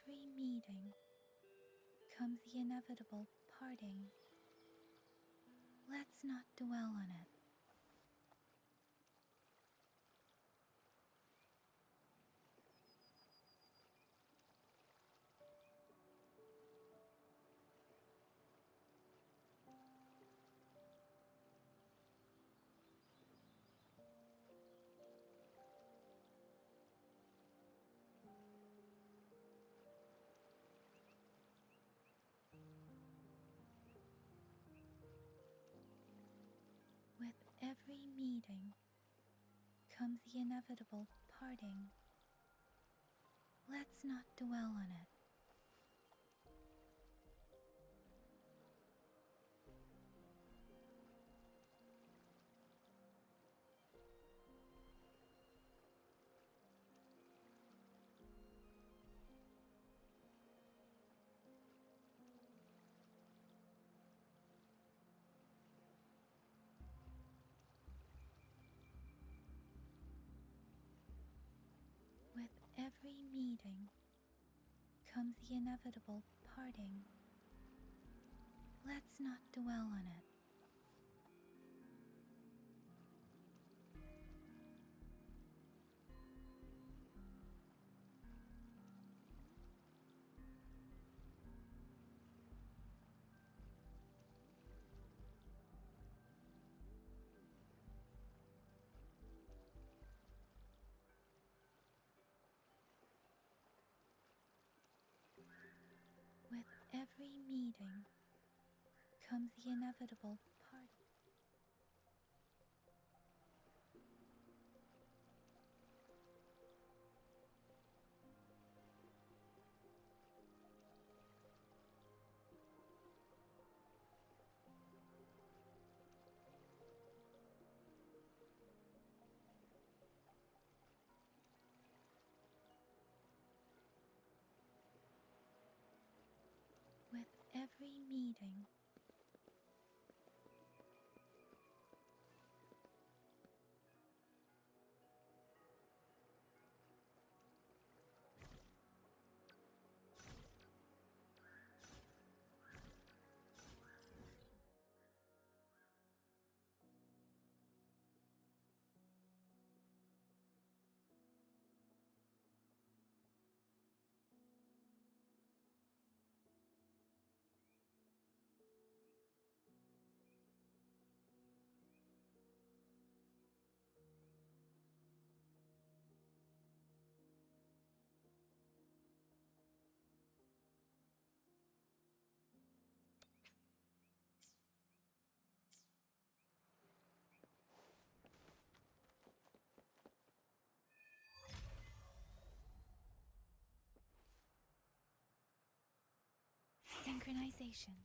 every meeting comes the inevitable parting. Let's not dwell on it. With every meeting comes the inevitable parting. Let's not dwell on it. With every meeting comes the inevitable parting. Let's not dwell on it. With every meeting comes the inevitable parting. With every meeting synchronization.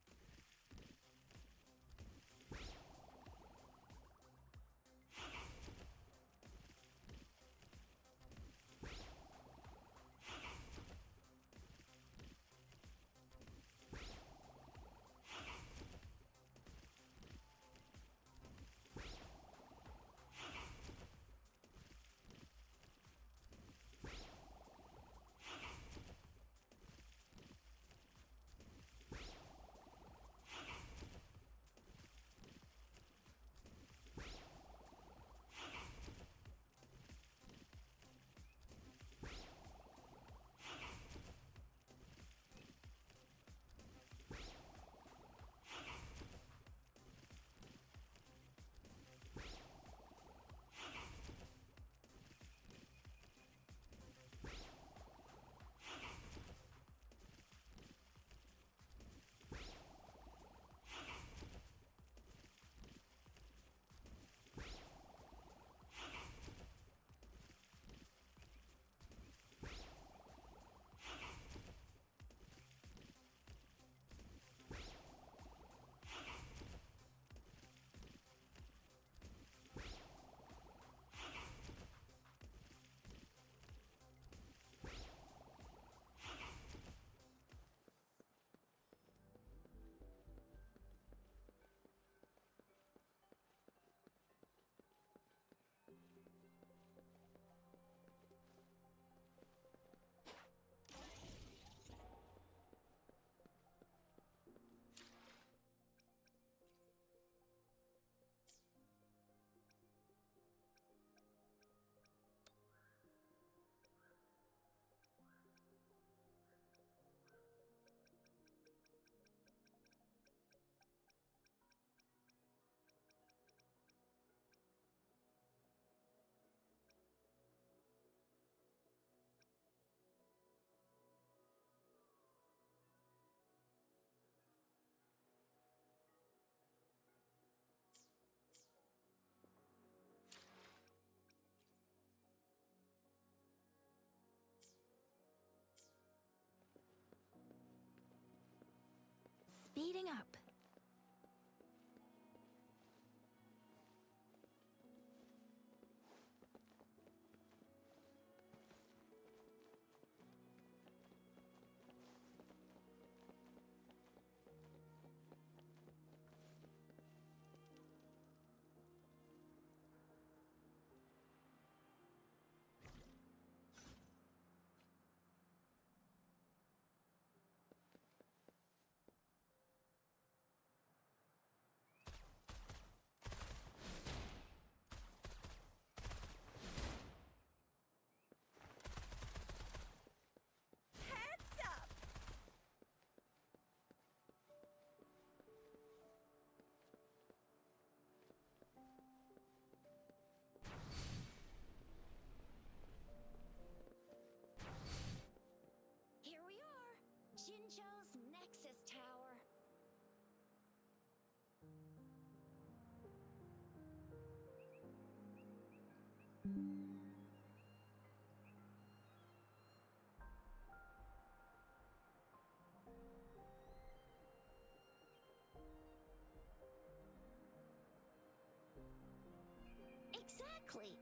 Exactly.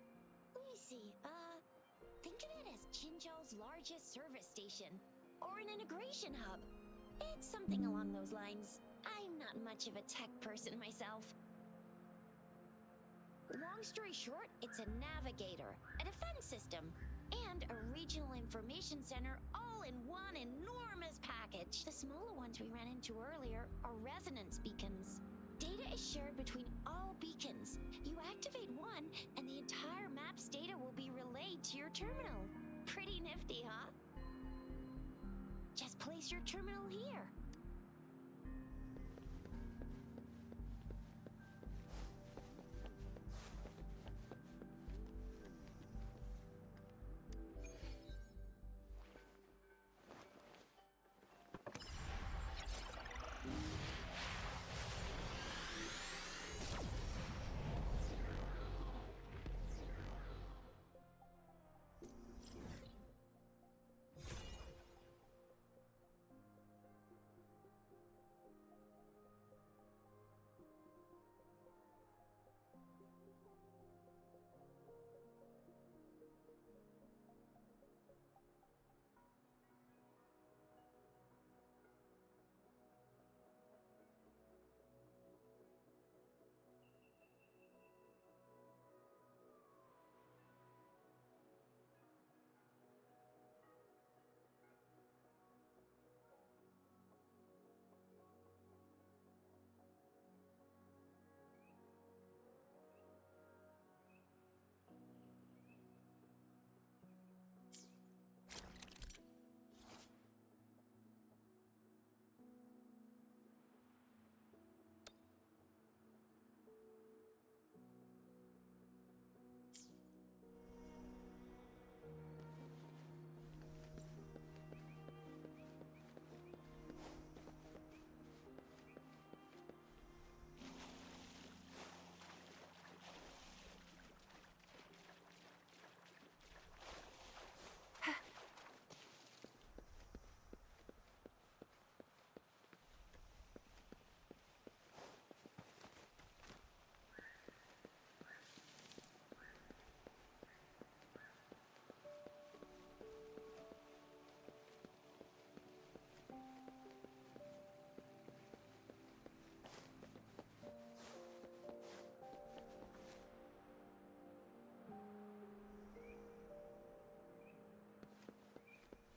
Let me see. Think of it as Jinzhou's largest service station, or an integration hub. It's something along those lines. I'm not much of a tech person myself. Long story short, it's a navigator, a defense system, and a regional information center all in one enormous package. The smaller ones we ran into earlier are resonance beacons. Data is shared between all beacons. You activate one, and the entire map's data will be relayed to your terminal. Pretty nifty, huh? Just place your terminal here.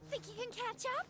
Think you can catch up?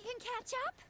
you can catch up?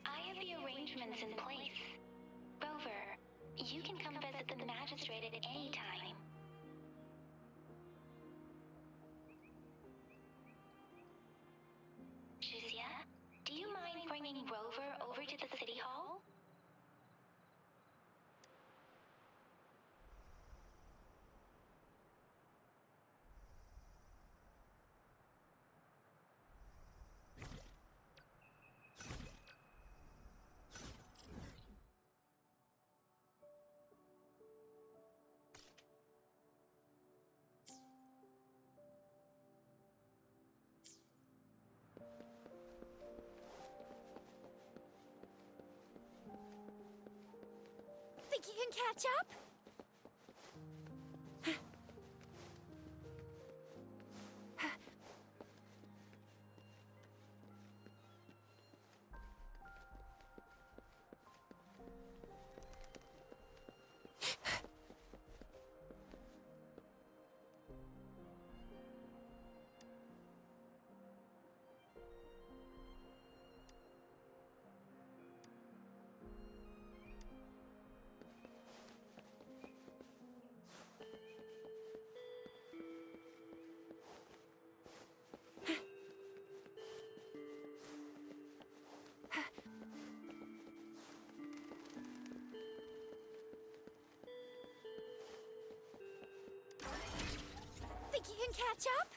I have the arrangements in place. Rover, you can come visit the magistrate at any time. Shizia, do you mind bringing Rover over to the city hall? Think you can catch up? Think you can catch up?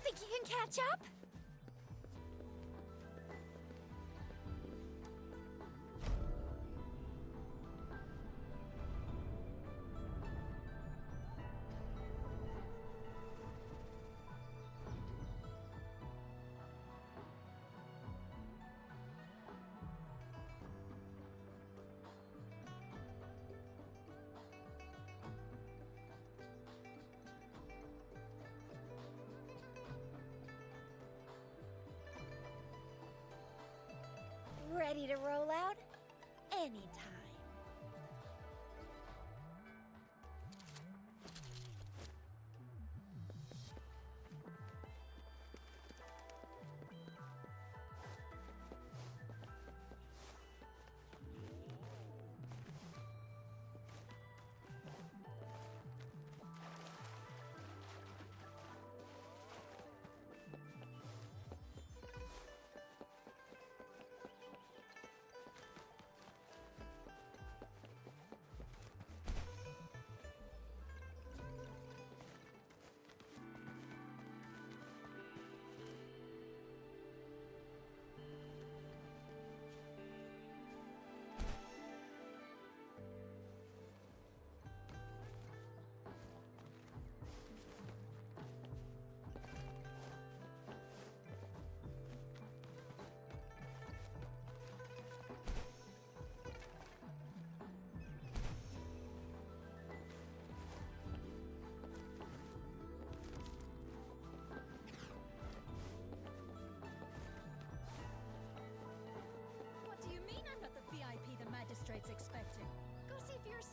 Think you can catch up? Ready to roll out? Anytime.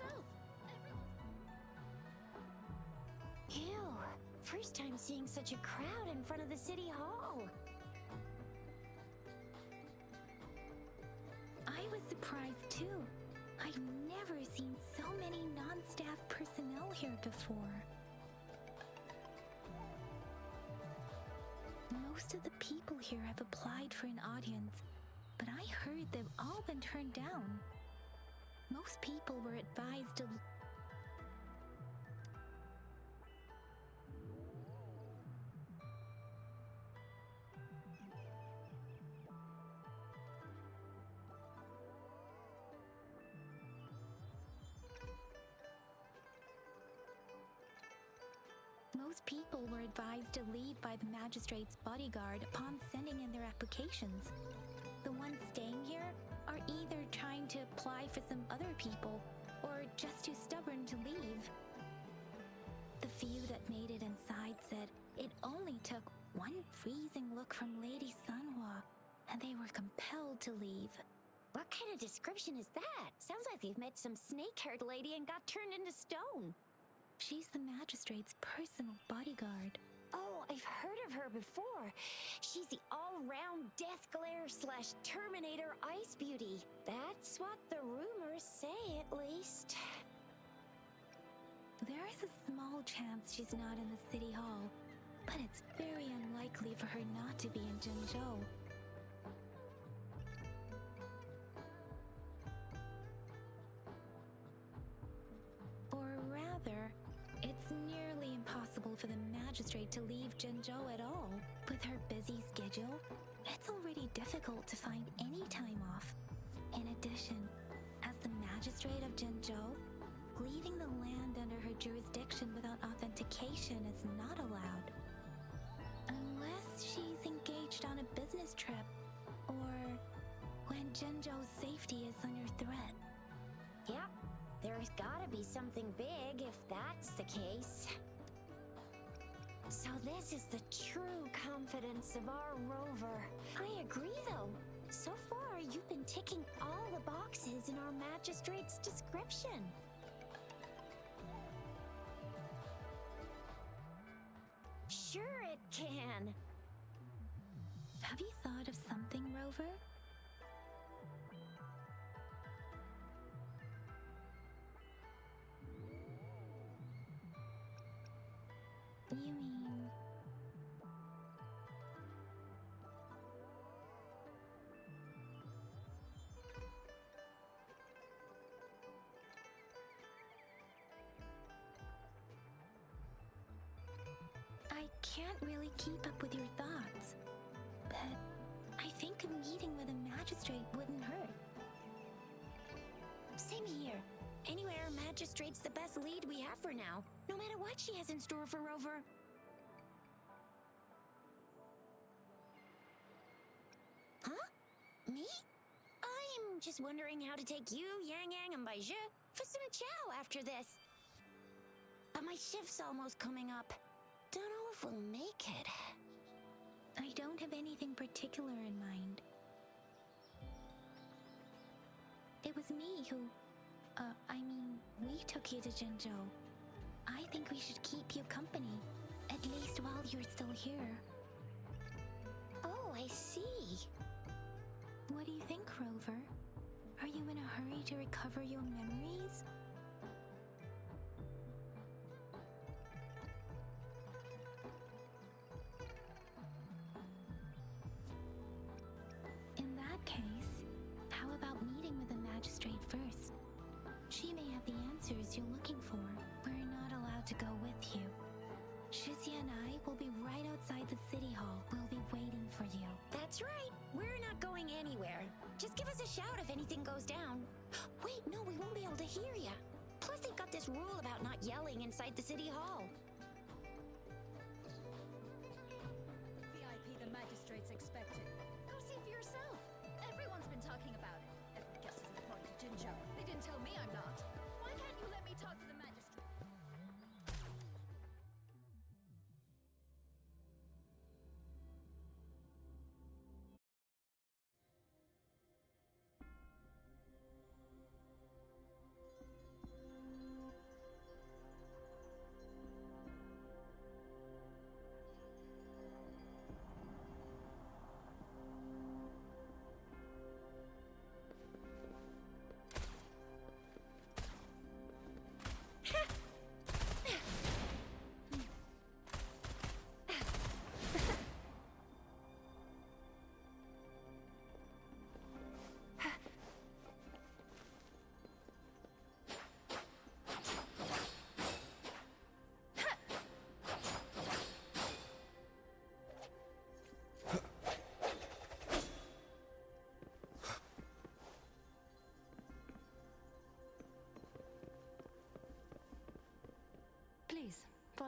yourself. Ew. First time seeing such a crowd in front of the city hall. I was surprised too. I've never seen so many non-staff personnel here before. Most of the people here have applied for an audience, but I heard they've all been turned down. Most people were advised to... Most people were advised to leave by the magistrate's bodyguard upon sending in their applications. The ones staying here are either trying to apply for some other people or just too stubborn to leave. The few that made it inside said it only took one freezing look from Lady Sunhua and they were compelled to leave. What kind of description is that? Sounds like they've met some snake-haired lady and got turned into stone. She's the magistrate's personal bodyguard. Oh, I've heard of her before. She's the all-round Death Glare / Terminator Ice Beauty. That's what the rumors say, at least. There is a small chance she's not in the city hall, but it's very unlikely for her not to be in Jinzhou. Or rather, it's nearly impossible for the magistrate to leave Jinzhou at all. With her busy schedule, it's already difficult to find any time off. In addition, as the magistrate of Jinzhou, leaving the land under her jurisdiction without authentication is not allowed. Unless she's engaged on a business trip, or when Jinzhou's safety is under threat. Yep, there's gotta be something big if that's the case. So this is the true confidence of our rover. I agree, though. So far, you've been ticking all the boxes in our magistrate's description. Sure it can. Have you thought of something, Rover? You mean... I can't really keep up with your thoughts, but I think a meeting with a magistrate wouldn't hurt. Same here. Anywhere magistrate's the best lead we have for now, no matter what she has in store for Rover. Huh? Me? I'm just wondering how to take you, Yang Yang, and Baizhi for some chow after this. But my shift's almost coming up. Don't know if we'll make it. I don't have anything particular in mind. It was me who... we took you to Jinzhou. I think we should keep you company, at least while you're still here. Oh, I see. What do you think, Rover? Are you in a hurry to recover your memories? In that case, how about meeting with the magistrate first? She may have the answers you're looking for. We're not allowed to go with you. Shizia and I will be right outside the city hall. We'll be waiting for you. That's right. We're not going anywhere. Just give us a shout if anything goes down. Wait, no, we won't be able to hear ya. Plus, they've got this rule about not yelling inside the city hall. VIP the magistrate's expected. Go see for yourself. Everyone's been talking about it. Every guest is important to Jinzhou. They didn't tell me I'm not. Why can't you let me talk to the magistrate?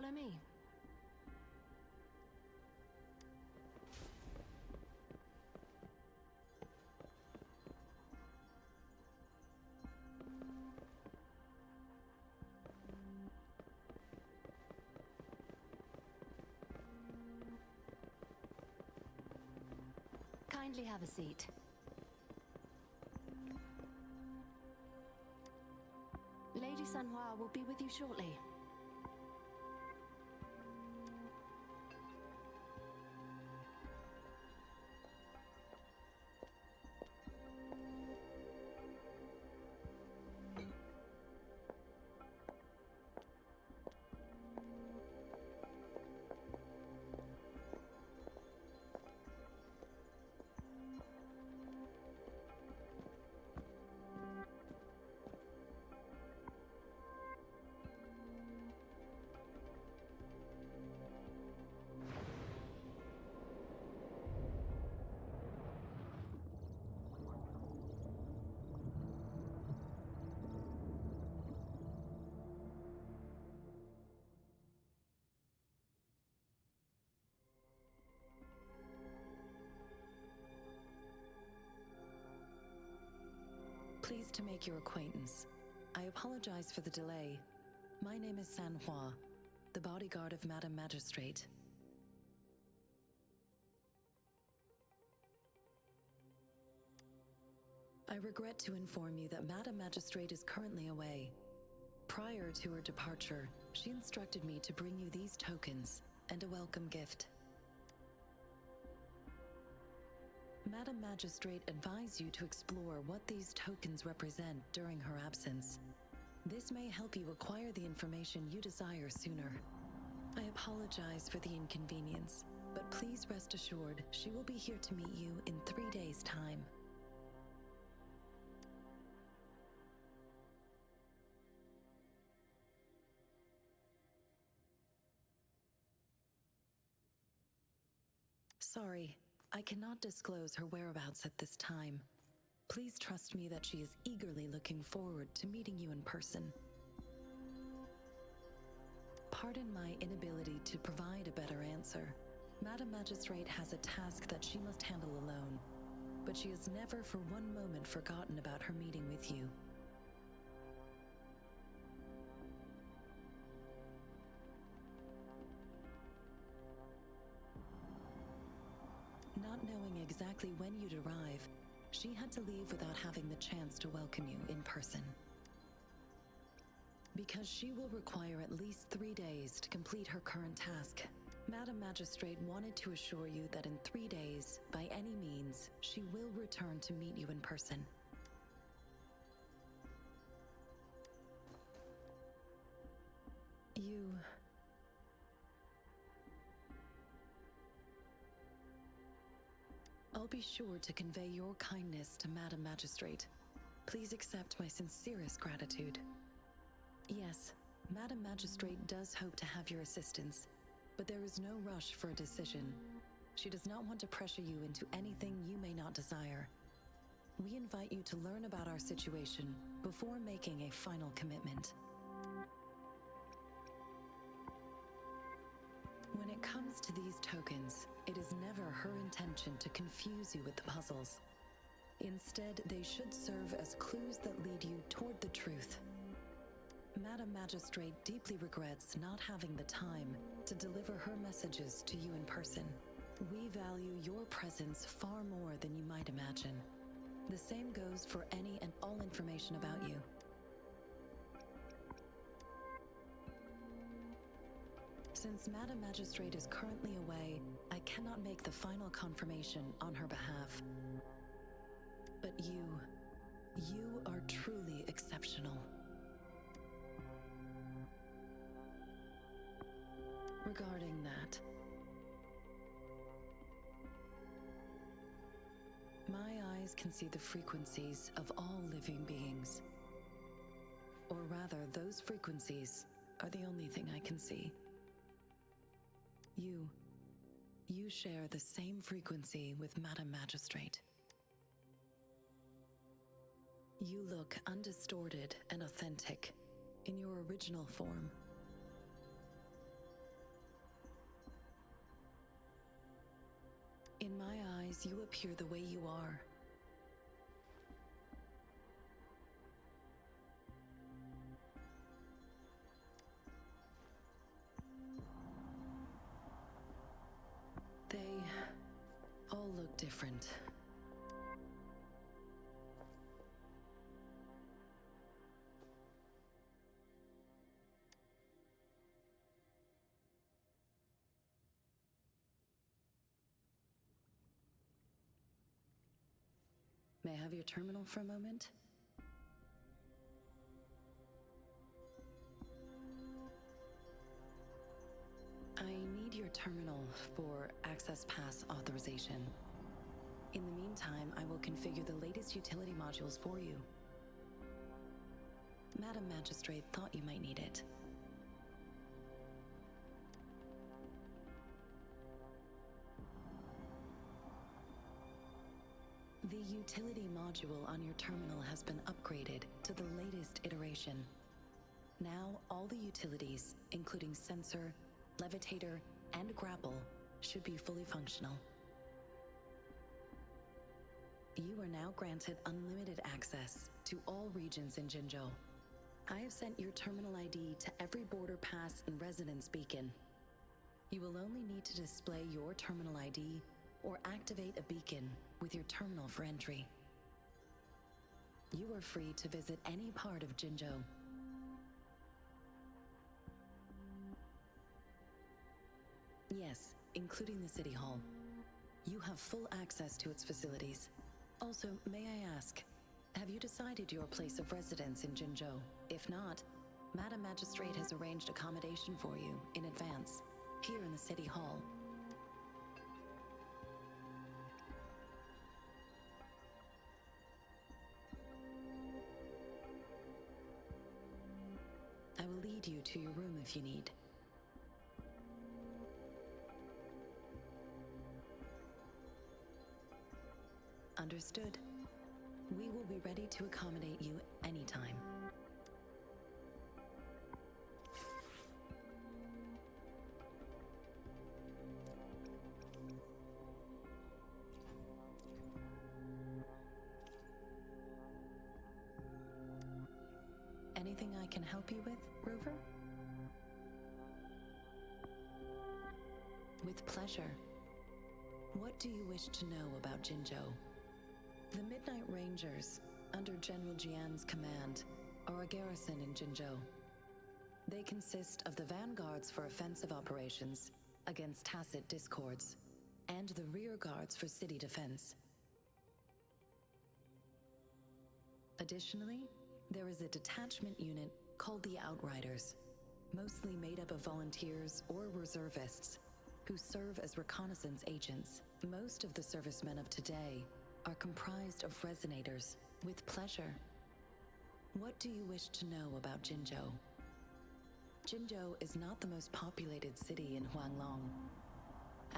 Follow me. Kindly have a seat. Lady Sanhua will be with you shortly. Pleased to make your acquaintance. I apologize for the delay. My name is Sanhua, the bodyguard of Madam Magistrate. I regret to inform you that Madam Magistrate is currently away. Prior to her departure, she instructed me to bring you these tokens and a welcome gift. Madam Magistrate advised you to explore what these tokens represent during her absence. This may help you acquire the information you desire sooner. I apologize for the inconvenience, but please rest assured she will be here to meet you in 3 days' time. Sorry, I cannot disclose her whereabouts at this time. Please trust me that she is eagerly looking forward to meeting you in person. Pardon my inability to provide a better answer. Madam Magistrate has a task that she must handle alone, but she has never for one moment forgotten about her meeting with you. Not knowing exactly when you'd arrive, she had to leave without having the chance to welcome you in person. Because she will require at least 3 days to complete her current task, Madam Magistrate wanted to assure you that in 3 days, by any means, she will return to meet you in person. I'll be sure to convey your kindness to Madam Magistrate. Please accept my sincerest gratitude. Yes, Madam Magistrate does hope to have your assistance, but there is no rush for a decision. She does not want to pressure you into anything you may not desire. We invite you to learn about our situation before making a final commitment. When it comes to these tokens, it is never her intention to confuse you with the puzzles. Instead, they should serve as clues that lead you toward the truth. Madam Magistrate deeply regrets not having the time to deliver her messages to you in person. We value your presence far more than you might imagine. The same goes for any and all information about you. Since Madam Magistrate is currently away, I cannot make the final confirmation on her behalf. But you are truly exceptional. Regarding that, my eyes can see the frequencies of all living beings. Or rather, those frequencies are the only thing I can see. You share the same frequency with Madam Magistrate. You look undistorted and authentic in your original form. In my eyes, you appear the way you are. They all look different. May I have your terminal for a moment? I need your terminal for access pass authorization. In the meantime, I will configure the latest utility modules for you. Madam Magistrate thought you might need it. The utility module on your terminal has been upgraded to the latest iteration. Now, all the utilities, including sensor, levitator, and grapple, should be fully functional. You are now granted unlimited access to all regions in Jinzhou. I have sent your terminal ID to every border pass and residence beacon. You will only need to display your terminal ID or activate a beacon with your terminal for entry. You are free to visit any part of Jinzhou. Yes, including the City Hall. You have full access to its facilities. Also, may I ask, have you decided your place of residence in Jinzhou? If not, Madam Magistrate has arranged accommodation for you in advance, here in the City Hall. I will lead you to your room if you need. Understood. We will be ready to accommodate you anytime. Anything I can help you with, Rover? With pleasure. What do you wish to know about Jinzhou? The Midnight Rangers, under General Jian's command, are a garrison in Jinzhou. They consist of the vanguards for offensive operations against tacit discords, and the rear guards for city defense. Additionally, there is a detachment unit called the Outriders, mostly made up of volunteers or reservists who serve as reconnaissance agents. Most of the servicemen of today are comprised of resonators. With pleasure. What do you wish to know about Jinzhou? Jinzhou is not the most populated city in Huanglong.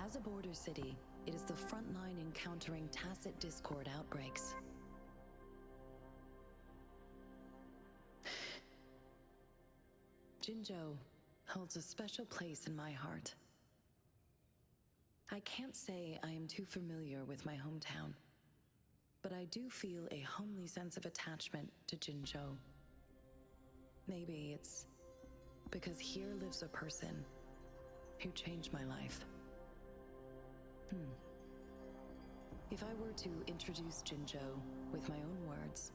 As a border city, it is the front line in countering tacit discord outbreaks. Jinzhou holds a special place in my heart. I can't say I am too familiar with my hometown, but I do feel a homely sense of attachment to Jinzhou. Maybe it's because here lives a person who changed my life. If I were to introduce Jinzhou with my own words,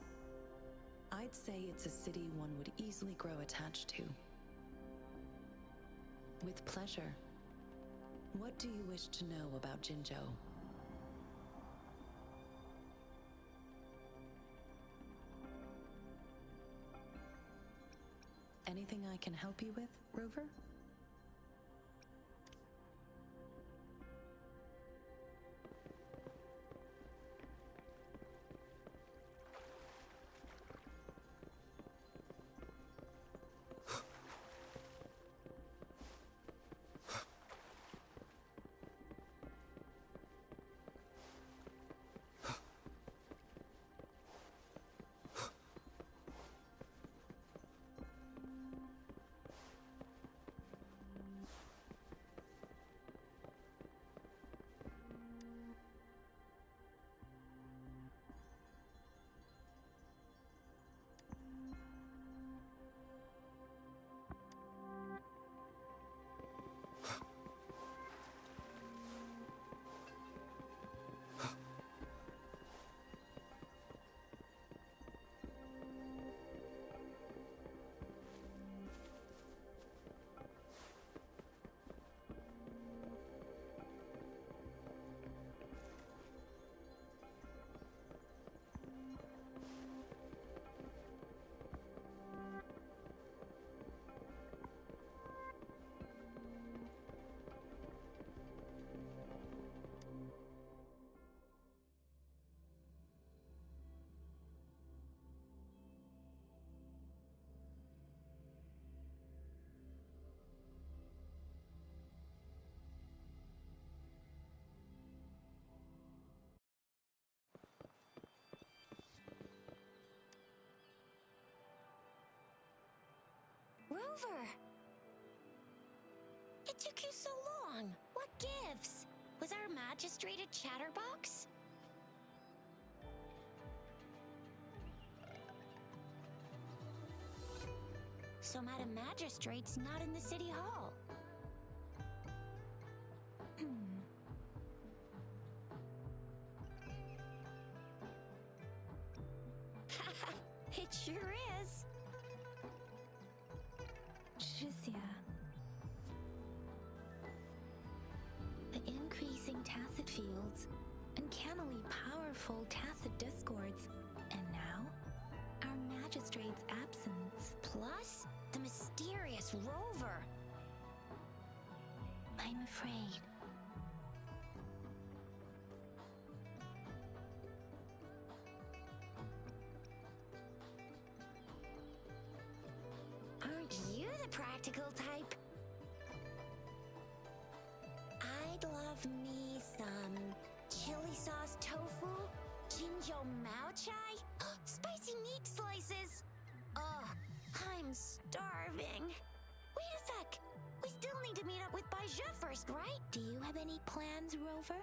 I'd say it's a city one would easily grow attached to. With pleasure. What do you wish to know about Jinzhou? Anything I can help you with, Rover? Rover! It took you so long. What gives? Was our magistrate a chatterbox? So Madam Magistrate's not in the city hall. It sure is. Jizya. The increasing tacit fields, uncannily powerful tacit discords, and now, our magistrate's absence. Plus, the mysterious Rover. I'm afraid. Aren't you the practical type? I'd love me some chili sauce tofu, jinjo mao chai, spicy meat slices. Ugh, I'm starving. Wait a sec. We still need to meet up with Baja first, right? Do you have any plans, Rover?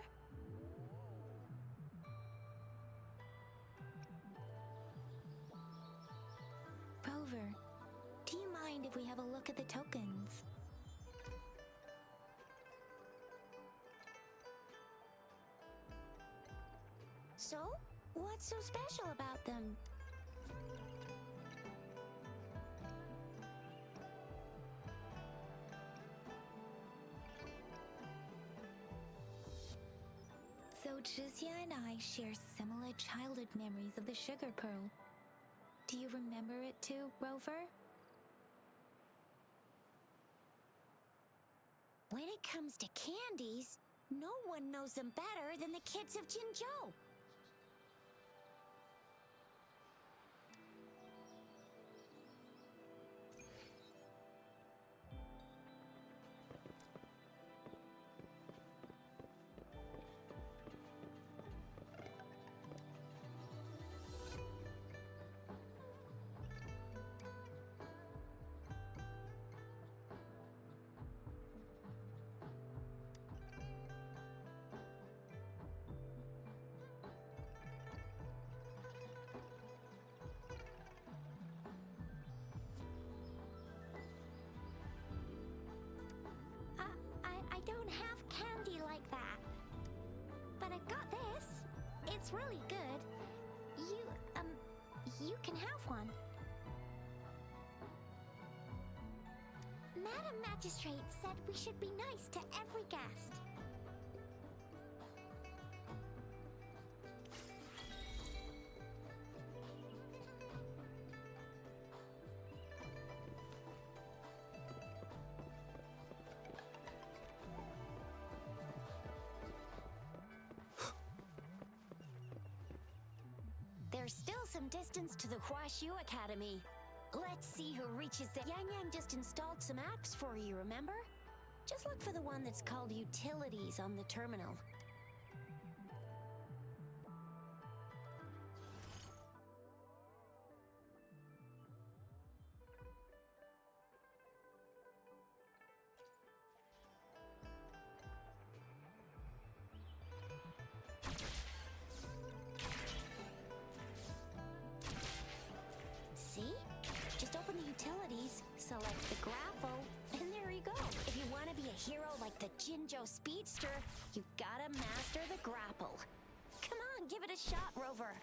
Rover, do you mind if we have a look at the tokens? So, what's so special about them? So Jizya and I share similar childhood memories of the sugar pearl. Do you remember it too, Rover? When it comes to candies, no one knows them better than the kids of Jinzhou. I don't have candy like that. But I've got this. It's really good. You can have one. Madam Magistrate said we should be nice to every guest. There's still some distance to the Huaxiu Academy. Let's see who reaches the... Yang Yang just installed some apps for you, remember? Just look for the one that's called Utilities on the terminal. See? Just open the utilities, select the grapple, and there you go. If you want to be a hero like the Jinzhou Speedster, you gotta master the grapple. Come on, give it a shot, Rover.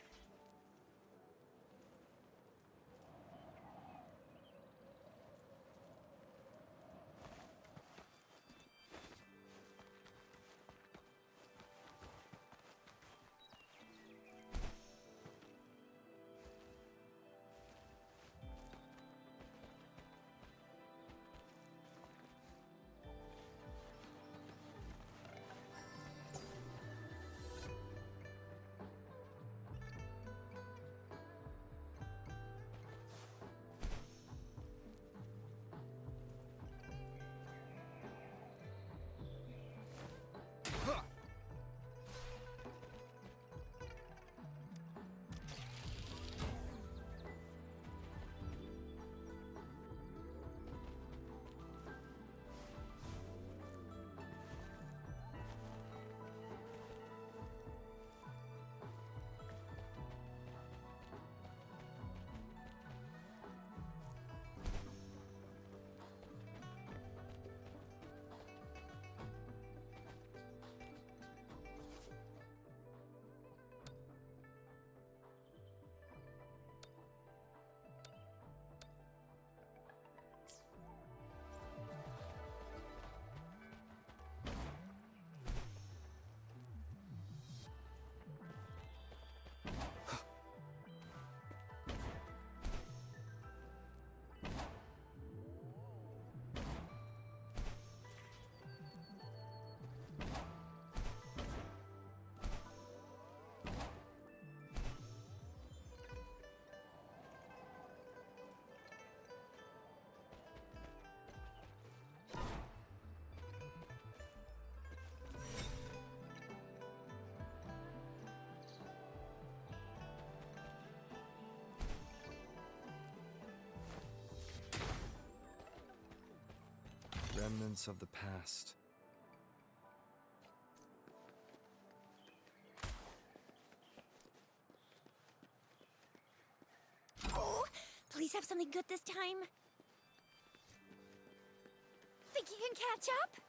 remnants of the past. Oh, please have something good this time. Think you can catch up?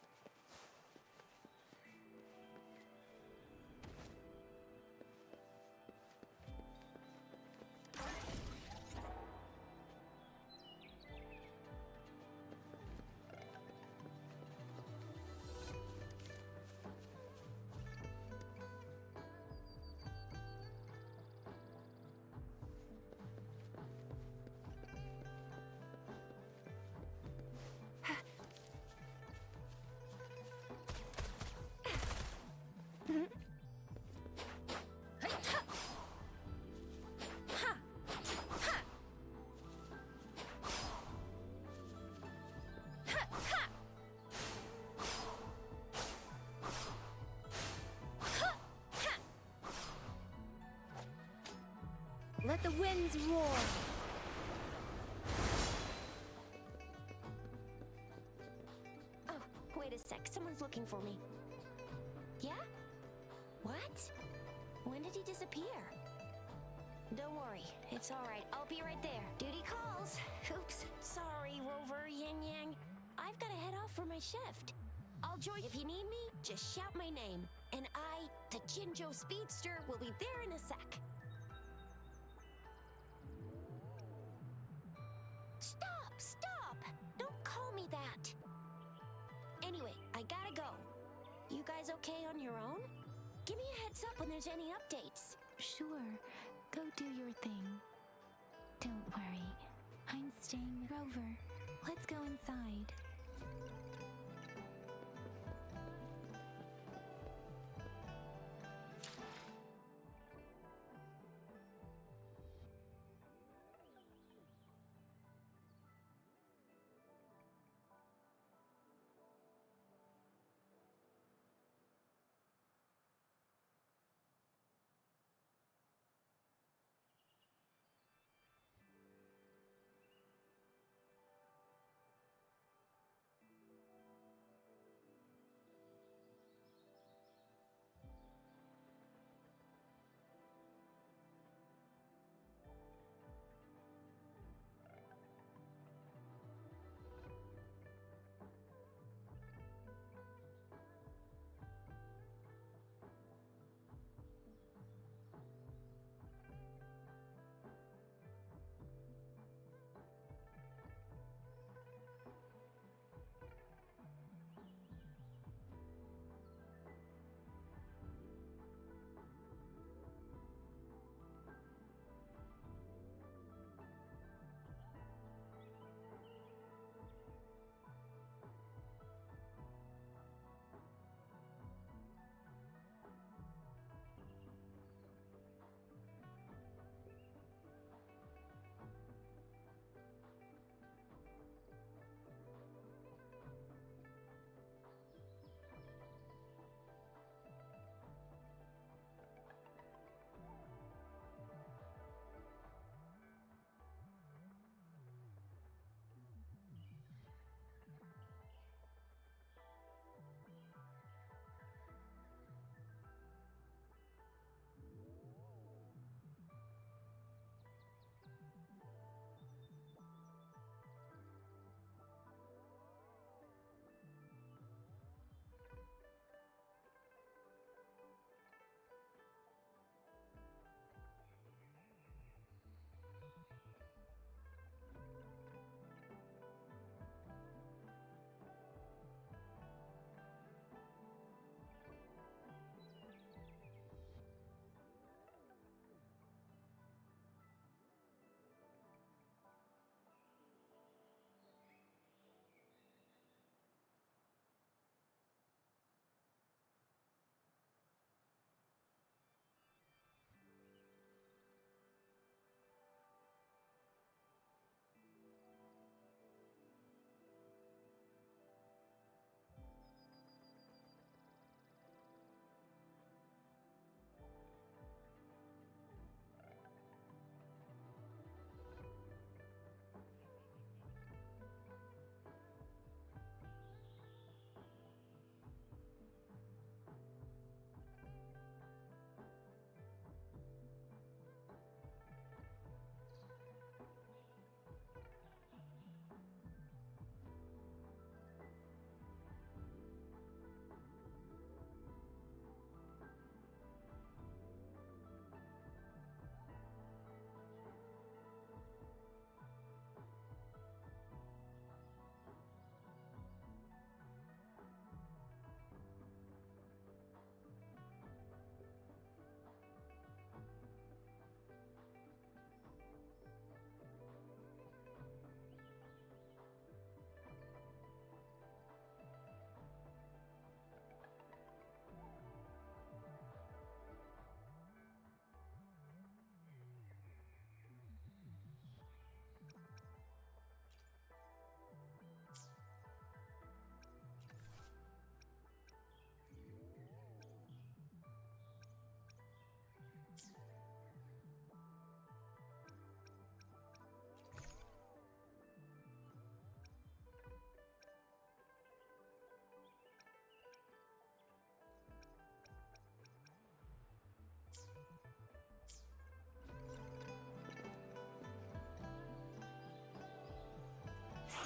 Let the winds roar. Oh, wait a sec. Someone's looking for me. Yeah? What? When did he disappear? Don't worry. It's all right. I'll be right there. Duty calls. Oops. Sorry, Rover, Yin Yang. I've got to head off for my shift. I'll join if you need me. Just shout my name. And I, the Jinjo Speedster, will be there in a sec. Stop! Stop! Don't call me that! Anyway, I gotta go. You guys okay on your own? Give me a heads up when there's any updates. Sure, go do your thing. Don't worry, I'm staying with Rover. Let's go inside.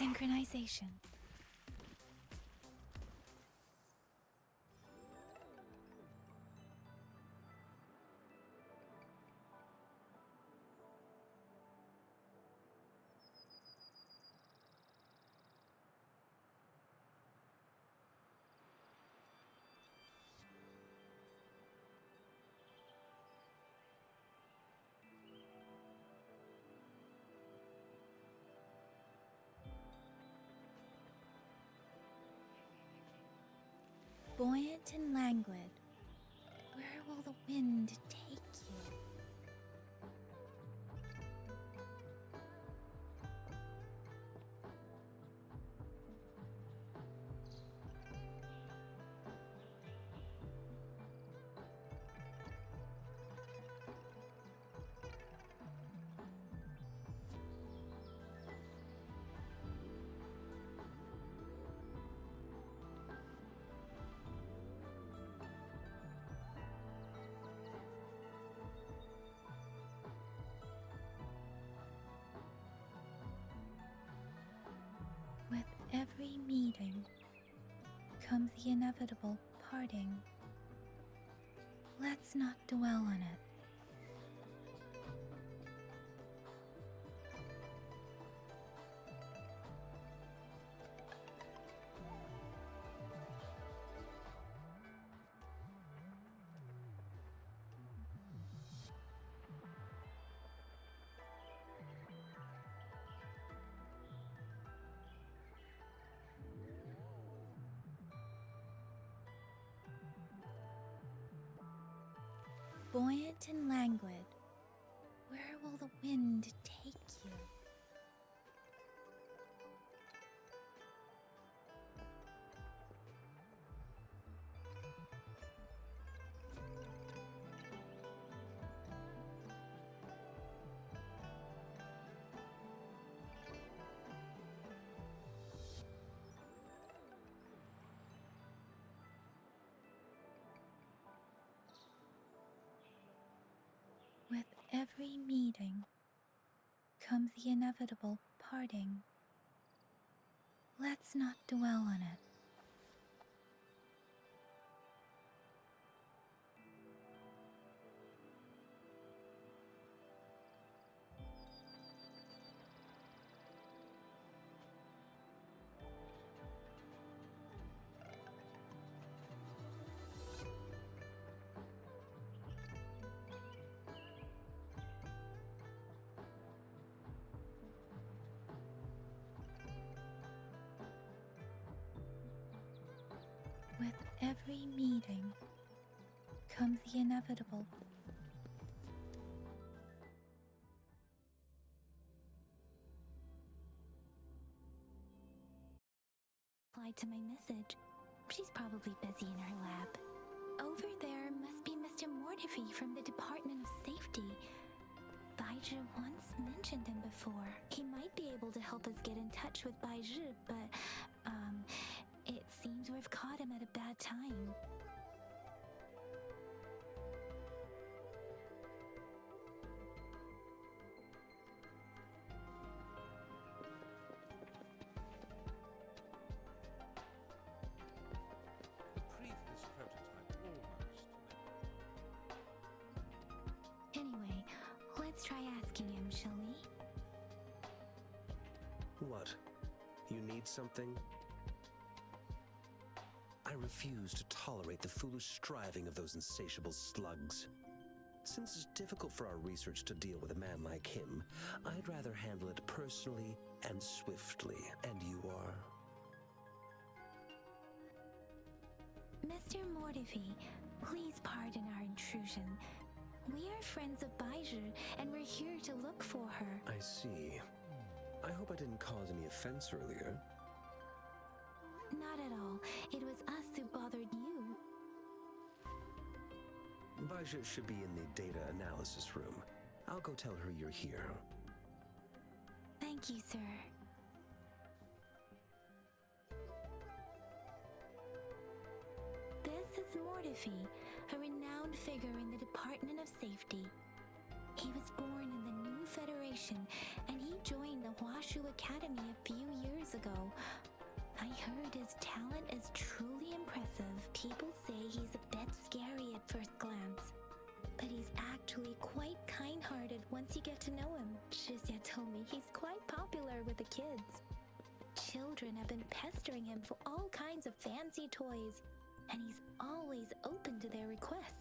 Synchronization. Buoyant and languid, where will the wind take you? With every meeting comes the inevitable parting. Let's not dwell on it. Buoyant and languid, where will the wind take you? With every meeting comes the inevitable parting. Let's not dwell on it. With every meeting comes the inevitable. Replied to my message. She's probably busy in her lab. Over there must be Mr. Mortifi from the Department of Safety. Baizhi once mentioned him before. He might be able to help us get in touch with Baizhi, but, it seems we've caught him at a bad time. The previous prototype almost. Anyway, let's try asking him, shall we? What? You need something? I refuse to tolerate the foolish striving of those insatiable slugs. Since it's difficult for our research to deal with a man like him, I'd rather handle it personally and swiftly. And you are? Mr. Mortifi, please pardon our intrusion. We are friends of Baizhi, and we're here to look for her. I see. I hope I didn't cause any offense earlier. Not at all. It was us who bothered you. Baizhi should be in the data analysis room. I'll go tell her you're here. Thank you, sir. This is Mortifi, a renowned figure in the Department of Safety. He was born in the new Federation examination, and he joined the Huashu Academy a few years ago. I heard his talent is truly impressive. People say he's a bit scary at first glance, but he's actually quite kind-hearted once you get to know him. Shizia told me he's quite popular with the kids. Children have been pestering him for all kinds of fancy toys, and he's always open to their requests.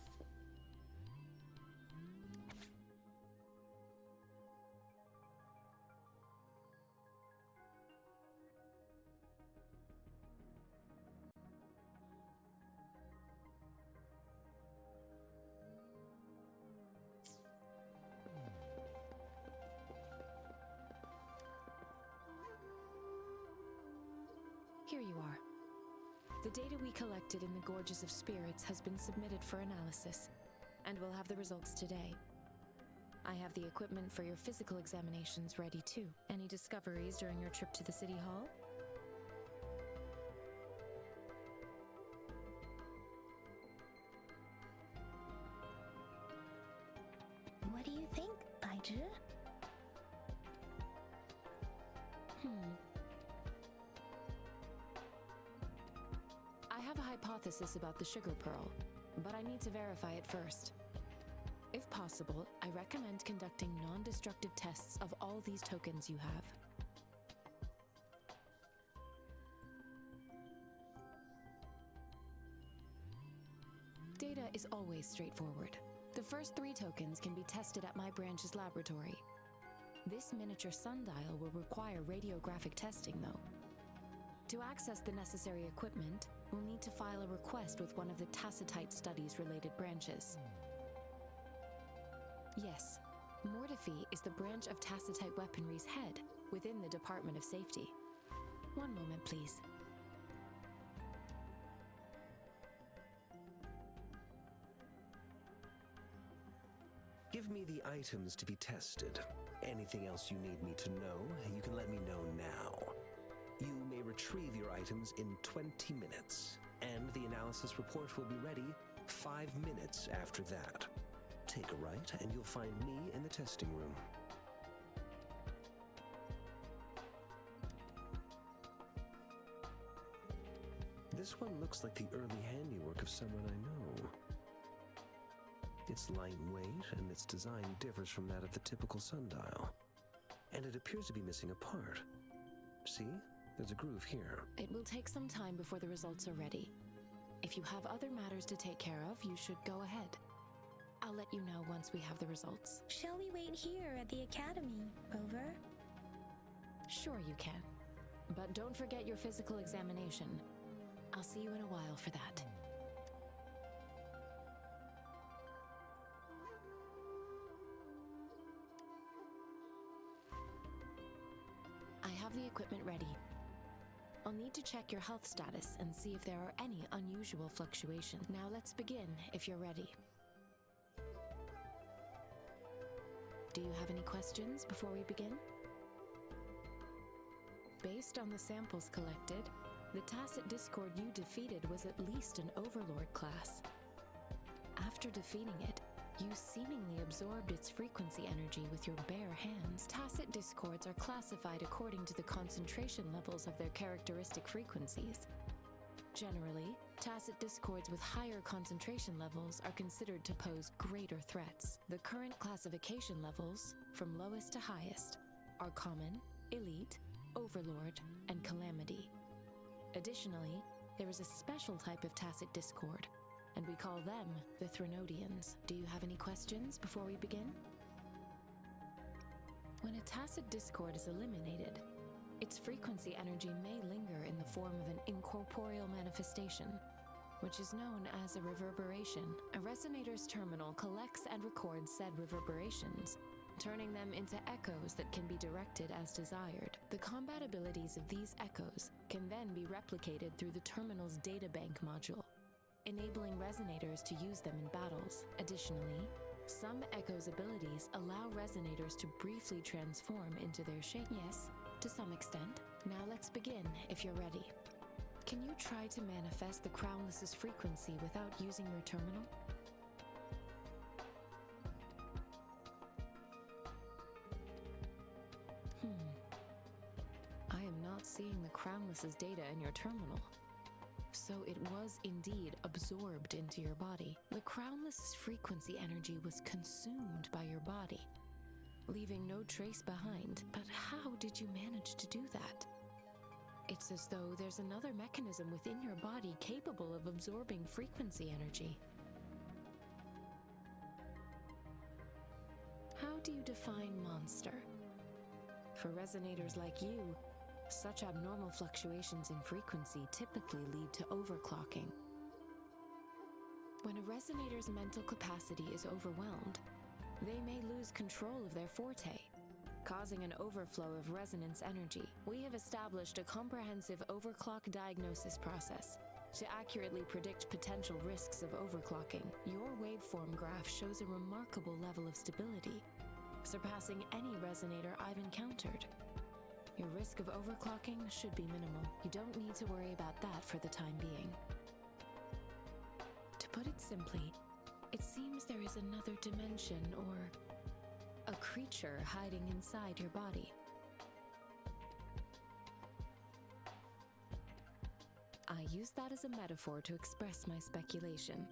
Here you are. The data we collected in the Gorges of Spirits has been submitted for analysis, and we'll have the results today. I have the equipment for your physical examinations ready too. Any discoveries during your trip to the City Hall? What do you think, Baizhi? I have a hypothesis about the sugar pearl, but I need to verify it first. If possible, I recommend conducting non-destructive tests of all these tokens you have. Data is always straightforward. The first 3 tokens can be tested at my branch's laboratory. This miniature sundial will require radiographic testing, though. To access the necessary equipment, we'll need to file a request with one of the Tacitite Studies-related branches. Yes, Mortefi is the branch of Tacitite Weaponry's head within the Department of Safety. One moment, please. Give me the items to be tested. Anything else you need me to know, you can let me know now. You may retrieve your items in 20 minutes, and the analysis report will be ready 5 minutes after that. Take a right, and you'll find me in the testing room. This one looks like the early handiwork of someone I know. It's lightweight, and its design differs from that of the typical sundial. And it appears to be missing a part. See? There's a groove here. It will take some time before the results are ready. If you have other matters to take care of, you should go ahead. I'll let you know once we have the results. Shall we wait here at the academy, Rover? Sure you can. But don't forget your physical examination. I'll see you in a while for that. I have the equipment ready. I'll need to check your health status and see if there are any unusual fluctuations. Now let's begin, if you're ready. Do you have any questions before we begin? Based on the samples collected, the Tacit Discord you defeated was at least an Overlord class. After defeating it, you seemingly absorbed its frequency energy with your bare hands. Tacit Discords are classified according to the concentration levels of their characteristic frequencies. Generally, Tacit Discords with higher concentration levels are considered to pose greater threats. The current classification levels, from lowest to highest, are Common, Elite, Overlord, and Calamity. Additionally, there is a special type of Tacit Discord, and we call them the Threnodians. Do you have any questions before we begin? When a Tacit Discord is eliminated, its frequency energy may linger in the form of an incorporeal manifestation, which is known as a reverberation. A resonator's terminal collects and records said reverberations, turning them into echoes that can be directed as desired. The combat abilities of these echoes can then be replicated through the terminal's databank module, enabling resonators to use them in battles. Additionally, some echoes' abilities allow resonators to briefly transform into their shape. Yes, to some extent. Now let's begin, if you're ready. Can you try to manifest the Crownless's frequency without using your terminal? seeing the Crownless's data in your terminal. So it was indeed absorbed into your body. The Crownless's frequency energy was consumed by your body, leaving no trace behind. But how did you manage to do that? It's as though there's another mechanism within your body capable of absorbing frequency energy. How do you define monster? For resonators like you, such abnormal fluctuations in frequency typically lead to overclocking. When a resonator's mental capacity is overwhelmed, they may lose control of their forte, causing an overflow of resonance energy. We have established a comprehensive overclock diagnosis process to accurately predict potential risks of overclocking. Your waveform graph shows a remarkable level of stability, surpassing any resonator I've encountered. Your risk of overclocking should be minimal. You don't need to worry about that for the time being. To put it simply, it seems there is another dimension or a creature hiding inside your body. I use that as a metaphor to express my speculation.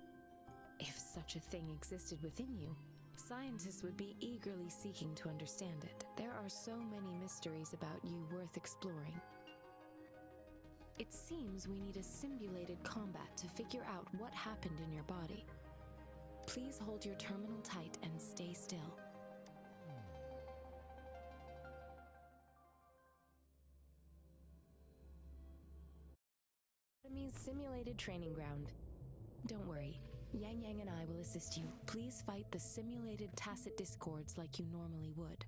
If such a thing existed within you, scientists would be eagerly seeking to understand it. There are so many mysteries about you worth exploring. It seems we need a simulated combat to figure out what happened in your body. Please hold your terminal tight and stay still. Enemy's simulated training ground. Don't worry, Yang Yang and I will assist you. Please fight the simulated tacit discords like you normally would.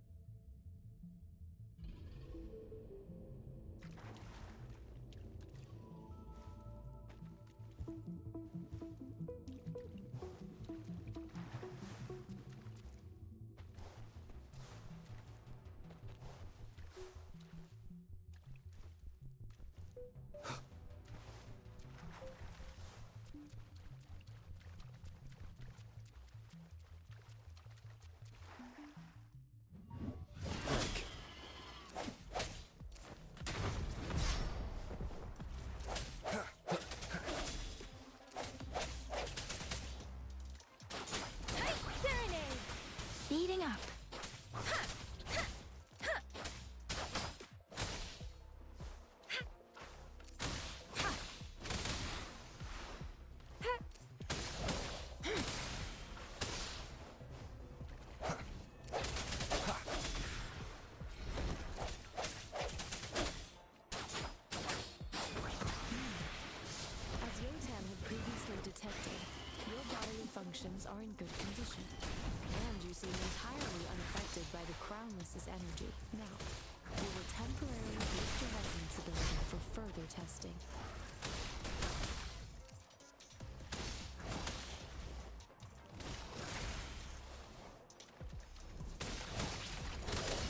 Speeding up. Functions are in good condition, and you seem entirely unaffected by the Crownless's energy. Now, we will temporarily boost your resonance ability for further testing.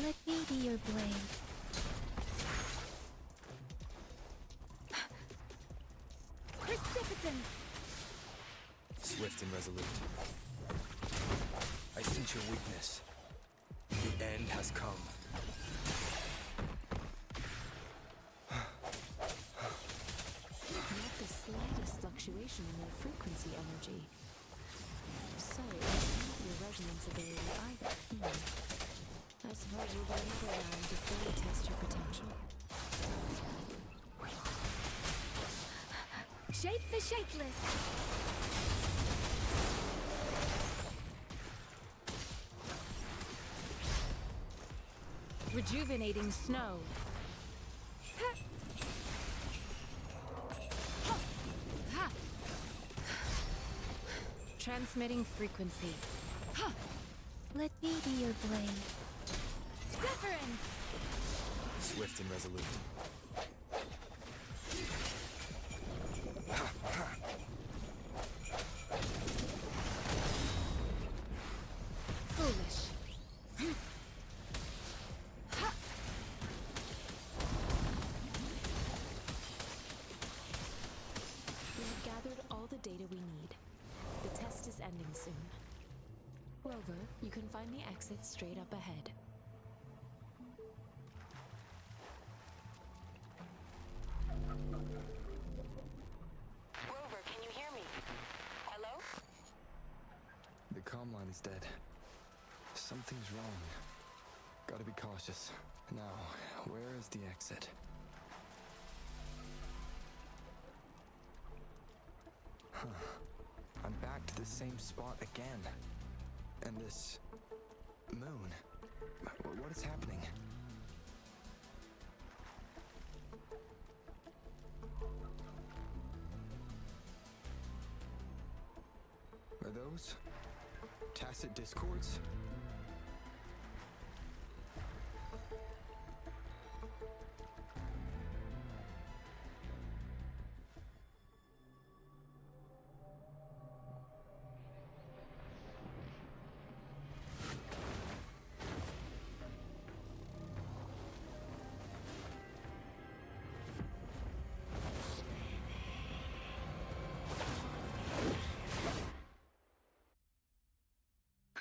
Let me be your blade. Precipitant! Swift and resolute. I sense your weakness. The end has come. Not the slightest fluctuation in your frequency energy. So, it's not your resonance ability either. I suppose we'll get another round to fully test your potential. Shape the shapeless! Rejuvenating snow. Transmitting frequency. Let me be your blade. Deference! Swift and resolute. Foolish. Data we need. The test is ending soon. Rover, you can find the exit straight up ahead. instead. Something's wrong. Gotta be cautious. Now, where is the exit? Huh. I'm back to the same spot again. And this moon. What is happening? Are those tacit discords?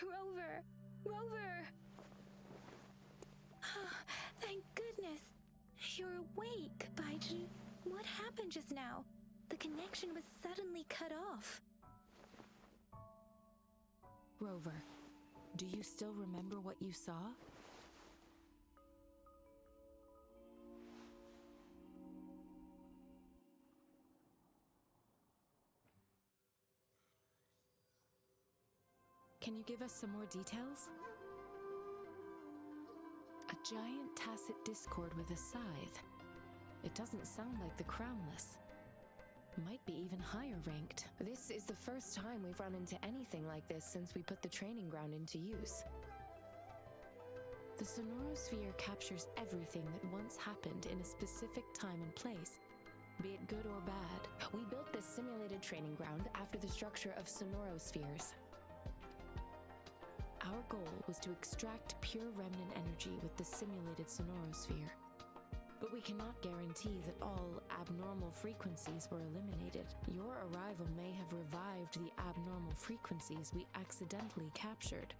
Rover! Rover! Thank goodness! You're awake, Baiji. What happened just now? The connection was suddenly cut off. Rover, do you still remember what you saw? Can you give us some more details? A giant tacit discord with a scythe. It doesn't sound like the Crownless. Might be even higher ranked. This is the first time we've run into anything like this since we put the training ground into use. The Sonorosphere captures everything that once happened in a specific time and place, be it good or bad. We built this simulated training ground after the structure of Sonorospheres. Our goal was to extract pure remnant energy with the simulated Sonorosphere. But we cannot guarantee that all abnormal frequencies were eliminated. Your arrival may have revived the abnormal frequencies we accidentally captured.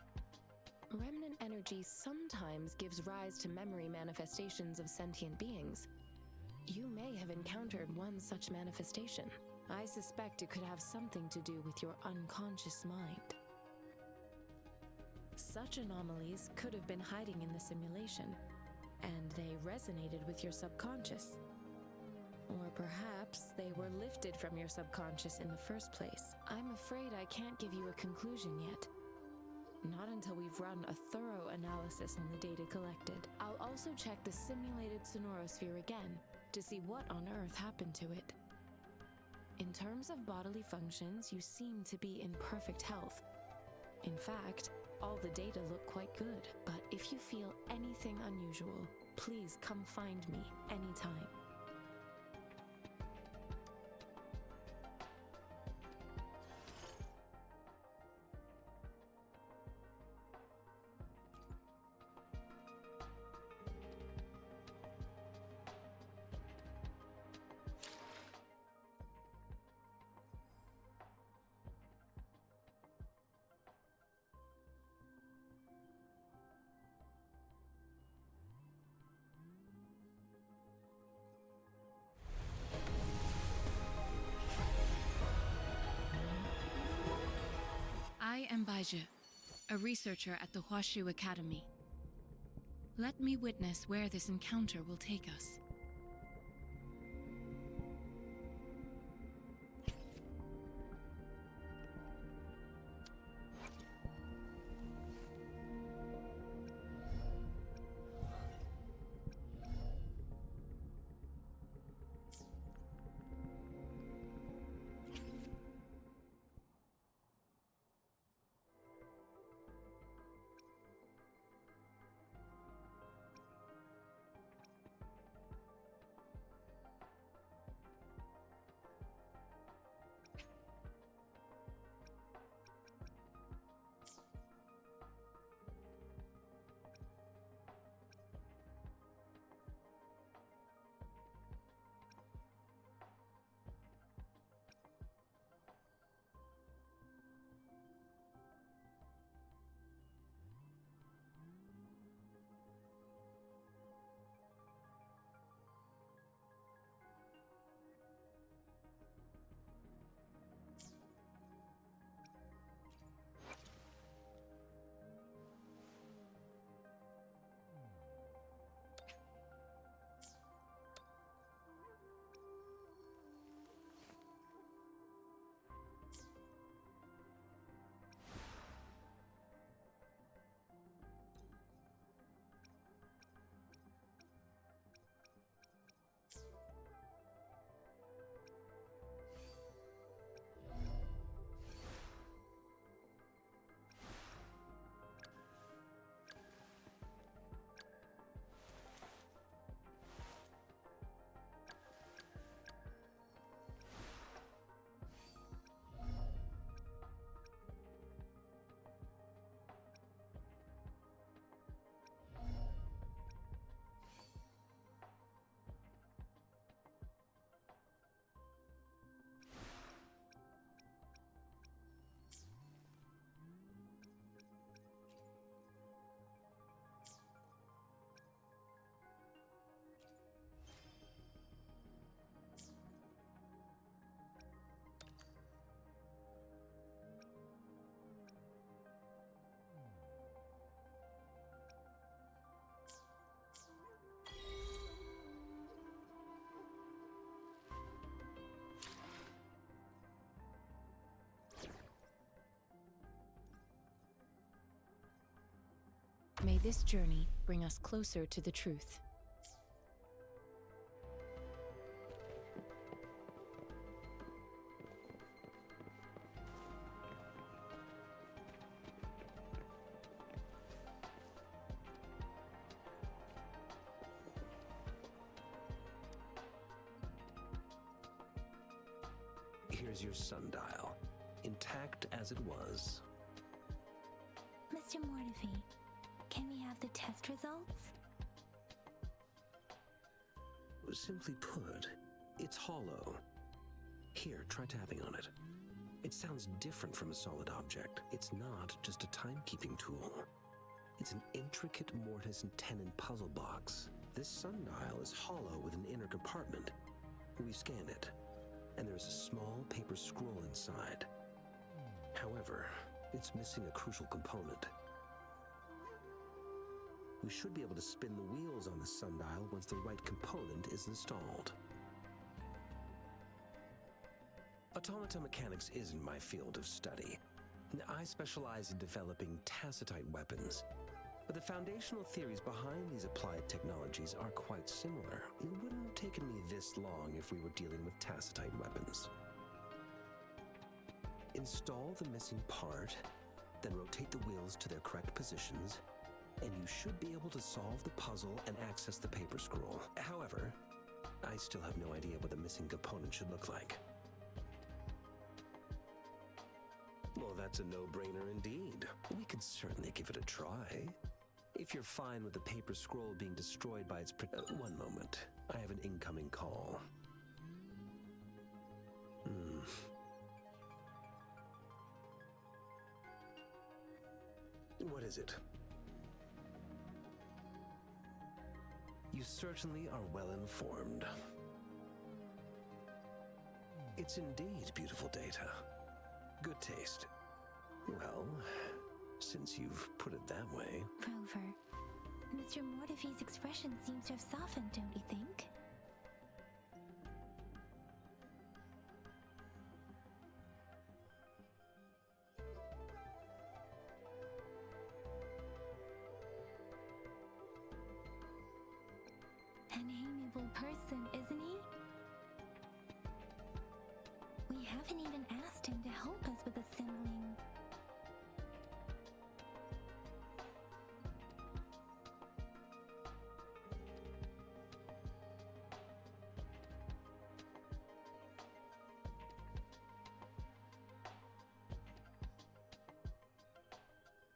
Remnant energy sometimes gives rise to memory manifestations of sentient beings. You may have encountered one such manifestation. I suspect it could have something to do with your unconscious mind. Such anomalies could have been hiding in the simulation, and they resonated with your subconscious. Or perhaps they were lifted from your subconscious in the first place. I'm afraid I can't give you a conclusion yet. Not until we've run a thorough analysis on the data collected. I'll also check the simulated Sonorosphere again to see what on earth happened to it. In terms of bodily functions, you seem to be in perfect health. In fact, all the data look quite good, but if you feel anything unusual, please come find me anytime. I am Baizhi, a researcher at the Huashu Academy. Let me witness where this encounter will take us. May this journey bring us closer to the truth. Here's your sundial, intact as it was. Mr. Mortefi, can we have the test results? Simply put, it's hollow. Here, try tapping on it. It sounds different from a solid object. It's not just a timekeeping tool. It's an intricate mortise and tenon puzzle box. This sundial is hollow with an inner compartment. We've scanned it, and there's a small paper scroll inside. However, it's missing a crucial component. We should be able to spin the wheels on the sundial once the right component is installed. Automata mechanics isn't my field of study. I specialize in developing tacitite weapons, but the foundational theories behind these applied technologies are quite similar. It wouldn't have taken me this long if we were dealing with tacitite weapons. Install the missing part, then rotate the wheels to their correct positions, and you should be able to solve the puzzle and access the paper scroll. However, I still have no idea what the missing component should look like. Well, that's a no-brainer indeed. We can certainly give it a try. If you're fine with the paper scroll being destroyed by its one moment. I have an incoming call. What is it? You certainly are well informed. It's indeed beautiful data. Good taste. Well, since you've put it that way... Rover, Mr. Mortefi's expression seems to have softened, don't you think? An amiable person, isn't he? We haven't even asked him to help us with assembling.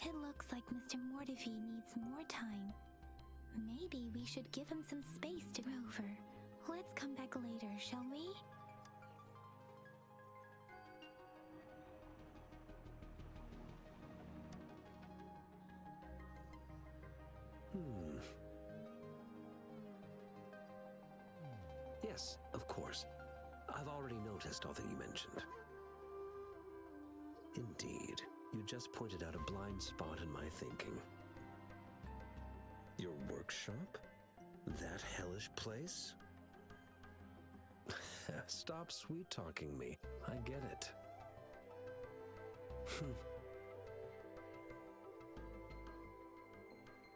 It looks like Mr. Mortefi needs more time. Maybe we should give him some space to Rover. Let's come back later, shall we? Yes, of course. I've already noticed all that you mentioned. Indeed, you just pointed out a blind spot in my thinking. Your workshop? That hellish place? Stop sweet-talking me. I get it.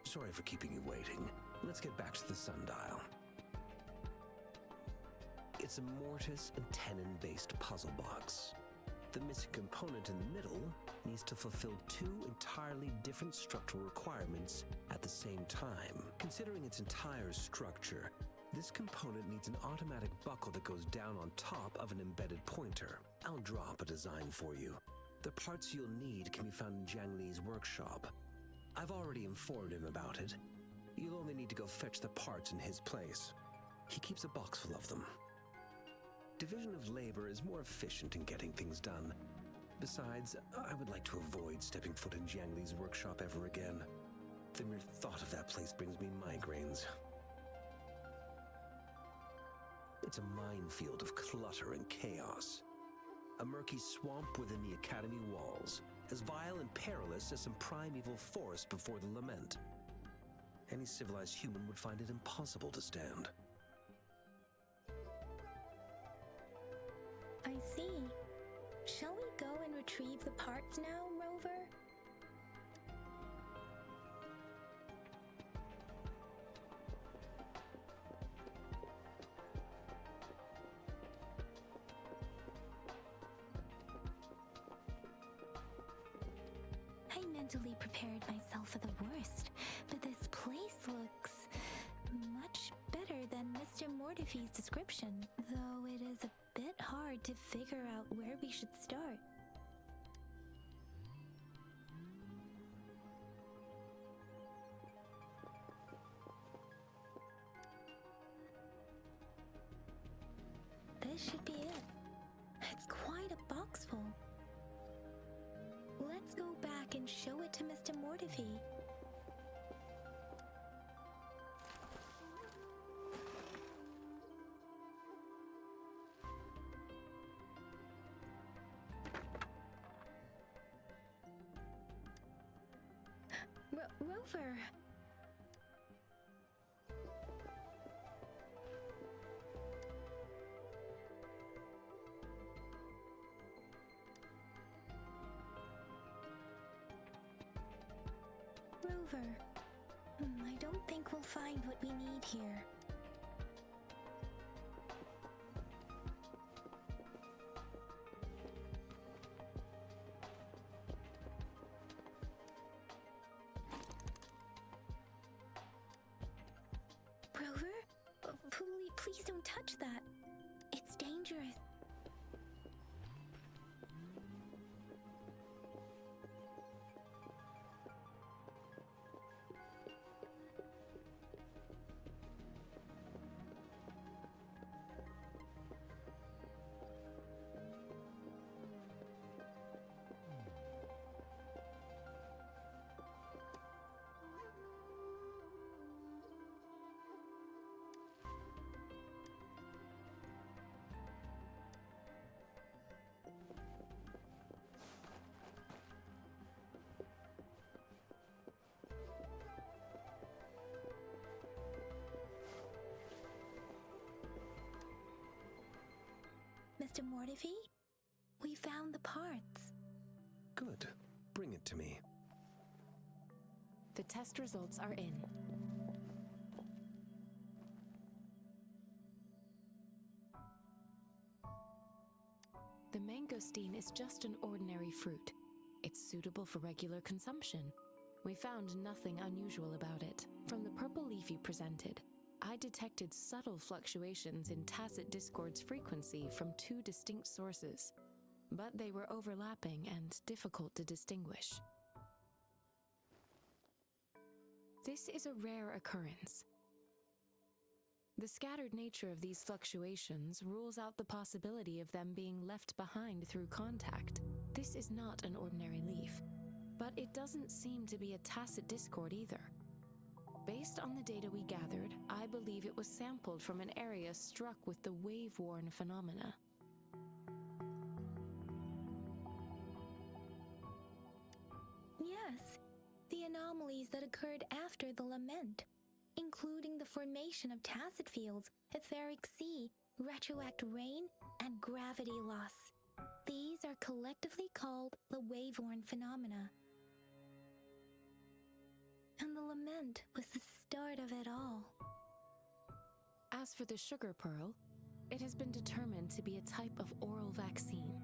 Sorry for keeping you waiting. Let's get back to the sundial. It's a mortise and tenon-based puzzle box. The missing component in the middle needs to fulfill two entirely different structural requirements at the same time. Considering its entire structure, this component needs an automatic buckle that goes down on top of an embedded pointer. I'll draw up a design for you. The parts you'll need can be found in Jiang Li's workshop. I've already informed him about it. You'll only need to go fetch the parts in his place. He keeps a box full of them. Division of labor is more efficient in getting things done. Besides, I would like to avoid stepping foot in Jiang Li's workshop ever again. The mere thought of that place brings me migraines. It's a minefield of clutter and chaos. A murky swamp within the academy walls, as vile and perilous as some primeval forest before the lament. Any civilized human would find it impossible to stand. I see. Shall we go and retrieve the parts now, Rover? mentally prepared myself for the worst, but this place looks much better than Mr. Mortify's description, though it is a bit hard to figure out where we should start. This should be it. It's quite a box full. Let's go back and show it to Mr. Mortify. Rover! Rover, I don't think we'll find what we need here. Rover? Please don't touch that. It's dangerous. Mr. Mortify, we found the parts. Good. Bring it to me. The test results are in. The mangosteen is just an ordinary fruit. It's suitable for regular consumption. We found nothing unusual about it. From the purple leaf you presented, I detected subtle fluctuations in tacit discord's frequency from two distinct sources, but they were overlapping and difficult to distinguish. This is a rare occurrence. The scattered nature of these fluctuations rules out the possibility of them being left behind through contact. This is not an ordinary leaf, but it doesn't seem to be a tacit discord either. Based on the data we gathered, I believe it was sampled from an area struck with the wave-worn phenomena. Yes, the anomalies that occurred after the lament, including the formation of tacit fields, etheric sea, retroact rain, and gravity loss. These are collectively called the wave-worn phenomena. And the lament was the start of it all. As for the sugar pearl, it has been determined to be a type of oral vaccine.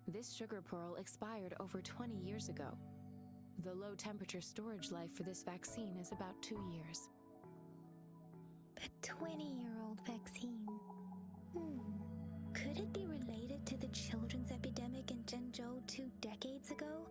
This sugar pearl expired over 20 years ago. The low temperature storage life for this vaccine is about 2 years. A 20-year-old vaccine. Could it be related to the children's epidemic in Zhengzhou 2 decades ago?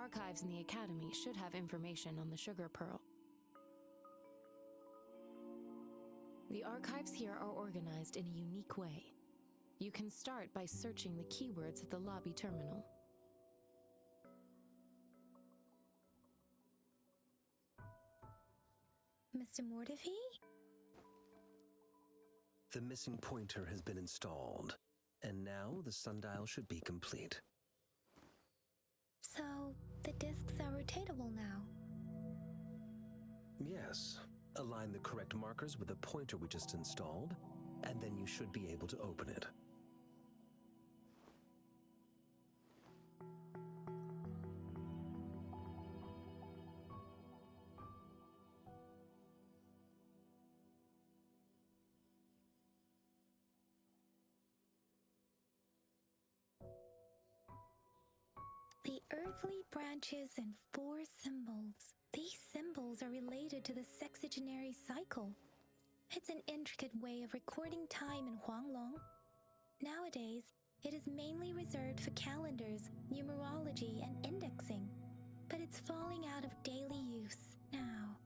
archives in the Academy should have information on the Sugar Pearl. The archives here are organized in a unique way. You can start by searching the keywords at the lobby terminal. Mr. Mortefi? The missing pointer has been installed, and now the sundial should be complete. So, the discs are rotatable now. Yes. Align the correct markers with the pointer we just installed, and then you should be able to open it. The earthly branches and 4 symbols. These symbols are related to the sexagenary cycle. It's an intricate way of recording time in Huanglong. Nowadays, it is mainly reserved for calendars, numerology, and indexing. But it's falling out of daily use now.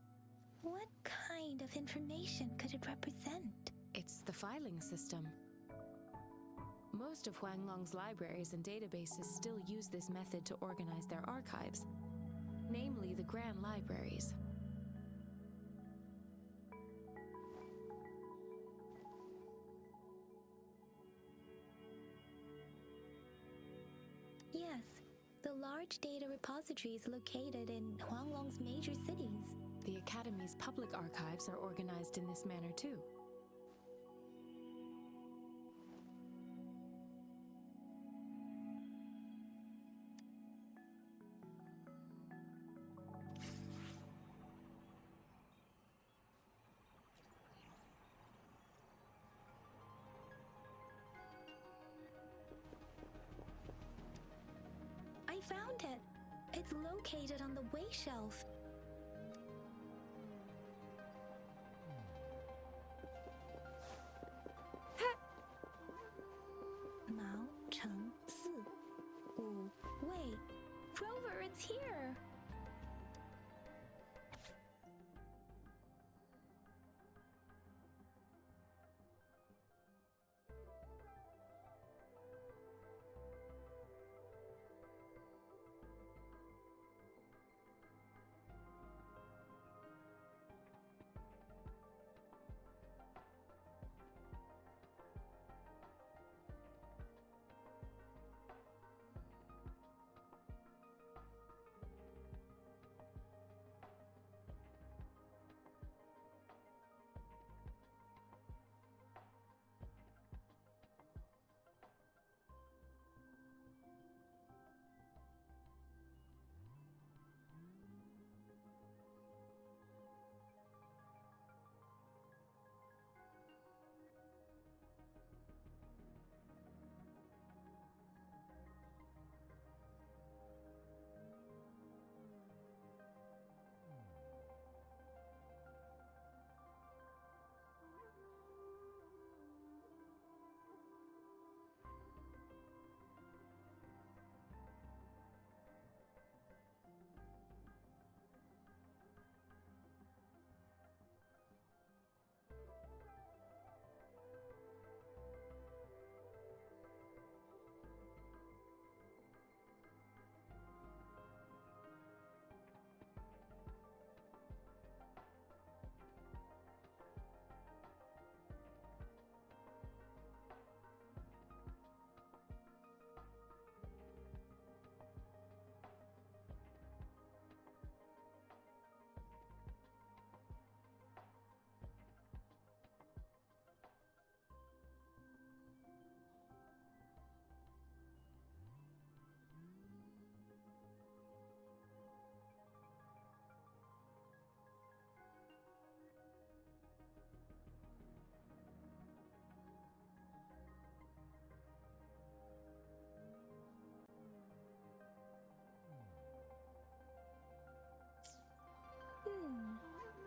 What kind of information could it represent? It's the filing system. Most of Huanglong's libraries and databases still use this method to organize their archives, namely the Grand Libraries. Yes, the large data repositories located in Huanglong's major cities. The Academy's public archives are organized in this manner too. I found it. It's located on the way shelf. Mao Cheng Si. Wu Wei. Rover, it's here.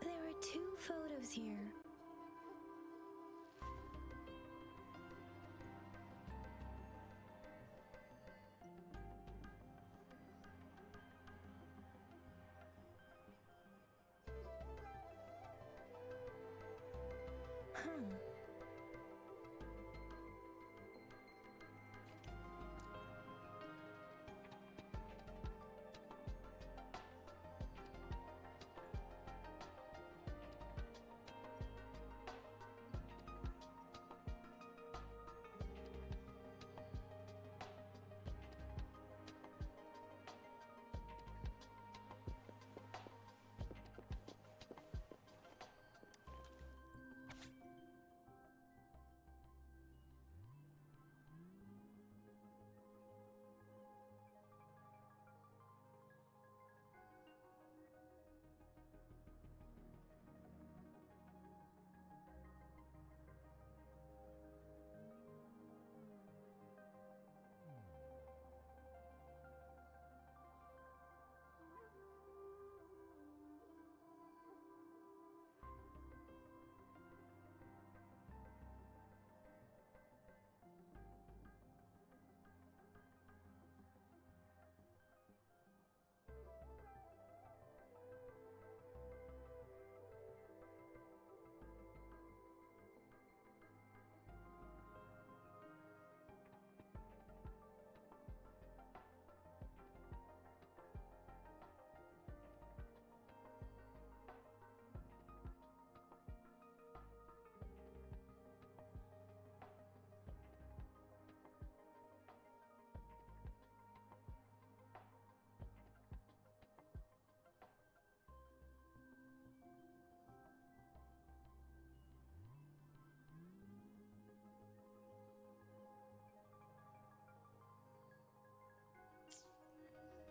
There are 2 photos here.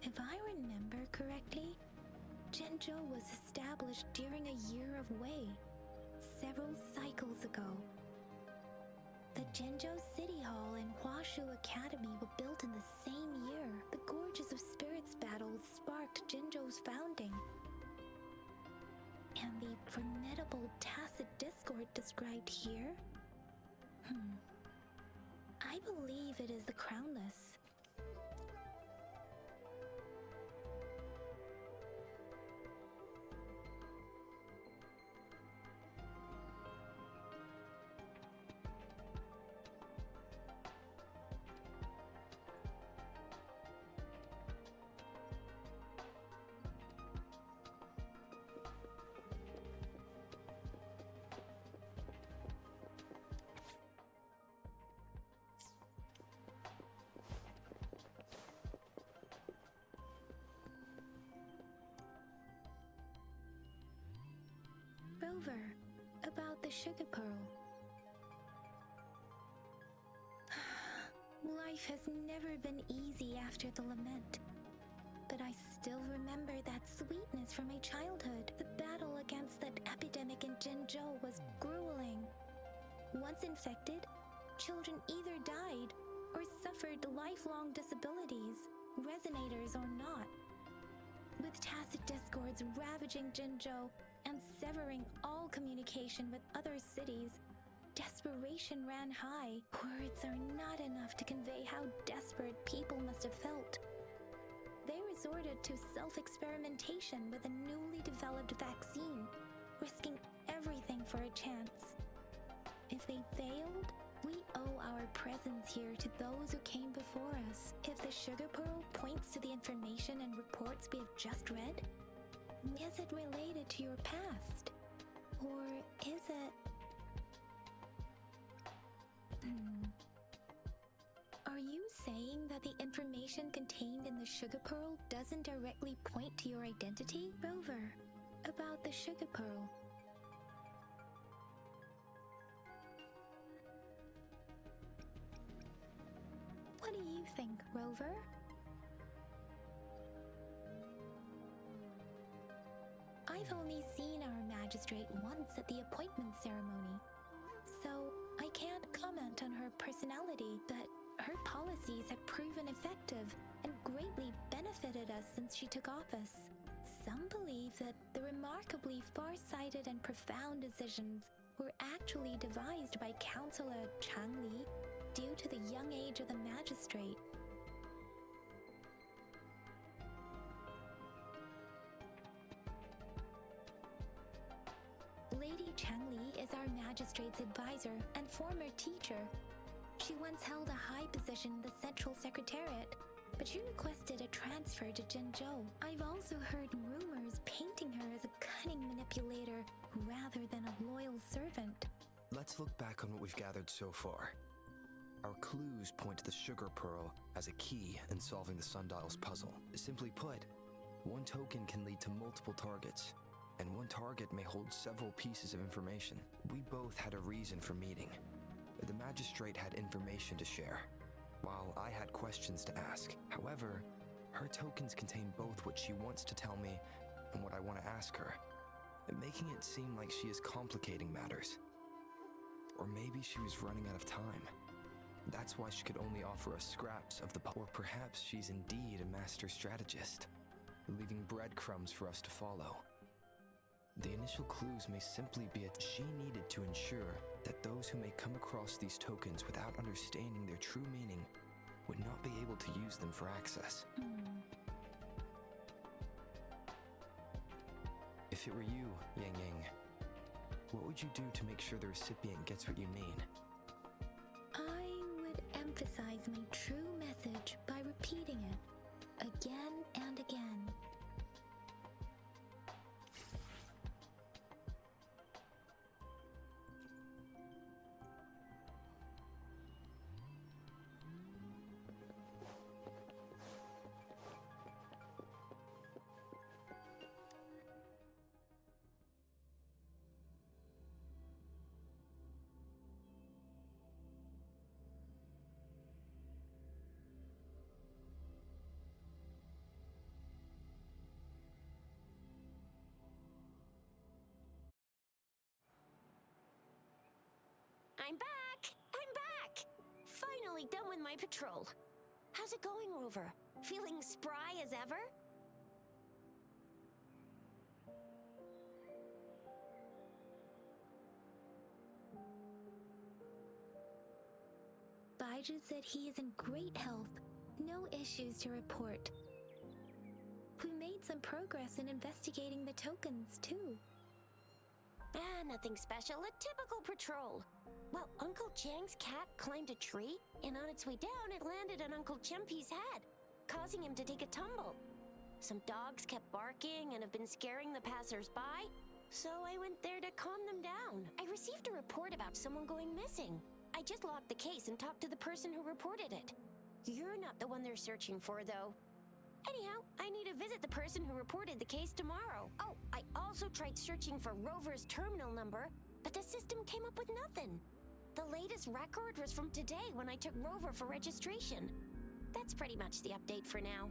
If I remember correctly, Jinzhou was established during a year of Wei, several cycles ago. The Jinzhou City Hall and Huashu Academy were built in the same year. The Gorges of Spirits battle sparked Jinzhou's founding. And the formidable tacit discord described here? I believe it is the Crownless. Rover, about the sugar pearl. Life has never been easy after the lament, but I still remember that sweetness from my childhood. The battle against that epidemic in Jinzhou was grueling. Once infected, children either died or suffered lifelong disabilities, resonators or not. With tacit discords ravaging Jinzhou and severing all communication with other cities, desperation ran high. Words are not enough to convey how desperate people must have felt. They resorted to self-experimentation with a newly developed vaccine, risking everything for a chance. If they failed, we owe our presence here to those who came before us. If the sugar pearl points to the information and reports we have just read, is it related to your past? Or is it... Are you saying that the information contained in the sugar pearl doesn't directly point to your identity? Rover, about the sugar pearl. What do you think, Rover? I've only seen our magistrate once at the appointment ceremony, so I can't comment on her personality, but her policies have proven effective and greatly benefited us since she took office. Some believe that the remarkably far-sighted and profound decisions were actually devised by Councillor Changli due to the young age of the magistrate. Lady Changli is our magistrate's advisor and former teacher. She once held a high position in the Central Secretariat, but she requested a transfer to Jinzhou. I've also heard rumors painting her as a cunning manipulator rather than a loyal servant. Let's look back on what we've gathered so far. Our clues point to the sugar pearl as a key in solving the sundial's puzzle. Simply put, one token can lead to multiple targets, and one target may hold several pieces of information. We both had a reason for meeting. The magistrate had information to share, while I had questions to ask. However, her tokens contain both what she wants to tell me and what I want to ask her, making it seem like she is complicating matters. Or maybe she was running out of time. That's why she could only offer us scraps of the or perhaps she's indeed a master strategist, leaving breadcrumbs for us to follow. The initial clues may simply be that she needed to ensure that those who may come across these tokens without understanding their true meaning would not be able to use them for access. If it were you, Yang Yang, what would you do to make sure the recipient gets what you mean? I would emphasize my true message by repeating it again and again. I'm back! I'm back! Finally done with my patrol. How's it going, Rover? Feeling spry as ever? Baiju said he is in great health. No issues to report. We made some progress in investigating the tokens, too. Nothing special. A typical patrol. Well, Uncle Chang's cat climbed a tree, and on its way down, it landed on Uncle Chimpi's head, causing him to take a tumble. Some dogs kept barking and have been scaring the passers-by, so I went there to calm them down. I received a report about someone going missing. I just logged the case and talked to the person who reported it. You're not the one they're searching for, though. Anyhow, I need to visit the person who reported the case tomorrow. Oh, I also tried searching for Rover's terminal number, but the system came up with nothing. The latest record was from today when I took Rover for registration. That's pretty much the update for now.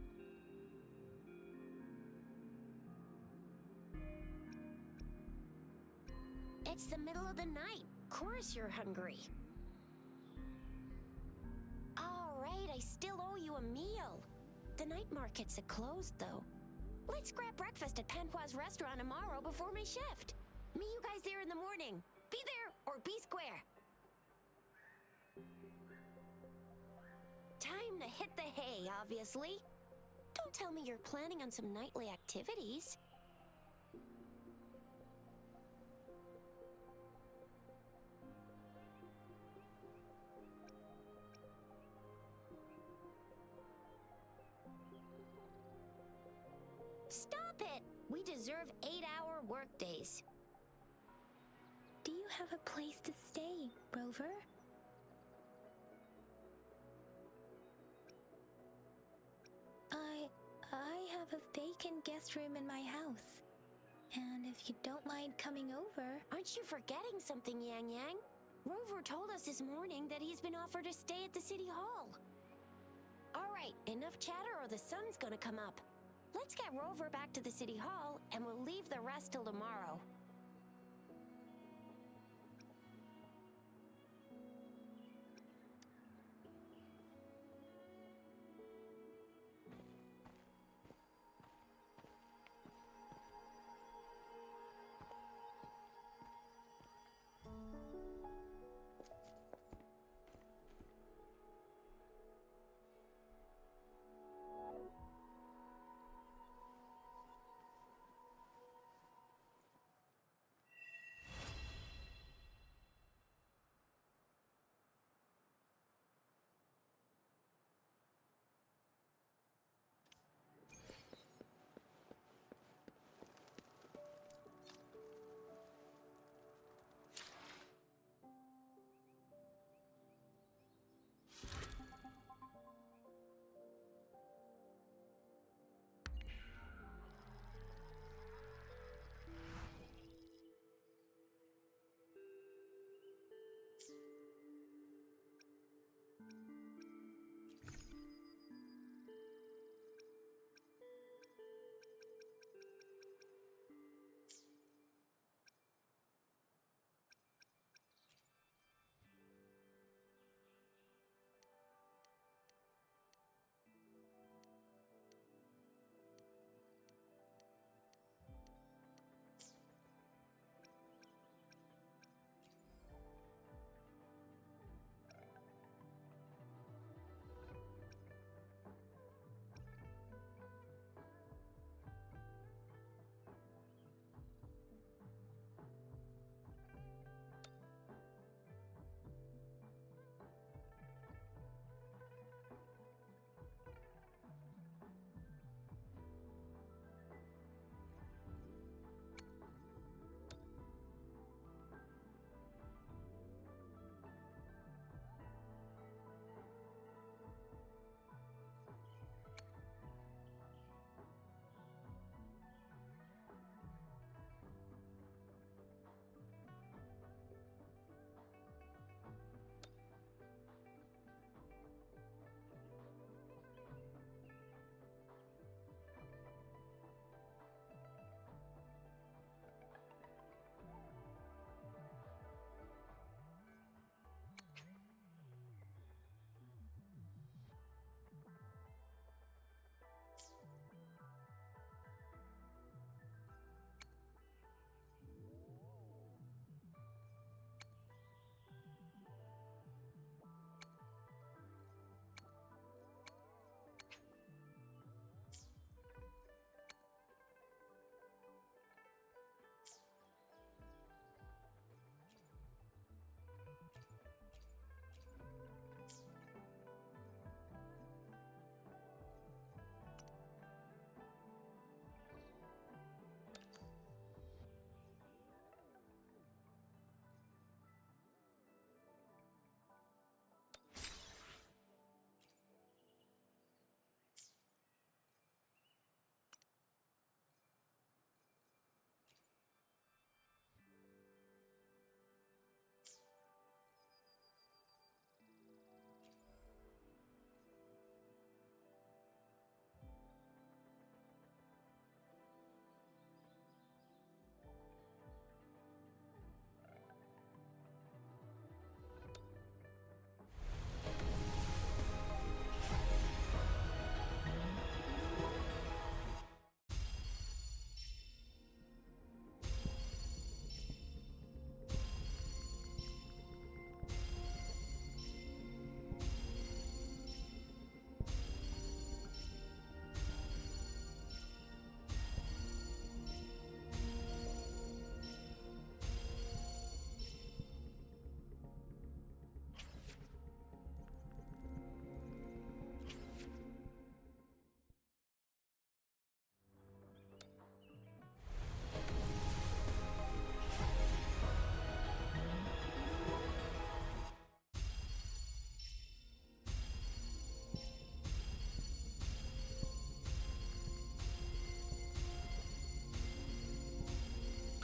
It's the middle of the night. Course you're hungry. All right, I still owe you a meal. The night markets are closed, though. Let's grab breakfast at Panhua's restaurant tomorrow before my shift. Meet you guys there in the morning. Be there or be square. Time to hit the hay, obviously. Don't tell me you're planning on some nightly activities. Stop it! We deserve 8-hour workdays. Do you have a place to stay, Rover? I have a vacant guest room in my house. And if you don't mind coming over... Aren't you forgetting something, Yang Yang? Rover told us this morning that he's been offered a stay at the City Hall. All right, enough chatter or the sun's gonna come up. Let's get Rover back to the City Hall, and we'll leave the rest till tomorrow.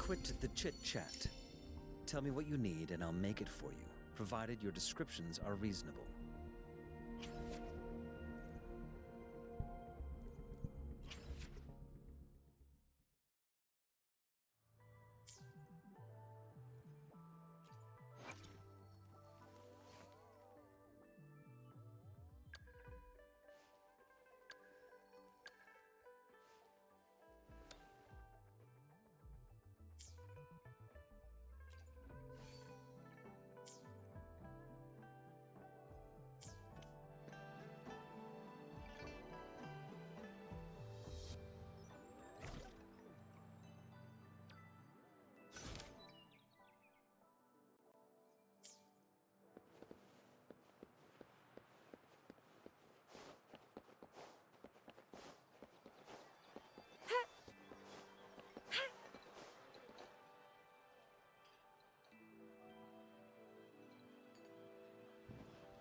quit the chit-chat. Tell me what you need and I'll make it for you, provided your descriptions are reasonable.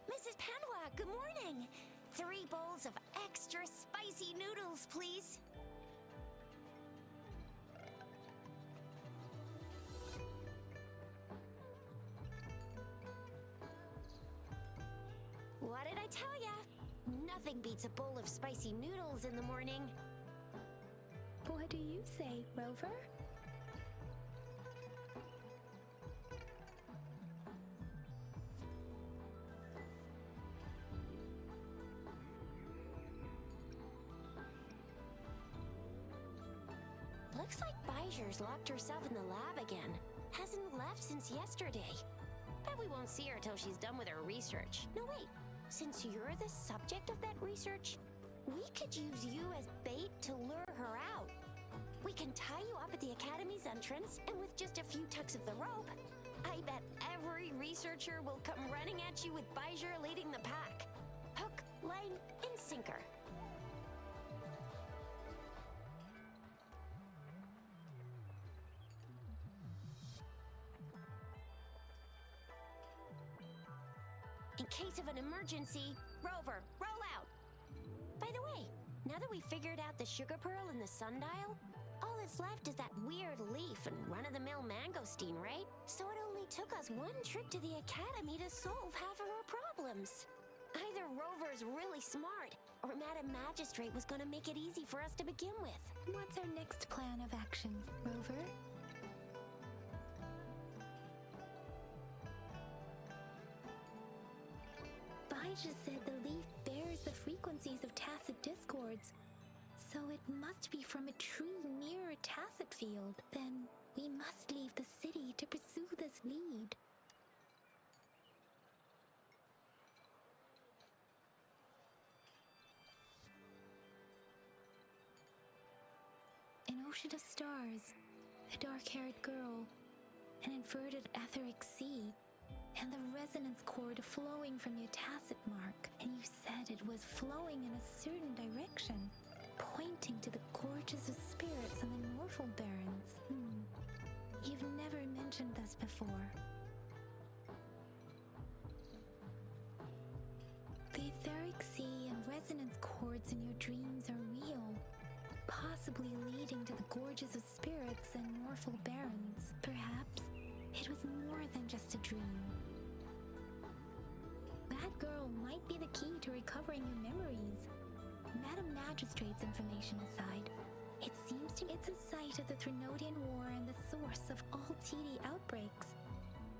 Mrs. Panwa, good morning. 3 bowls of extra spicy noodles, please. What did I tell ya? Nothing beats a bowl of spicy noodles in the morning. What do you say, Rover? Looks like Bijur's locked herself in the lab again. Hasn't left since yesterday. Bet we won't see her till she's done with her research. No, wait. Since you're the subject of that research, we could use you as bait to lure her out. We can tie you up at the Academy's entrance, and with just a few tugs of the rope, I bet every researcher will come running at you with Bijur leading the pack. Hook, line, and sinker. In case of an emergency, Rover, roll out! By the way, now that we figured out the sugar pearl and the sundial, all that's left is that weird leaf and run-of-the-mill mangosteen, right? So it only took us 1 trip to the Academy to solve half of our problems. Either Rover's really smart, or Madam Magistrate was gonna make it easy for us to begin with. What's our next plan of action, Rover? Bijah said the leaf bears the frequencies of tacit discords, so it must be from a tree near a tacit field. Then we must leave the city to pursue this lead. An ocean of stars, a dark-haired girl, an inverted etheric sea, and the resonance cord flowing from your tacit mark. And you said it was flowing in a certain direction, pointing to the gorges of spirits on the Norfolk Barrens. You've never mentioned this before. The etheric sea and resonance cords in your dreams are real, possibly leading to the gorges of spirits and Norfolk Barrens. Perhaps it was more than just a dream. That girl might be the key to recovering your memories. Madam Magistrate's information aside, it seems to it's a site of the Threnodian War and the source of all TD outbreaks.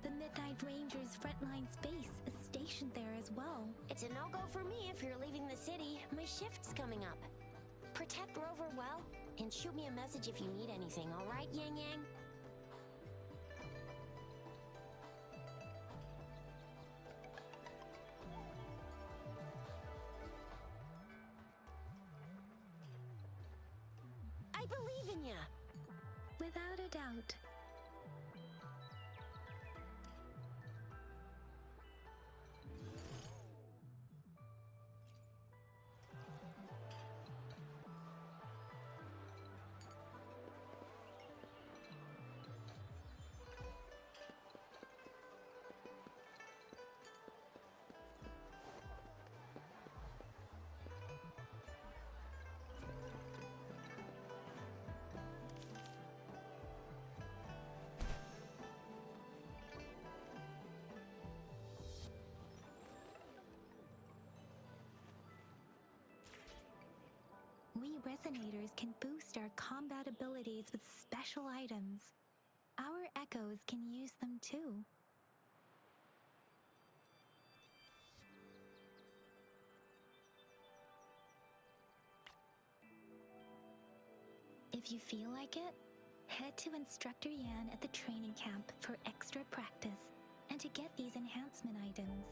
The Midnight Rangers' frontline base is stationed there as well. It's a no-go for me if you're leaving the city. My shift's coming up. Protect Rover well, and shoot me a message if you need anything, all right, Yang Yang? I believe in ya! Without a doubt. We resonators can boost our combat abilities with special items. Our echoes can use them too. If you feel like it, head to Instructor Yan at the training camp for extra practice and to get these enhancement items.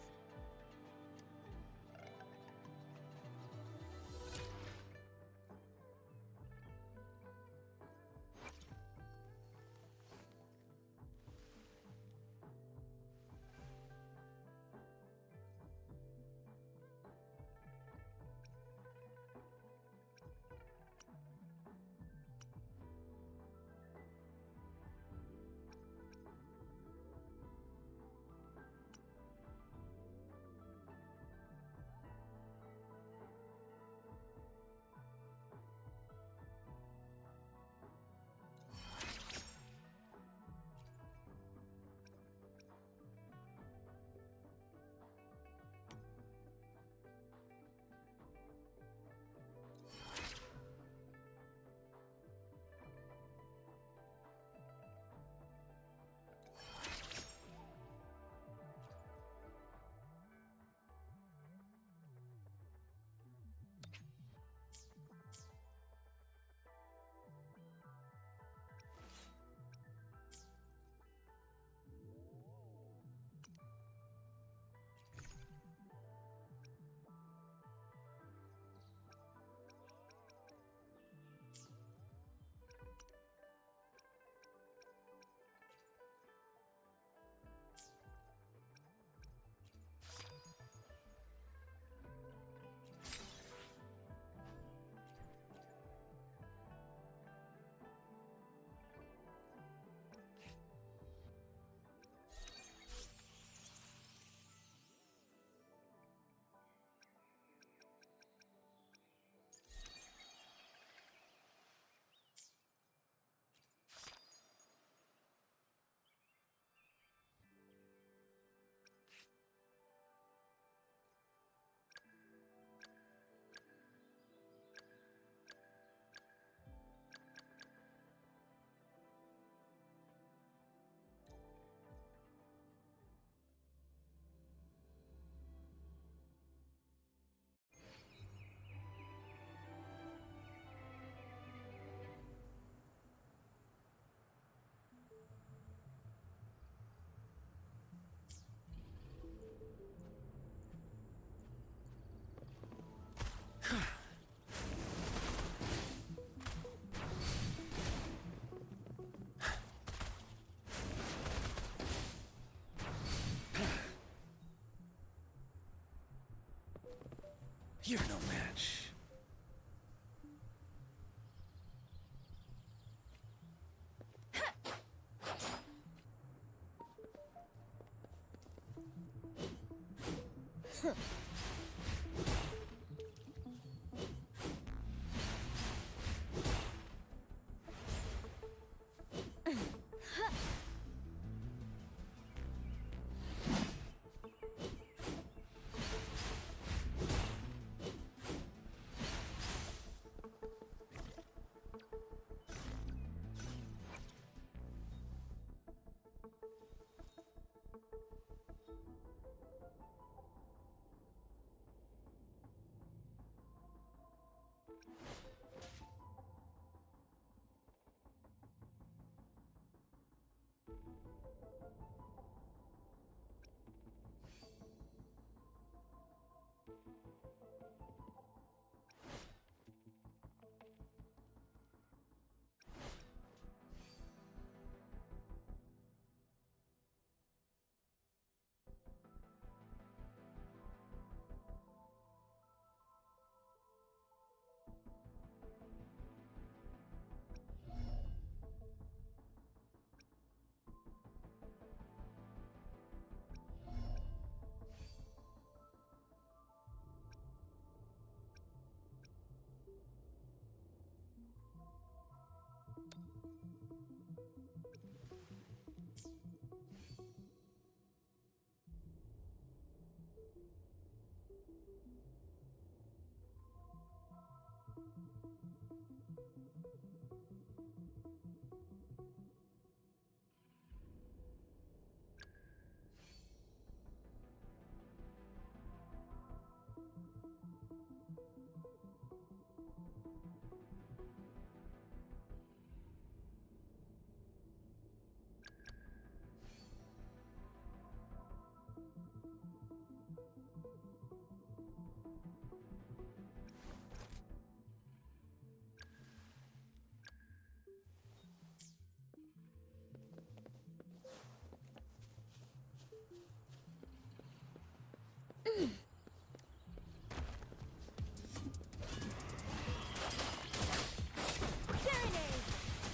You're no match.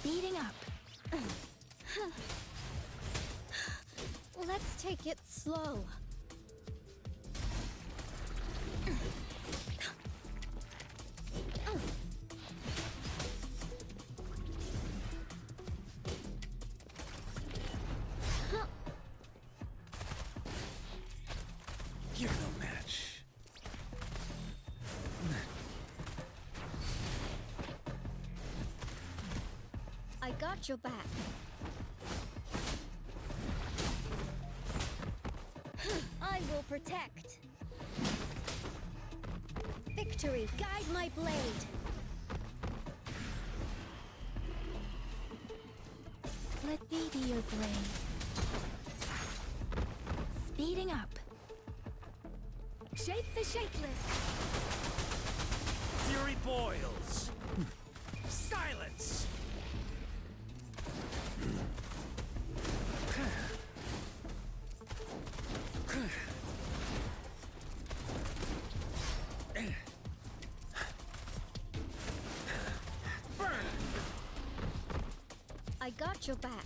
Speeding up. Let's take it slow. You're no match. I got your back. I will protect. Victory, guide my blade. Let me be your blade. Speeding up. Shake the shapeless. Fury boils. Silence. I got your back.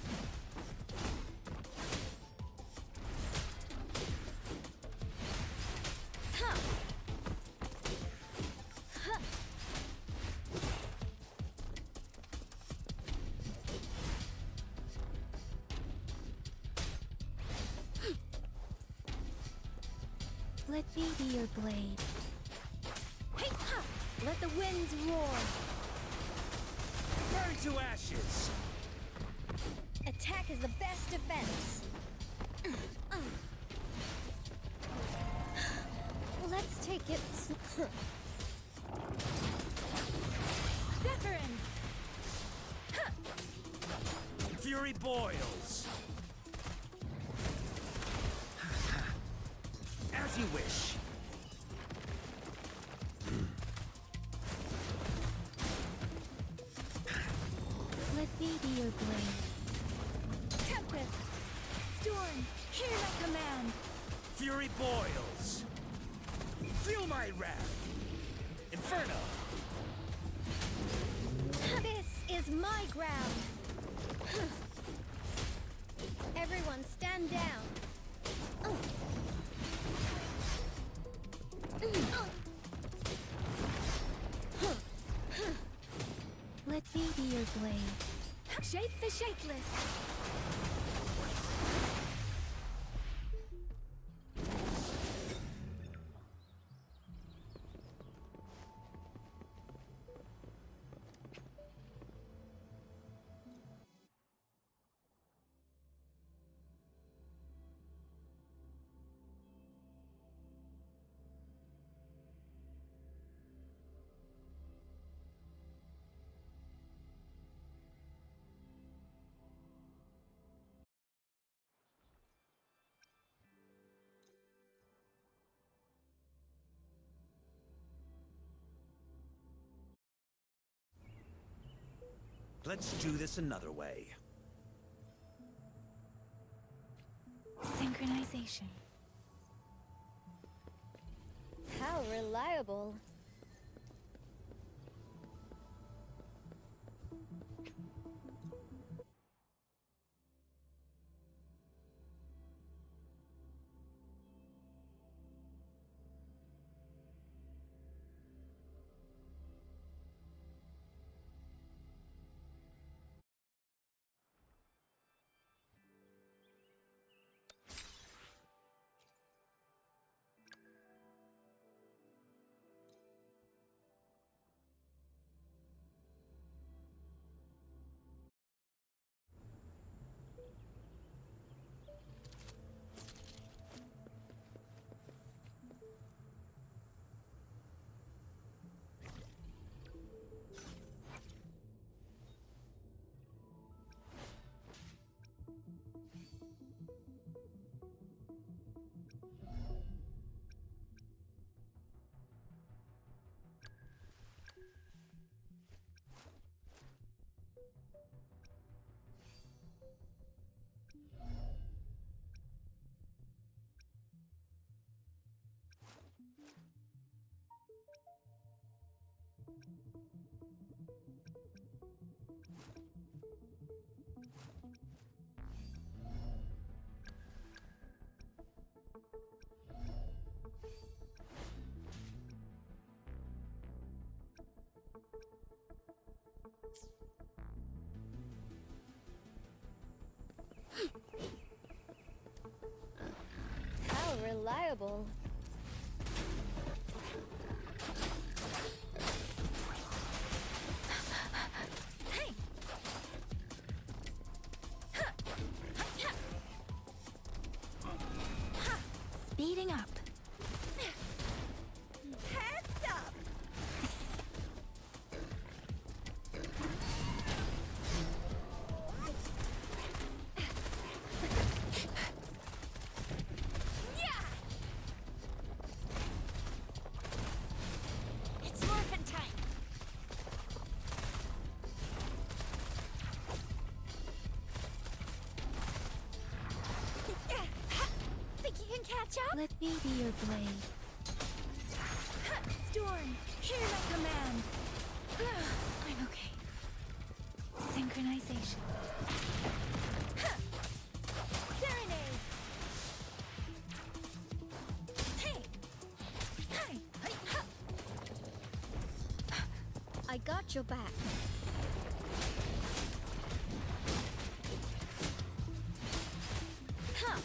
Ha! Ha! Let me be your blade. Hey, ha! Let the winds roar. Burn to ashes. Attack is the best defense. Let's take it Deference. Fury boils. As you wish. Let me be your blade. Tempest! Storm! Hear my command! Fury boils. Feel my wrath. Inferno. This is my ground! Everyone stand down! Let me be your blade. Shape the shapeless! Let's do this another way. Synchronization. How reliable! How reliable. Hey! Speeding up. Heads up! It's morphin' time. Think you can catch up? Let me be your blade. Storm, hear my command. I'm okay. Synchronization. Serenade. Hey! Hey! Hey! Ha! I got your back. Ha!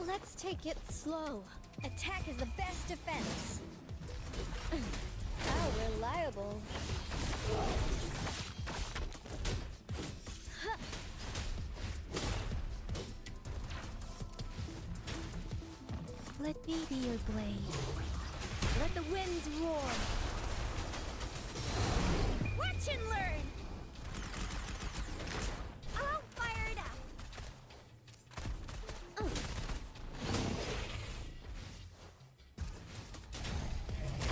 Let's take it slow. Attack is the best defense. How reliable. Huh. Let me be your blade. Let the winds roar. Watch and learn. I'll fire it up.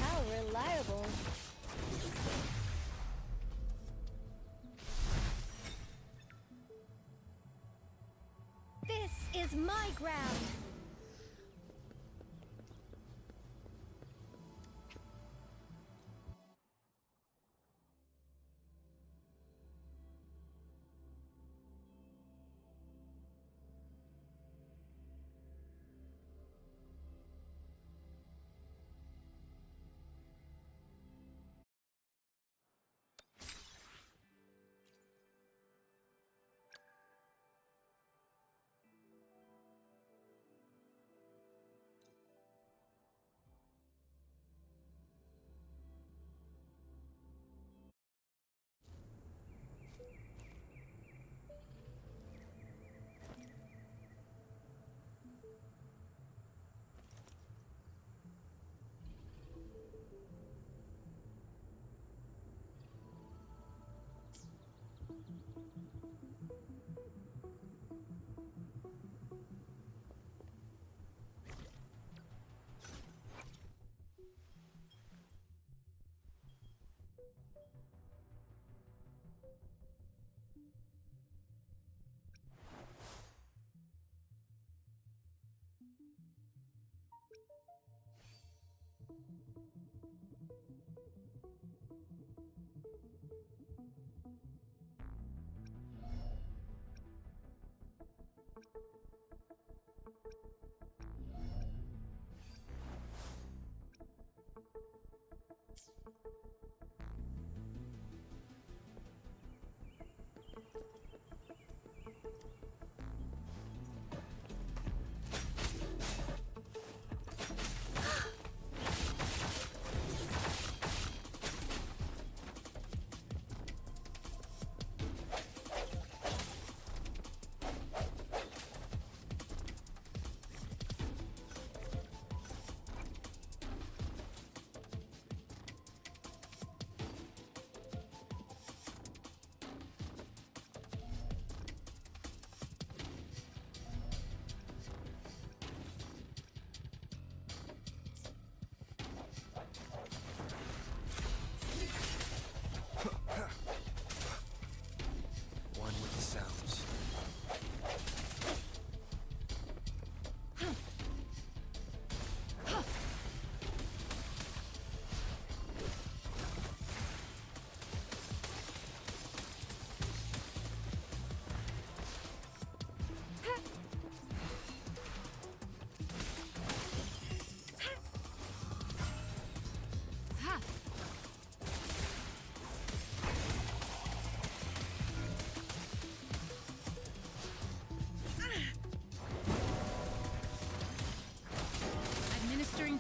How reliable. This is my ground.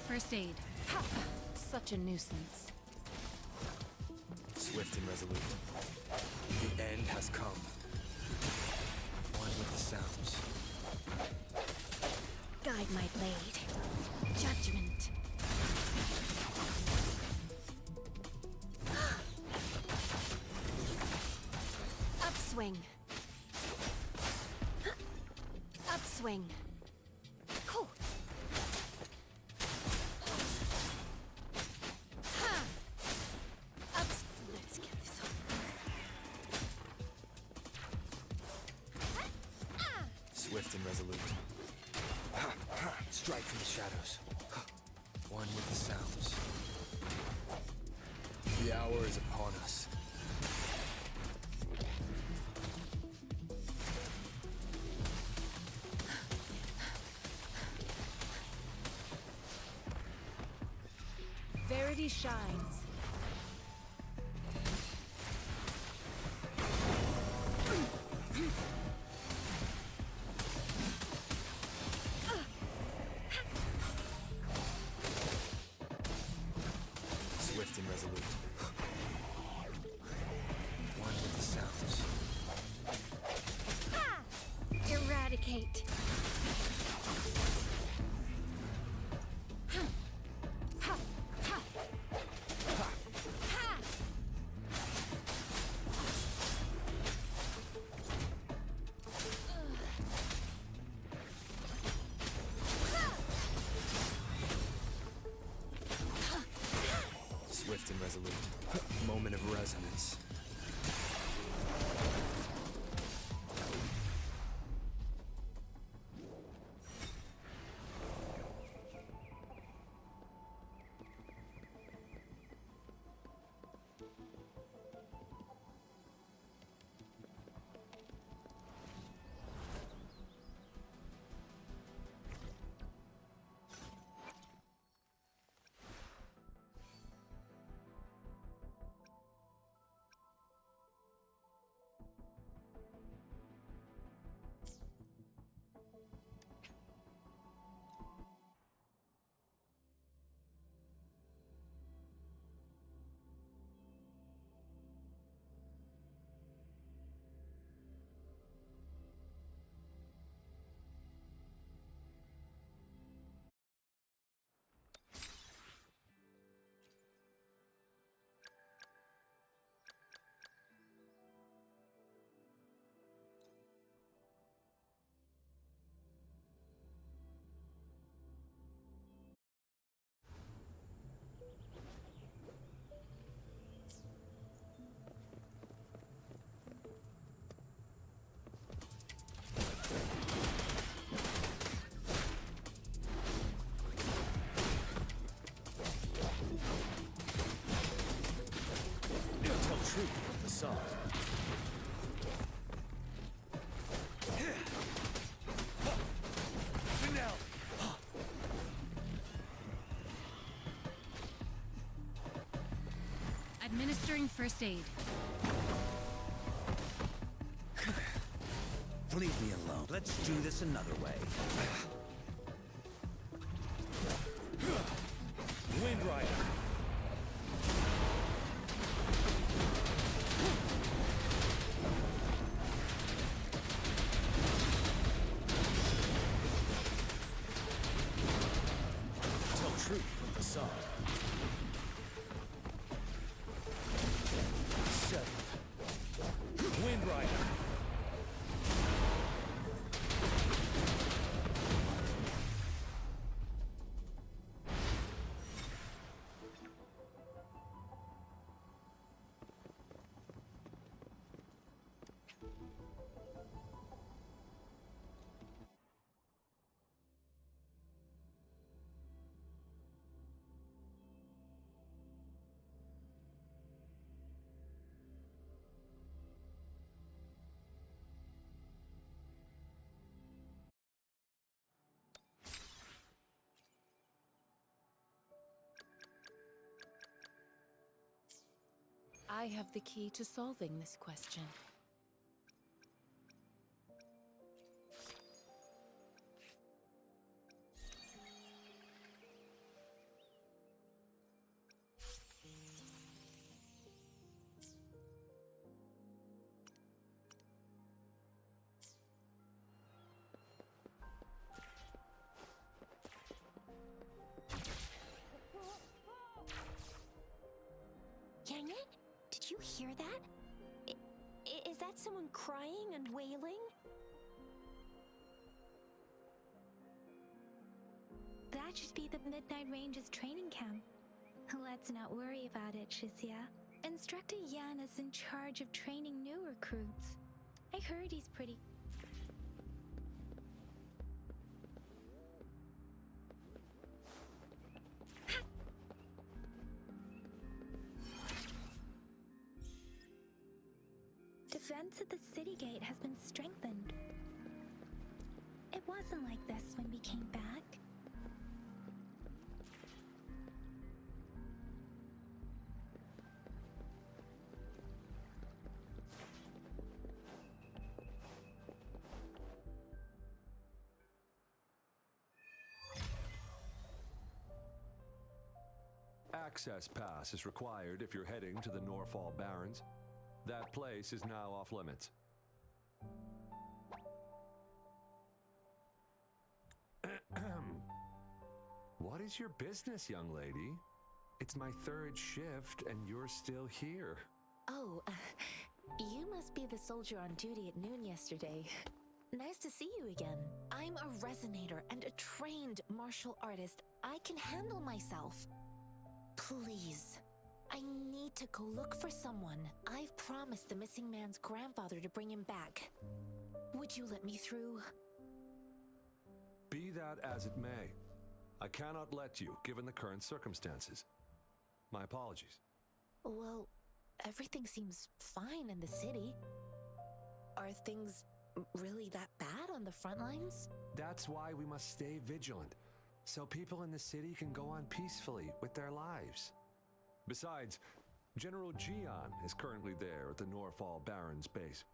first aid. Ha! Such a nuisance. Swift and resolute. The end has come. One with the sounds. Guide my blade. Judgment. Upswing. Upswing. Cool. Ha! Let's get this over. Swift and resolute. Strike from the shadows. One with the sounds. The hour is upon us. Verity shines. Swift and resolute. One with the sounds. Eradicate. Swift and resolute. Moment of resonance. Facade. Administering first aid. Leave me alone. Let's do this another way. Wind Rider. Tell truth from facade. Wind Rider. I have the key to solving this question. someone crying and wailing? That should be the Midnight Ranges training camp. Let's not worry about it, Shisia. Instructor Yan is in charge of training new recruits. I heard he's pretty... Defense at the city gate has been strengthened. It wasn't like this when we came back. Access pass is required if you're heading to the Norfall Barrens. That place is now off limits. What is your business, young lady? It's my third shift and you're still here. Oh, you must be the soldier on duty at noon yesterday. Nice to see you again. I'm a resonator and a trained martial artist. I can handle myself. Please, I need to go look for someone. I've promised the missing man's grandfather to bring him back. Would you let me through? Be that as it may, I cannot let you, given the current circumstances. My apologies. Well, everything seems fine in the city. Are things really that bad on the front lines? That's why we must stay vigilant, so people in the city can go on peacefully with their lives. Besides, General Jian is currently there at the Norfall Barrens base.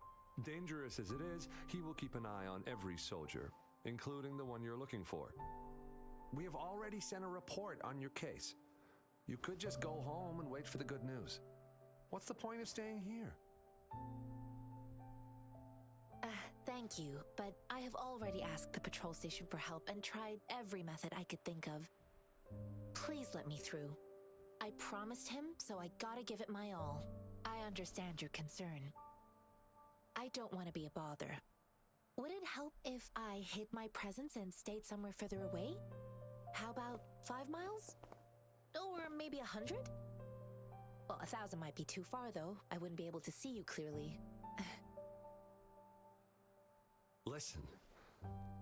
Dangerous as it is, he will keep an eye on every soldier, including the one you're looking for. We have already sent a report on your case. You could just go home and wait for the good news. What's the point of staying here? Thank you, but I have already asked the patrol station for help and tried every method I could think of. Please let me through. I promised him, so I gotta give it my all. I understand your concern. I don't want to be a bother. Would it help if I hid my presence and stayed somewhere further away? How about 5 miles? Or maybe 100? Well, 1,000 might be too far, though. I wouldn't be able to see you clearly. Listen,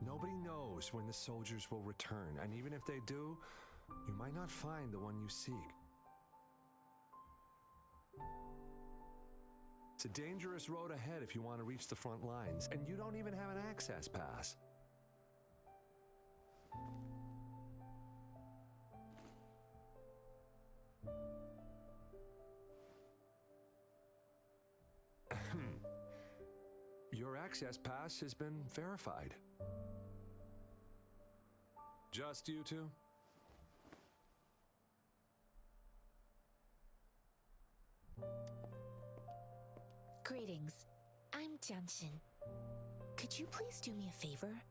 nobody knows when the soldiers will return, and even if they do, you might not find the one you seek. It's a dangerous road ahead if you want to reach the front lines, and you don't even have an access pass. Your access pass has been verified. Just you two? Greetings. I'm Jianshin. Could you please do me a favor?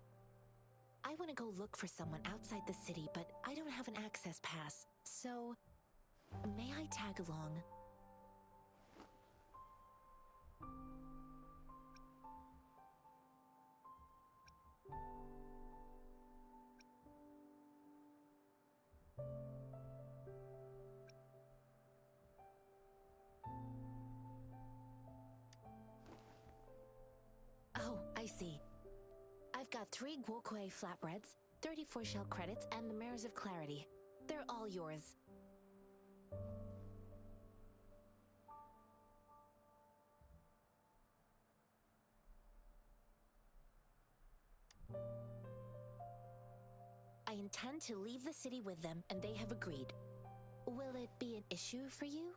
I want to go look for someone outside the city, but I don't have an access pass. So, may I tag along? Oh, I see. I've got 3 Guokui flatbreads, 34 shell credits, and the Mirrors of Clarity. They're all yours. I intend to leave the city with them, and they have agreed. Will it be an issue for you?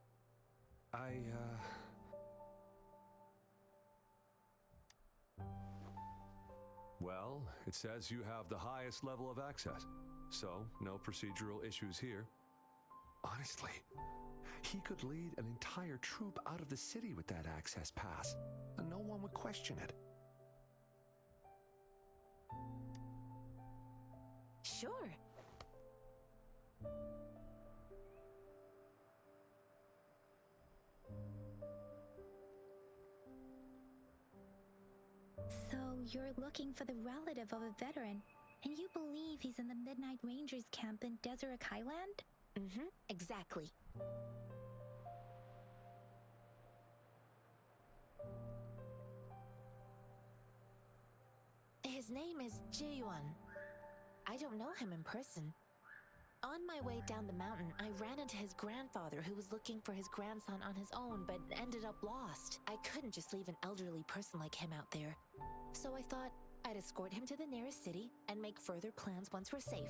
Well, it says you have the highest level of access, so no procedural issues here. Honestly, he could lead an entire troop out of the city with that access pass, and no one would question it. Sure. So you're looking for the relative of a veteran, and you believe he's in the Midnight Rangers camp in Deseret Highland? Mm-hmm, exactly. His name is Ji-yuan. I don't know him in person. On my way down the mountain, I ran into his grandfather who was looking for his grandson on his own but ended up lost. I couldn't just leave an elderly person like him out there. So I thought I'd escort him to the nearest city and make further plans once we're safe.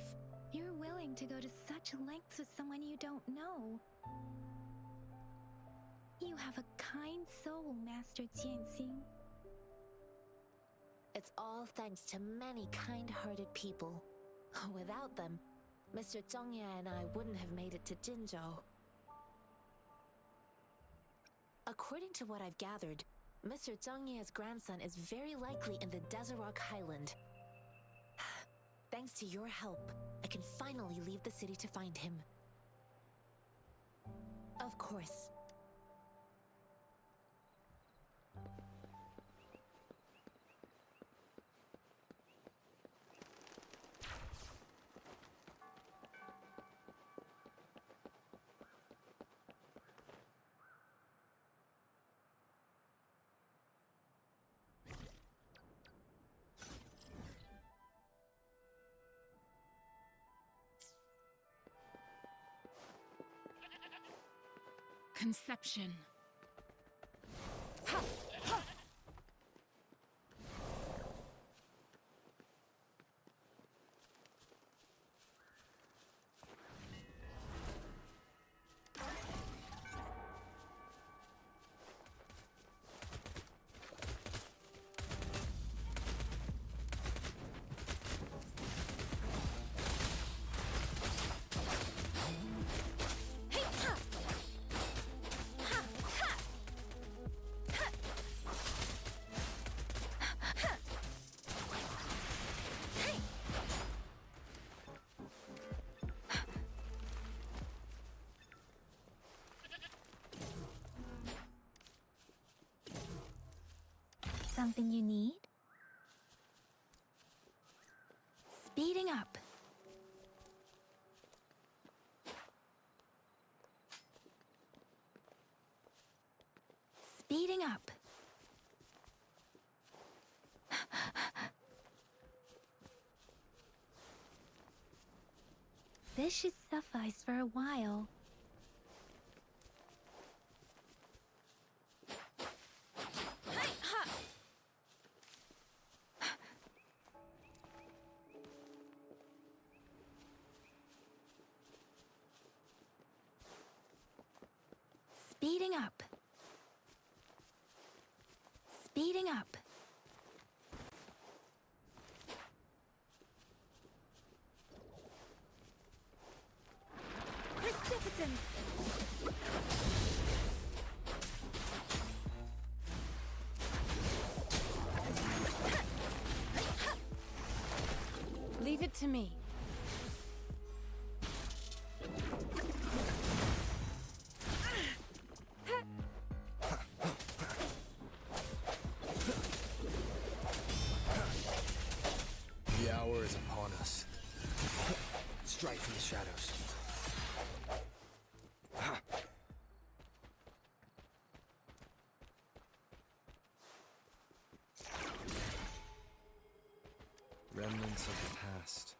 You're willing to go to such lengths with someone you don't know. You have a kind soul, Master Jianxing. It's all thanks to many kind-hearted people. Without them, Mr. Zhongye and I wouldn't have made it to Jinzhou. According to what I've gathered, Mr. Zhongye's grandson is very likely in the Deseret Highland. Thanks to your help, I can finally leave the city to find him. Of course. Conception. Something you need? Speeding up. Speeding up. This should suffice for a while. Speeding up. Speeding up. Precipitant. Leave it to me. The hour is upon us. Strike from the shadows. Remnants of the past.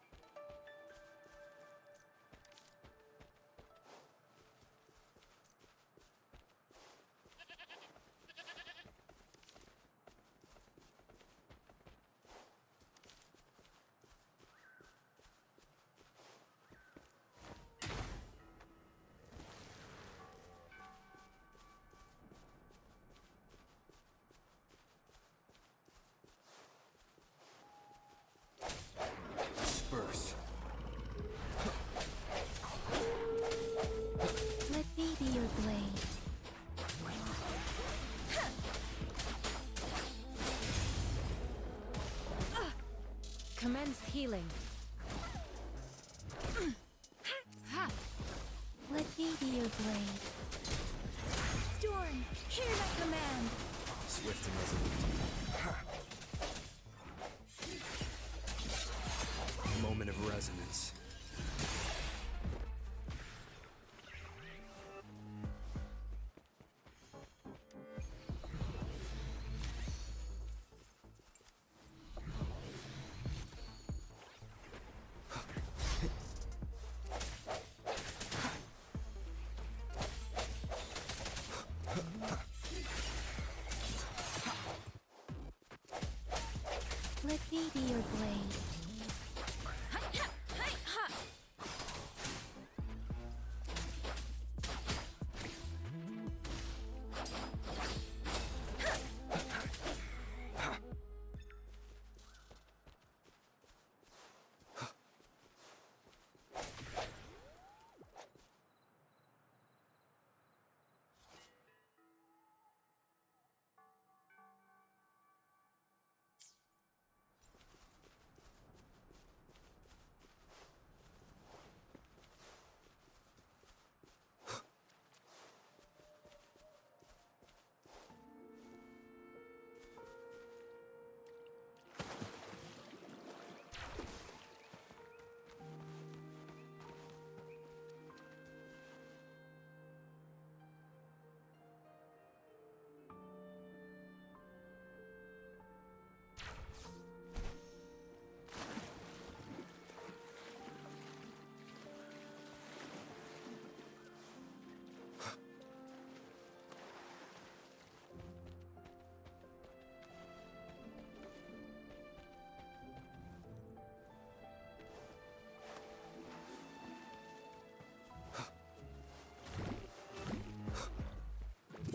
me be your blade.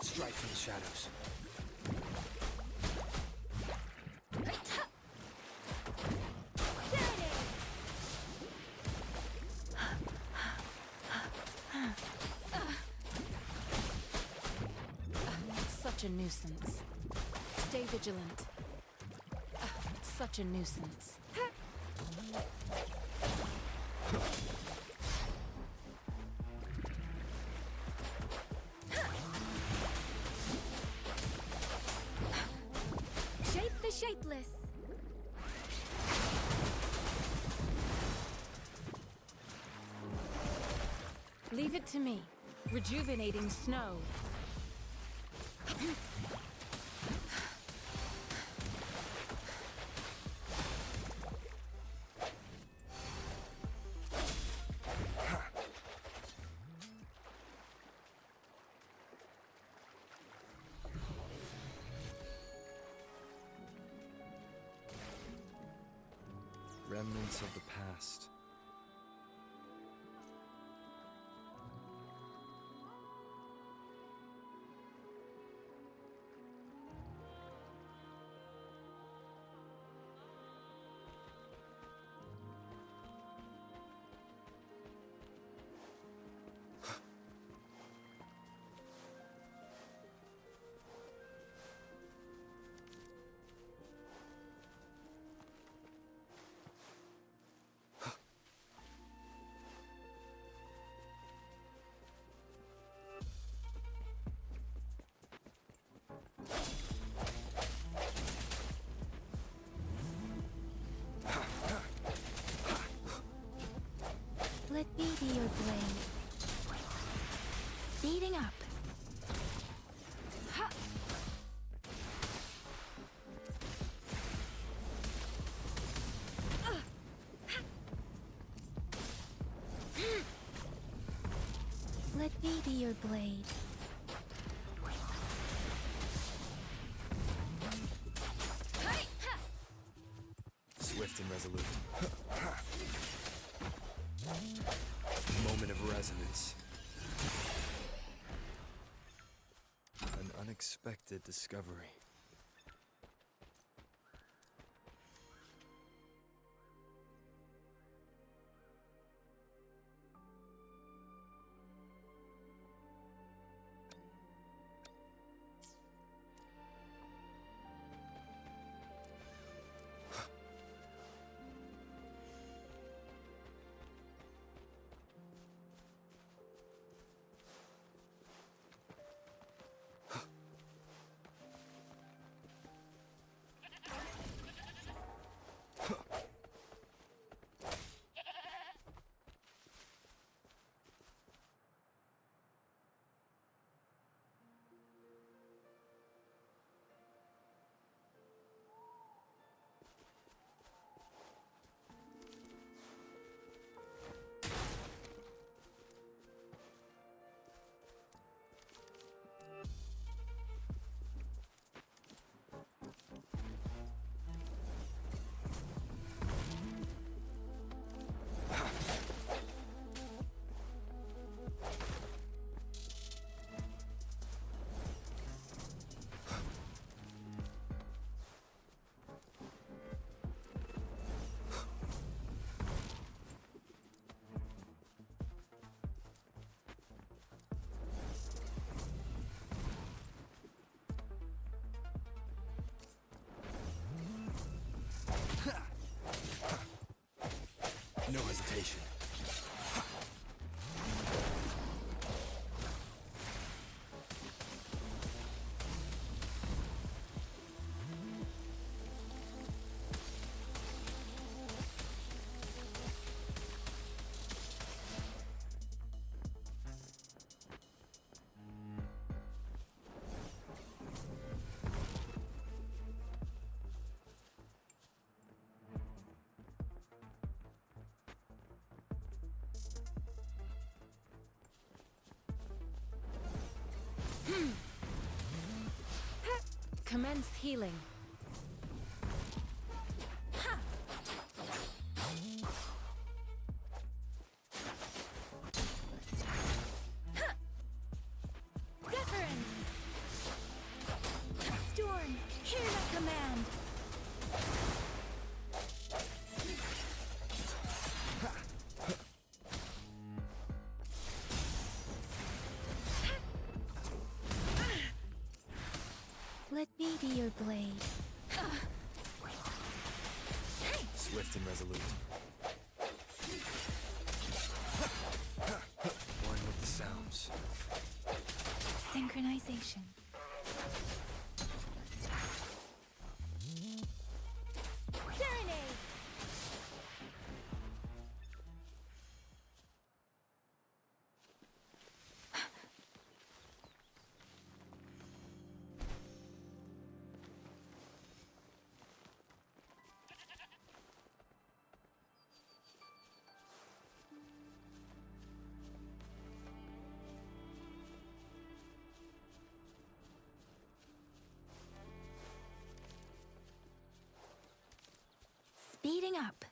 Strike from the shadows. Such a nuisance. Stay vigilant. Such a nuisance. Shape the shapeless. Leave it to me. Rejuvenating snow. Remnants of the past. Let me be your blade. Speeding up. Let me be your blade. Swift and resolute. Moment of resonance. An unexpected discovery. No hesitation. Commence healing. Deference! Storm, hear my command! Let me be your blade. Swift and resolute. One with the sounds. Synchronization. Serenade! Speeding up.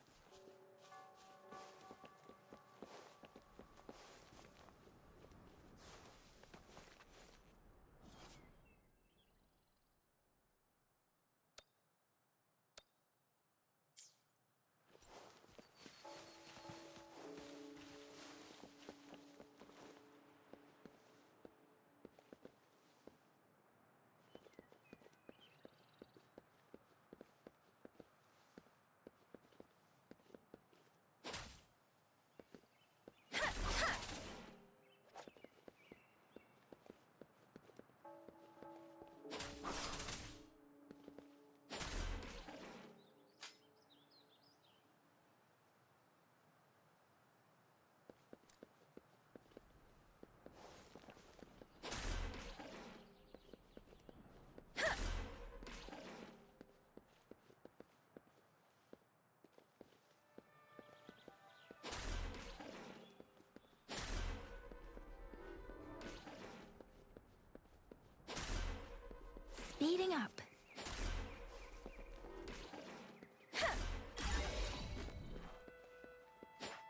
Speeding up.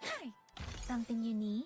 Hi. Something you need?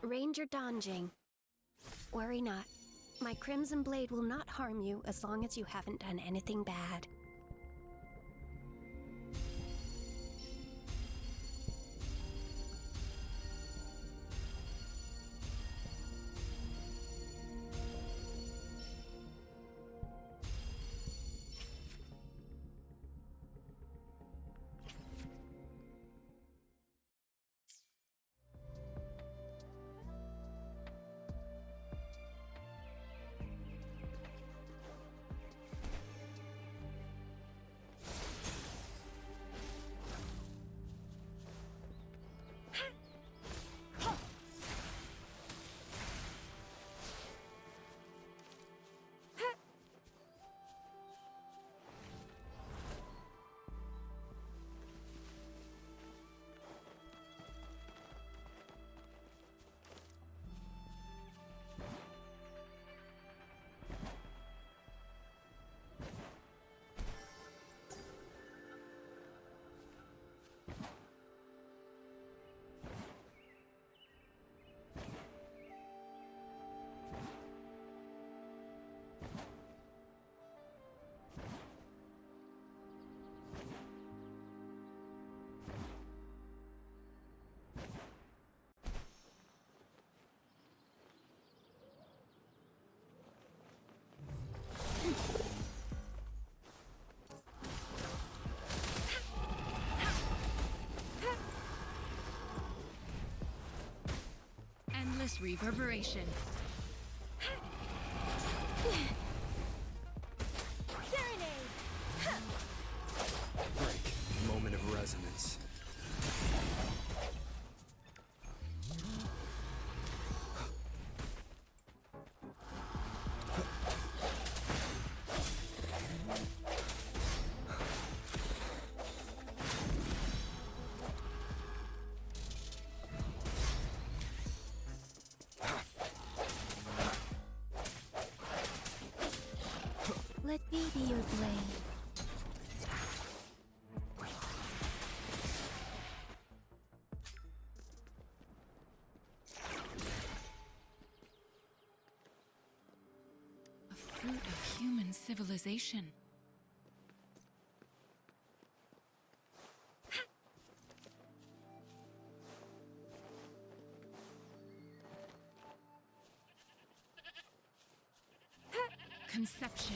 Ranger Donjing. Worry not. My Crimson Blade will not harm you as long as you haven't done anything bad. limitless reverberation. Serenade! Break. Moment of resonance. Let me be your blade. A fruit of human civilization. Conception.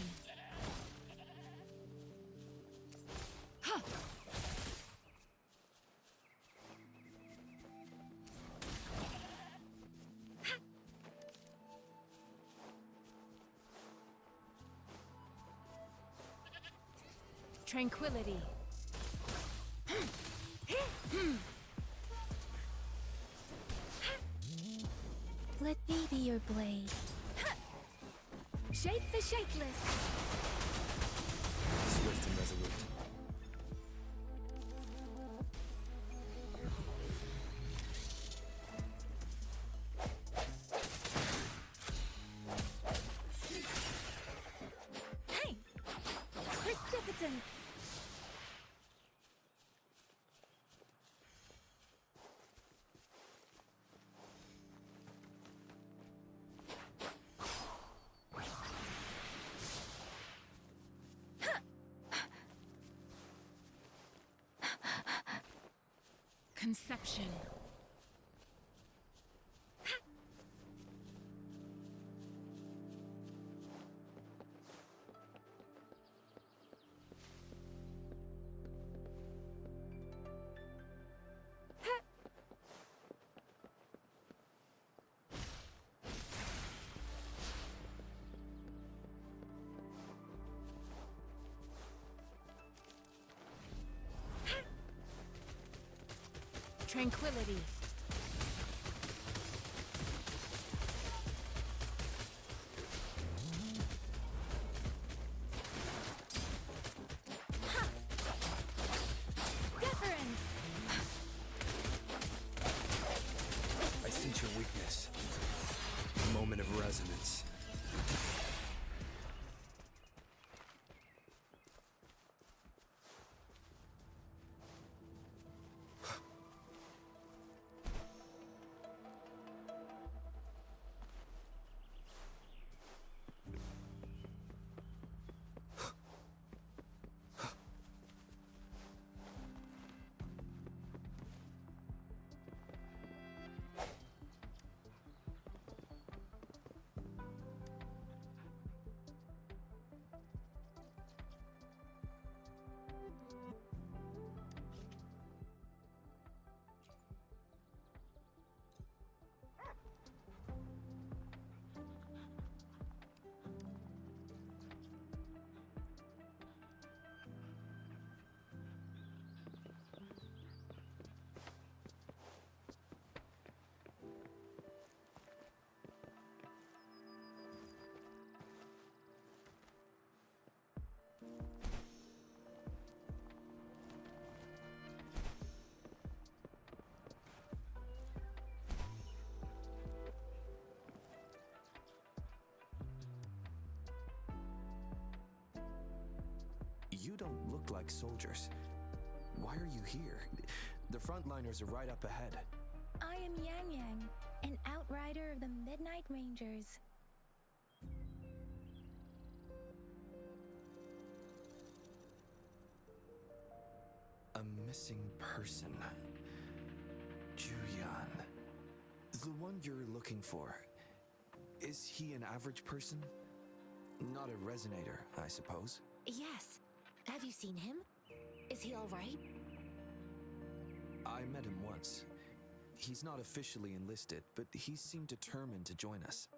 Tranquility. Let me be your blade. Shake the shakeless! Swift and resolute. Hey! Precipitant! Conception. Tranquility. Deference! I sense your weakness. Moment of resonance. You don't look like soldiers. Why are you here? The frontliners are right up ahead. I am Yang Yang, an outrider of the Midnight Rangers. A missing person. Juyan. The one you're looking for. Is he an average person? Not a resonator, I suppose. Yes. Have you seen him? Is he all right? I met him once. He's not officially enlisted, but he seemed determined to join us.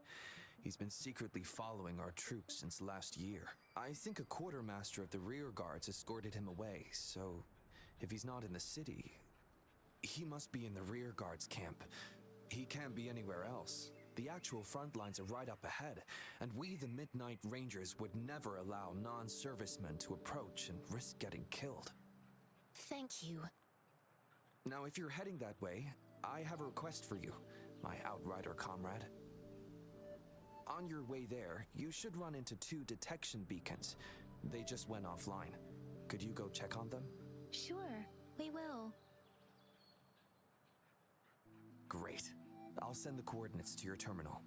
He's been secretly following our troops since last year. I think a quartermaster of the rear guards escorted him away, so if he's not in the city, he must be in the rear guards camp. He can't be anywhere else. The actual front lines are right up ahead, and we, the Midnight Rangers, would never allow non-servicemen to approach and risk getting killed. Thank you. Now, if you're heading that way, I have a request for you, my outrider comrade. On your way there, you should run into 2 detection beacons. They just went offline. Could you go check on them? Sure, we will. Great. I'll send the coordinates to your terminal.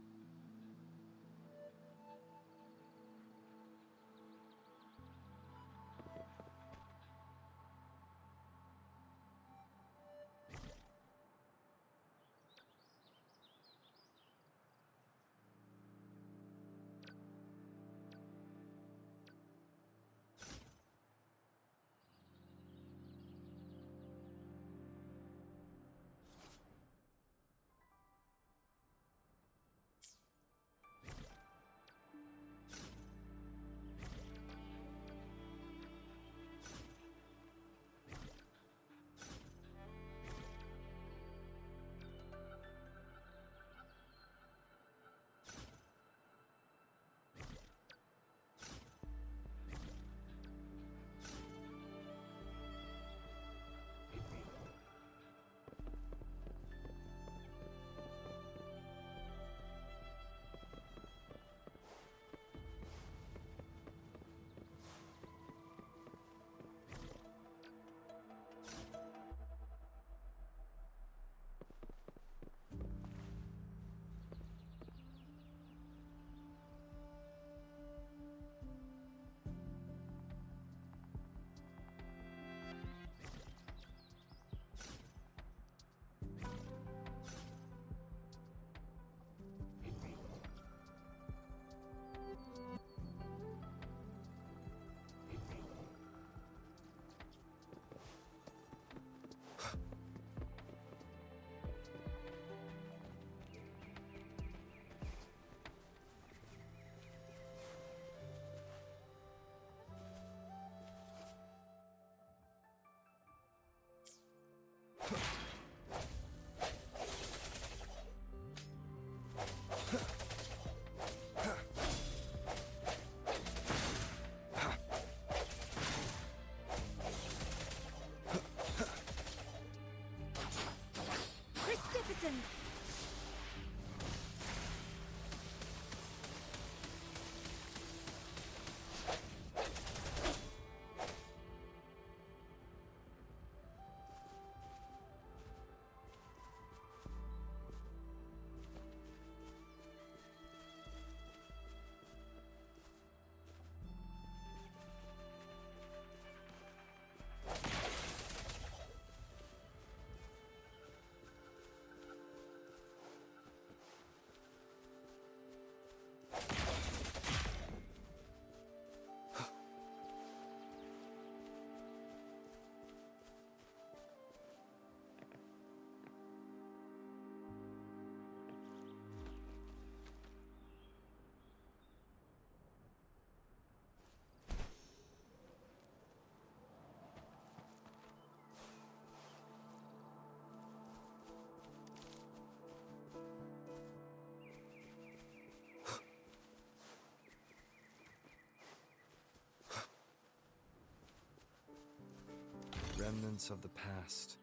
Remnants of the past.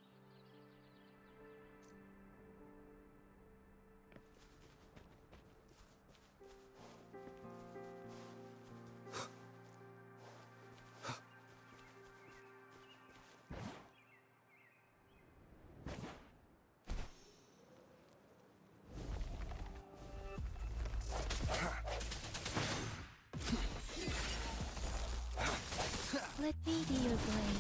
Let me be your blade.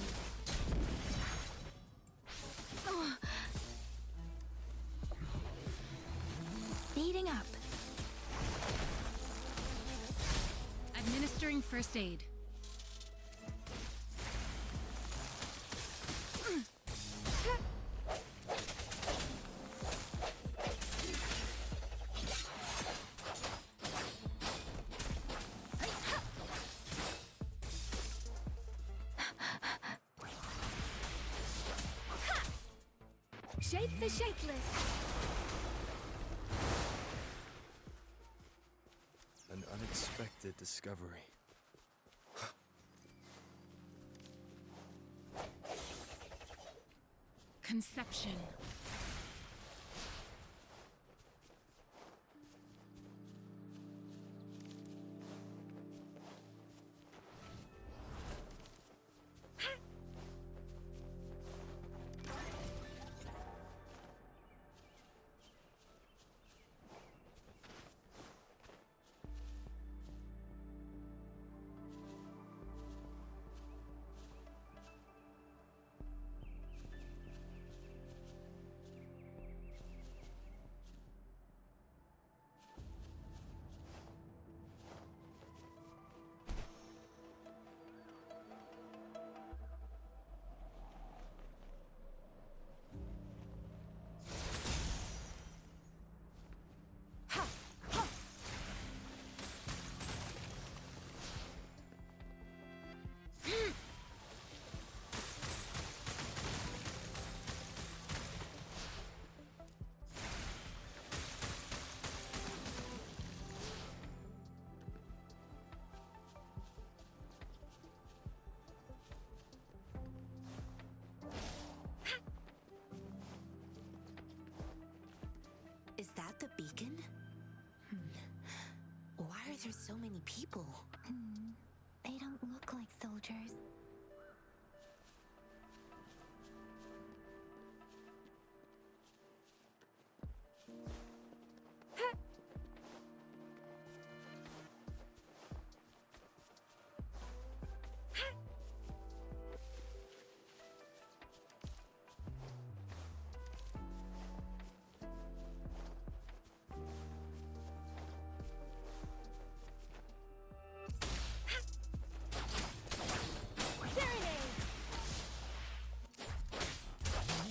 Speeding up. Administering first aid. Shape the shapeless! An unexpected discovery. Conception. Is that the beacon? Why are there so many people? They don't look like soldiers.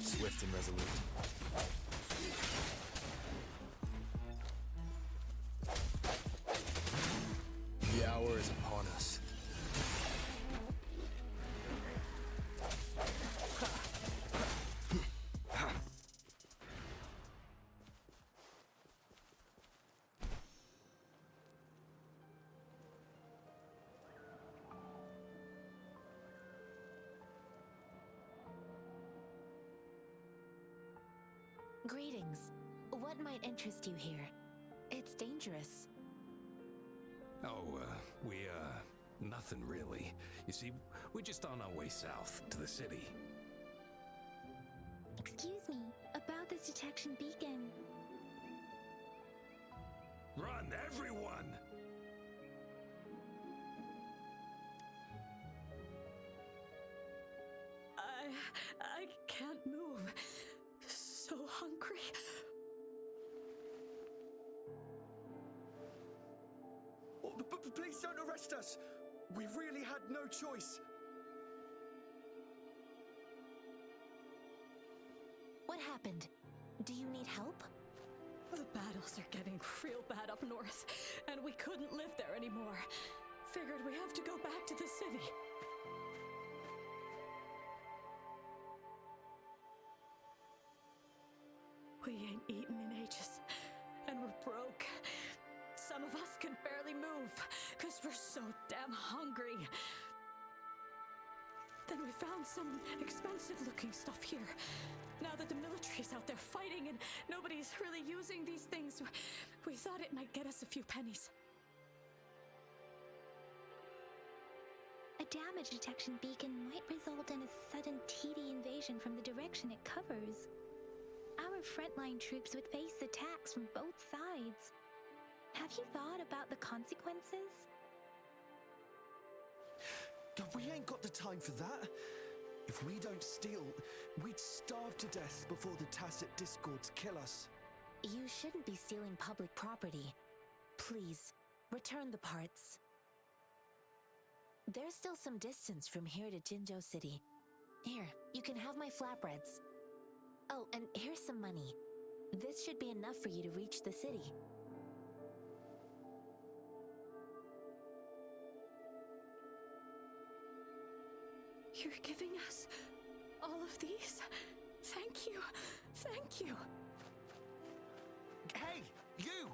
Swift and resolute. The hour is upon us. Greetings. What might interest you here? It's dangerous. Oh, nothing really. You see, we're just on our way south to the city. Excuse me, about this detection beacon. Run, everyone! I can't move. So hungry. Please don't arrest us. We really had no choice. What happened? Do you need help? The battles are getting real bad up north, and we couldn't live there anymore. Figured we have to go back to the city. We ain't eaten in ages, and we're broke. Some of us can barely move, because we're so damn hungry. Then we found some expensive-looking stuff here. Now that the military's out there fighting and nobody's really using these things, we thought it might get us a few pennies. A damage detection beacon might result in a sudden TD invasion from the direction it covers. Our frontline troops would face attacks from both sides. Have you thought about the consequences? We ain't got the time for that. If we don't steal, we'd starve to death before the tacit discords kill us. You shouldn't be stealing public property. Please, return the parts. There's still some distance from here to Jinzhou City. Here, you can have my flatbreads. Oh, and here's some money. This should be enough for you to reach the city. You're giving us all of these? Thank you. Thank you. Hey, you!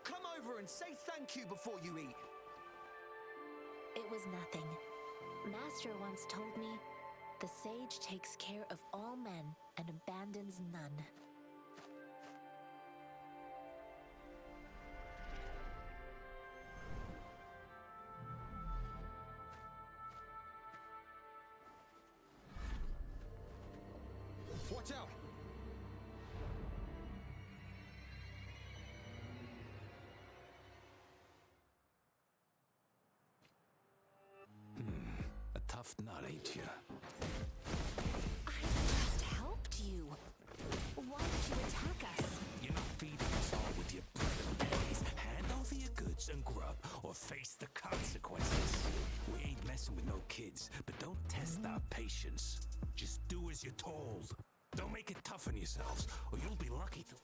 Come over and say thank you before you eat. It was nothing. Master once told me, the sage takes care of all men and abandons none. Watch out! A tough nut, ain't ya? I just helped you. Why did you attack us? You're not feeding us all with your bread and berries. Hand over your goods and grub, or face the consequences. We ain't messing with no kids, but don't test our patience. Just do as you're told. Don't make it tough on yourselves, or you'll be lucky to...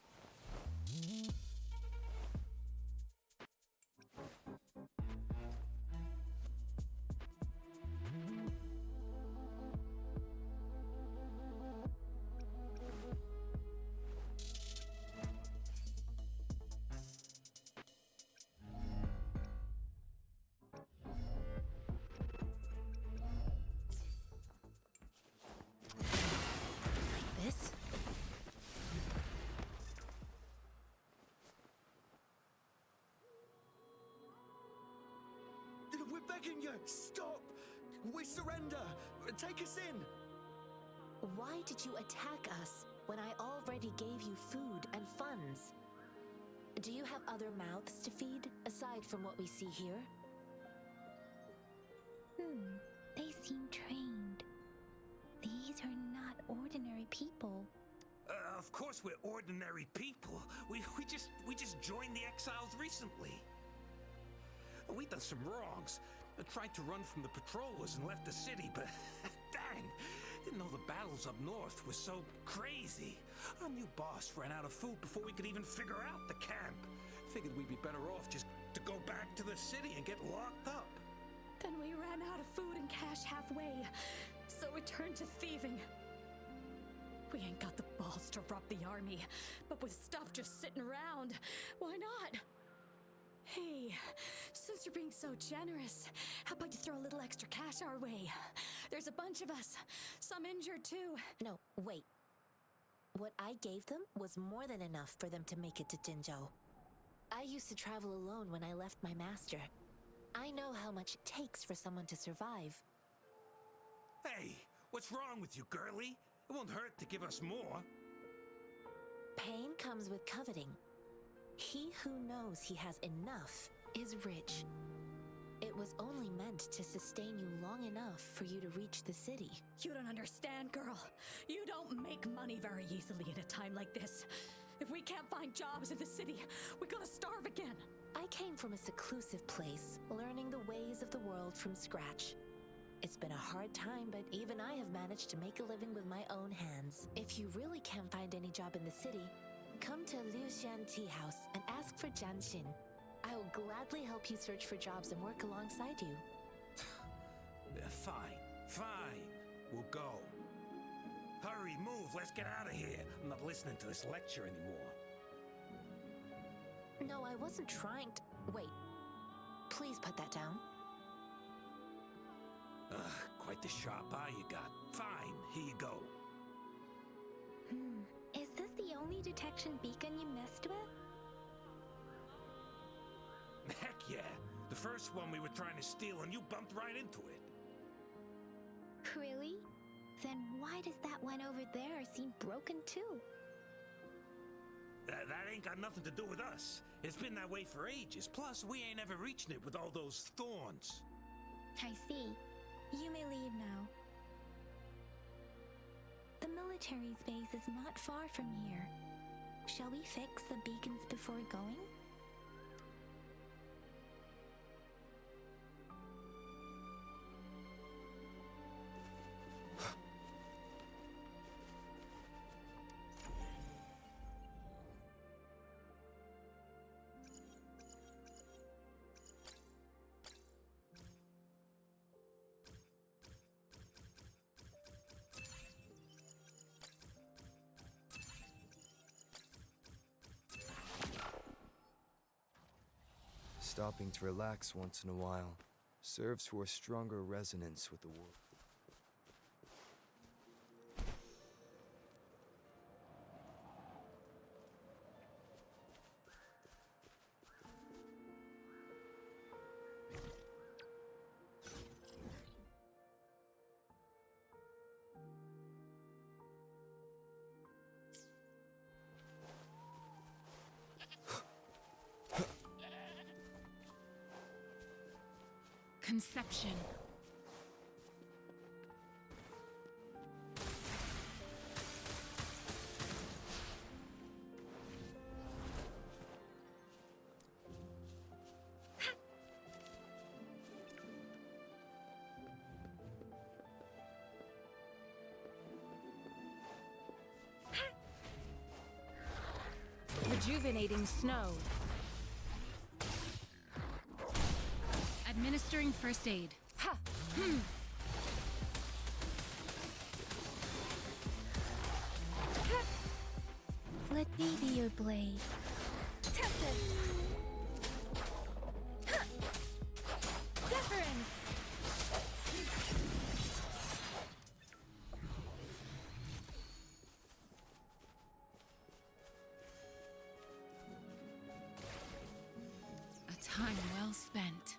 This? We're begging you! Stop! We surrender! Take us in! Why did you attack us when I already gave you food and funds? Do you have other mouths to feed, aside from what we see here? They seem trained. These are not ordinary people. Of course we're ordinary people. We just joined the exiles recently. We done some wrongs. I tried to run from the patrollers and left the city, but dang, didn't know the battles up north were so crazy. Our new boss ran out of food before we could even figure out the camp. Figured we'd be better off just to go back to the city and get locked up. Then we ran out of food and cash halfway, so we turned to thieving. We ain't got the balls to rob the army, but with stuff just sitting around, why not? Hey, since you're being so generous, how about you throw a little extra cash our way? There's a bunch of us, some injured too. No, wait. What I gave them was more than enough for them to make it to Jinzhou. I used to travel alone when I left my master. I know how much it takes for someone to survive. Hey, what's wrong with you, girlie? It won't hurt to give us more. Pain comes with coveting. He who knows he has enough is rich. It was only meant to sustain you long enough for you to reach the city. You don't understand, girl. You don't make money very easily at a time like this. If we can't find jobs in the city, we're gonna starve again. I came from a seclusive place, learning the ways of the world from scratch. It's been a hard time, but even I have managed to make a living with my own hands. If you really can't find any job in the city, come to Liuxian Tea House and ask for Jianxin. I will gladly help you search for jobs and work alongside you. Fine. We'll go. Hurry, move, let's get out of here. I'm not listening to this lecture anymore. No, I wasn't trying to... Wait. Please put that down. Quite the sharp eye you got. Fine, here you go. Is this the only detection beacon you messed with? Heck yeah. The first one we were trying to steal and you bumped right into it. Really? Then why does that one over there seem broken too? That ain't got nothing to do with us. It's been that way for ages. Plus, we ain't ever reaching it with all those thorns. I see. You may leave now. The military's base is not far from here. Shall we fix the beacons before going? stopping to relax once in a while serves for a stronger resonance with the world. Conception. Rejuvenating snow. Administering first aid. Ha! Let me be your blade. Tempest! Deference! A time well spent.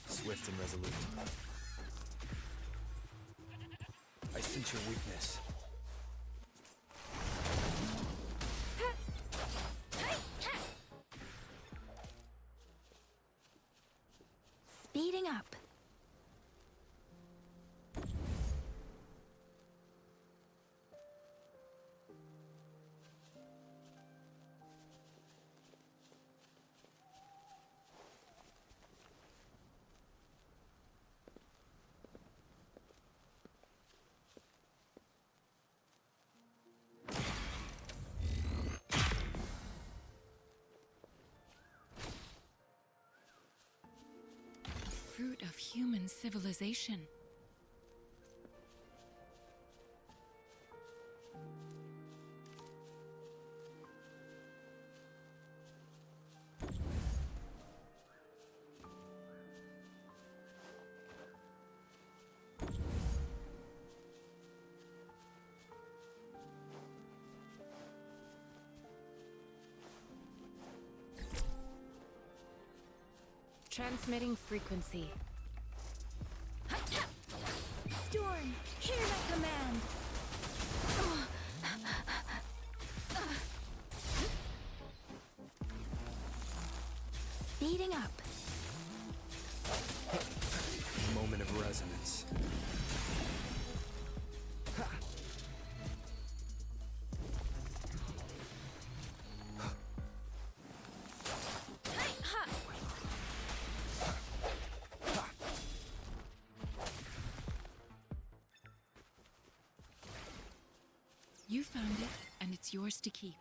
Swift and resolute. I sense your weakness. Speeding up. Fruit of human civilization. Transmitting frequency. Storm, hear my command! Speeding up. Moment of resonance. You found it, and it's yours to keep.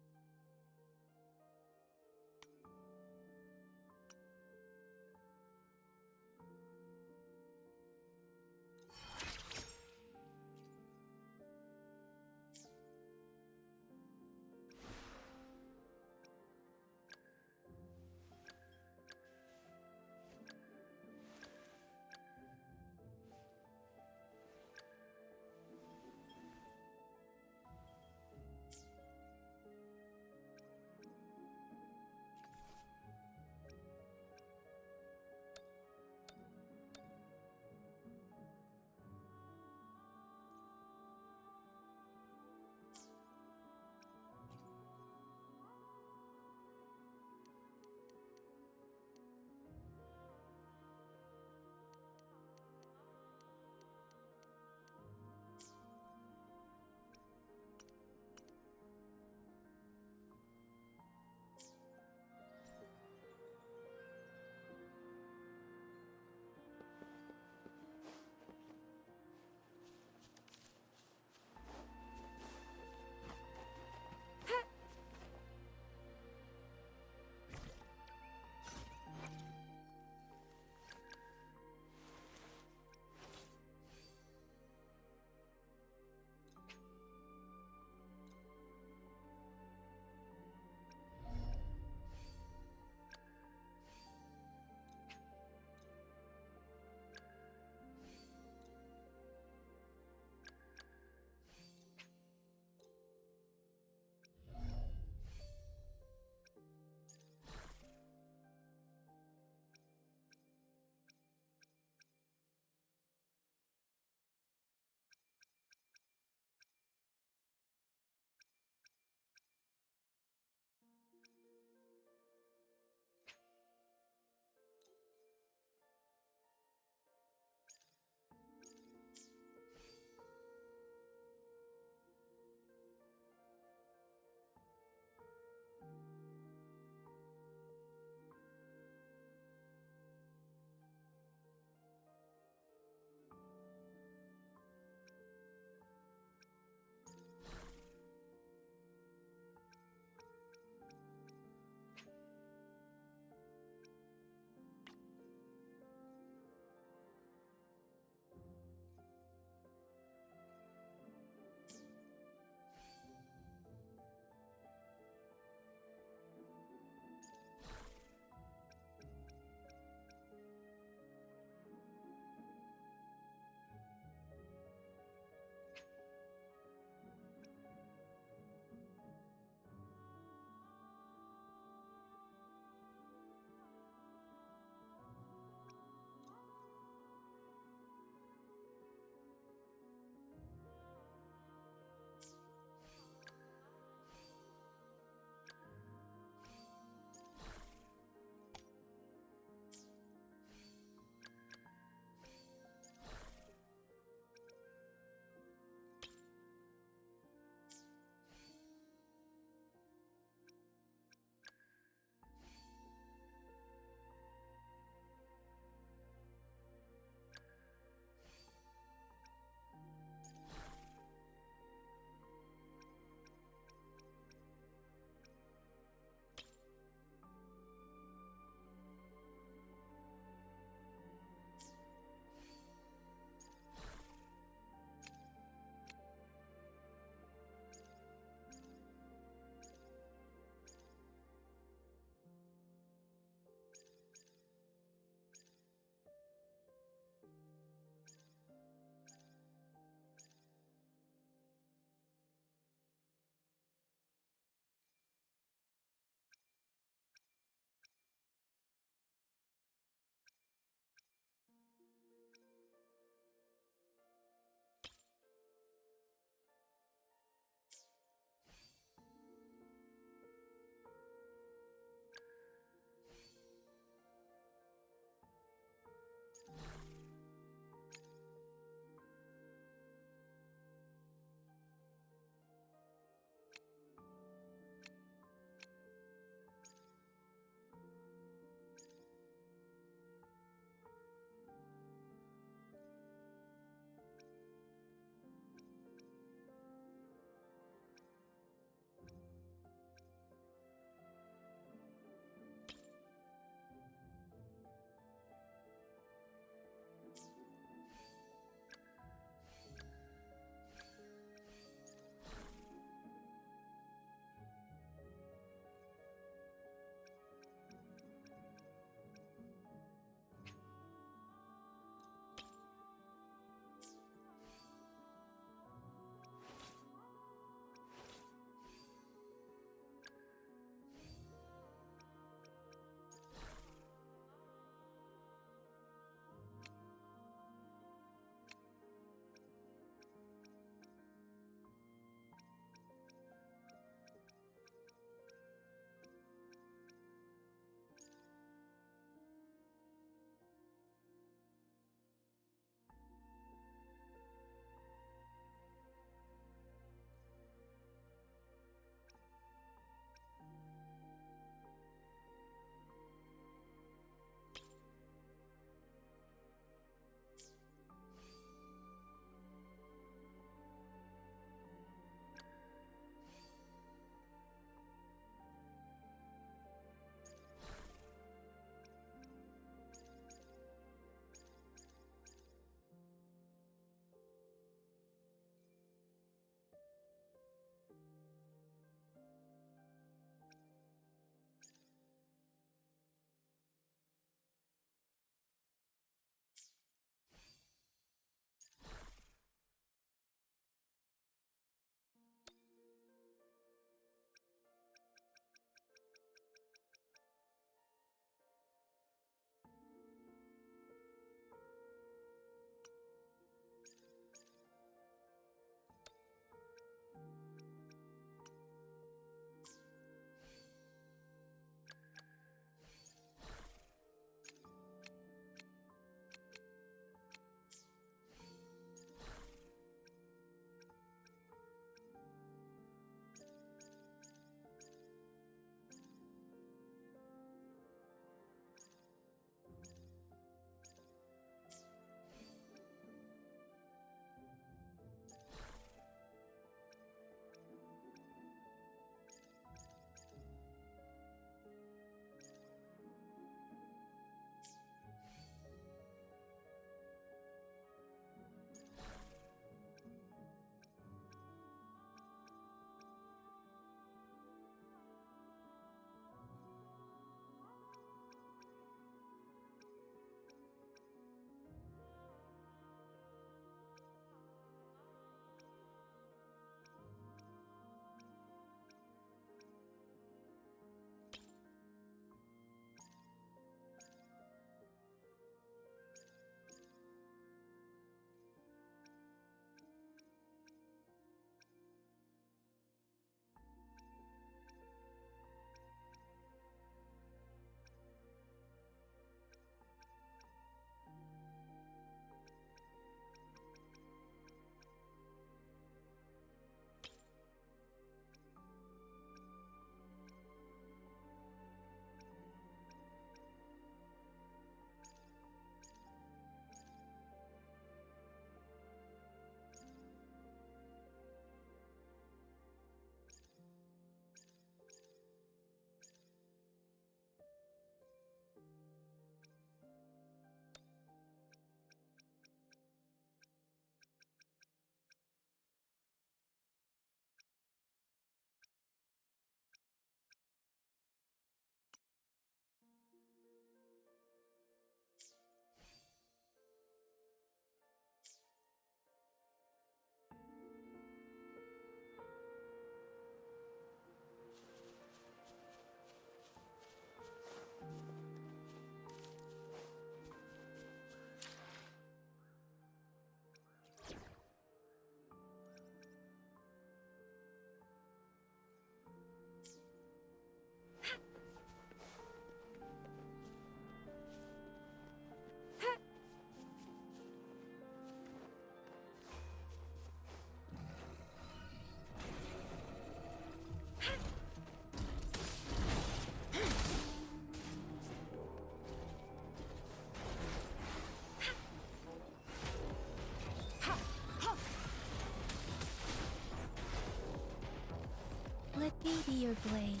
your blade.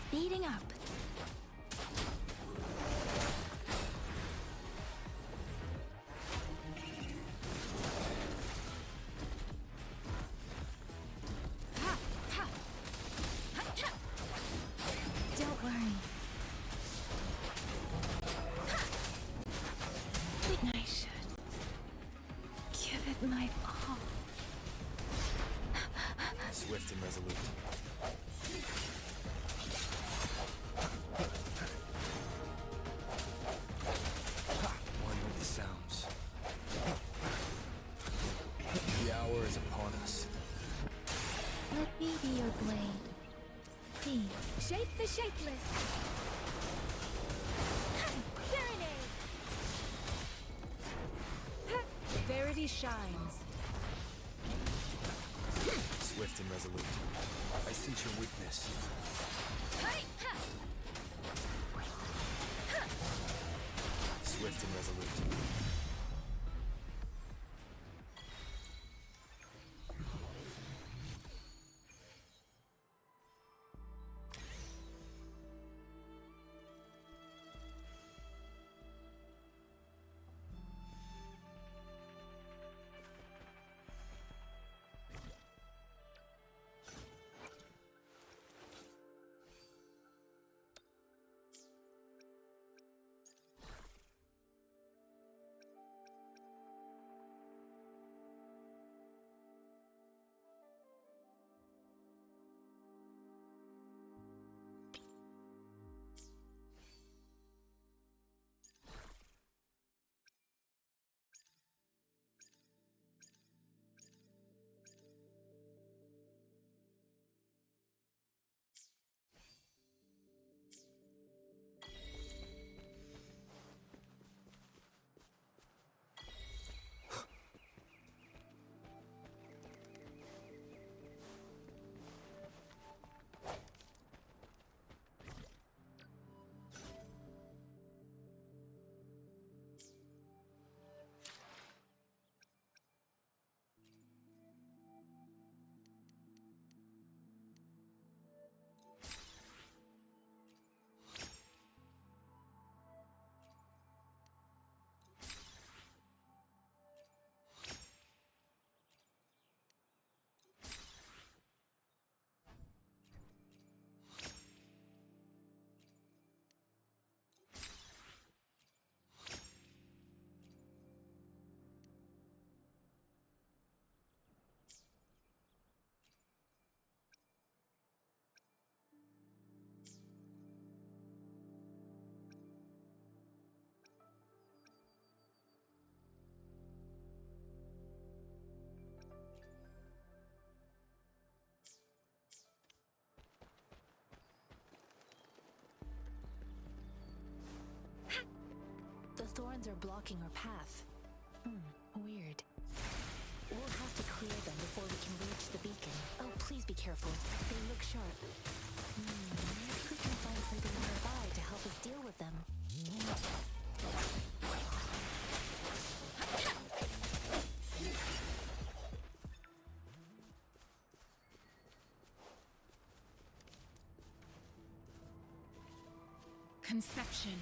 Speeding up. Don't worry. I should give it my all. Swift and resolute. One with the sounds. The hour is upon us. Let me be your blade. Please. Shape the shapeless. Serenade. Verity shines. Swift and resolute. I sense your weakness. Swift and resolute. The thorns are blocking our path. Weird. We'll have to clear them before we can reach the beacon. Oh, please be careful. They look sharp. Maybe we can find something nearby to help us deal with them. Conception.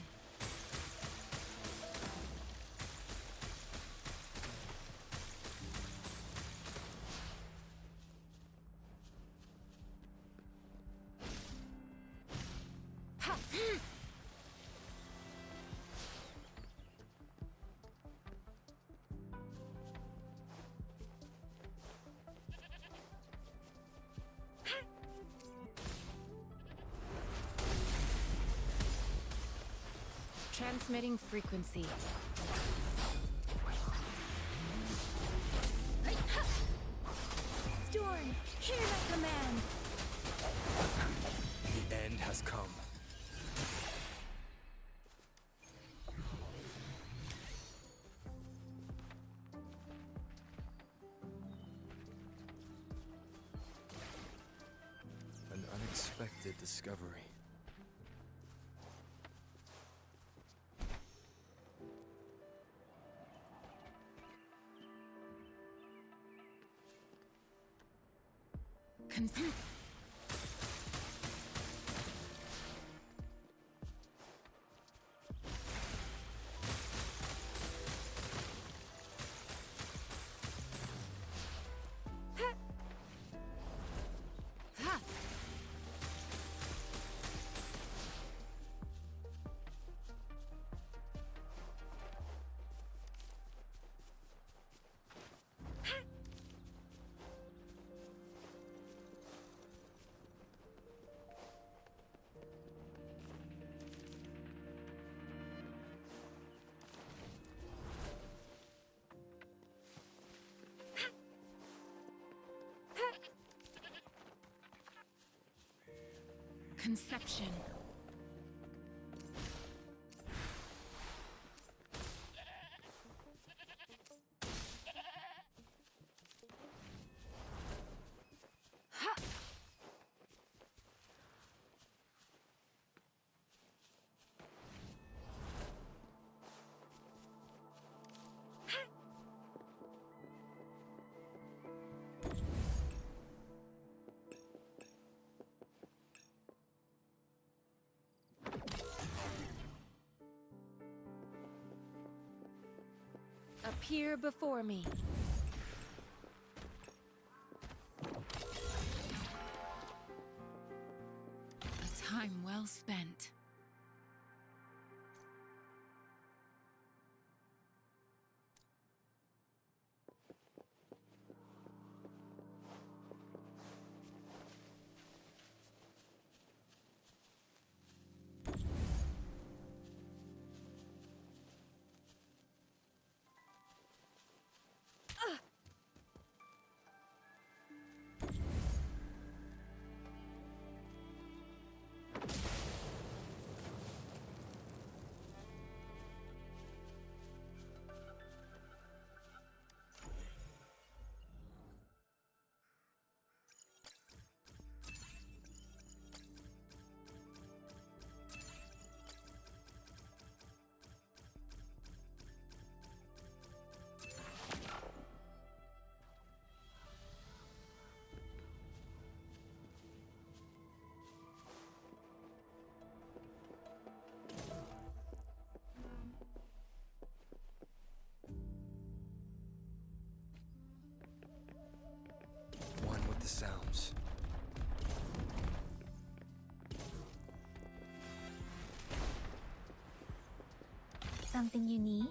Transmitting frequency. Storm, hear my command. The end has come. An unexpected discovery. Conception. Appear before me. A time well spent. One with the sounds. Something you need?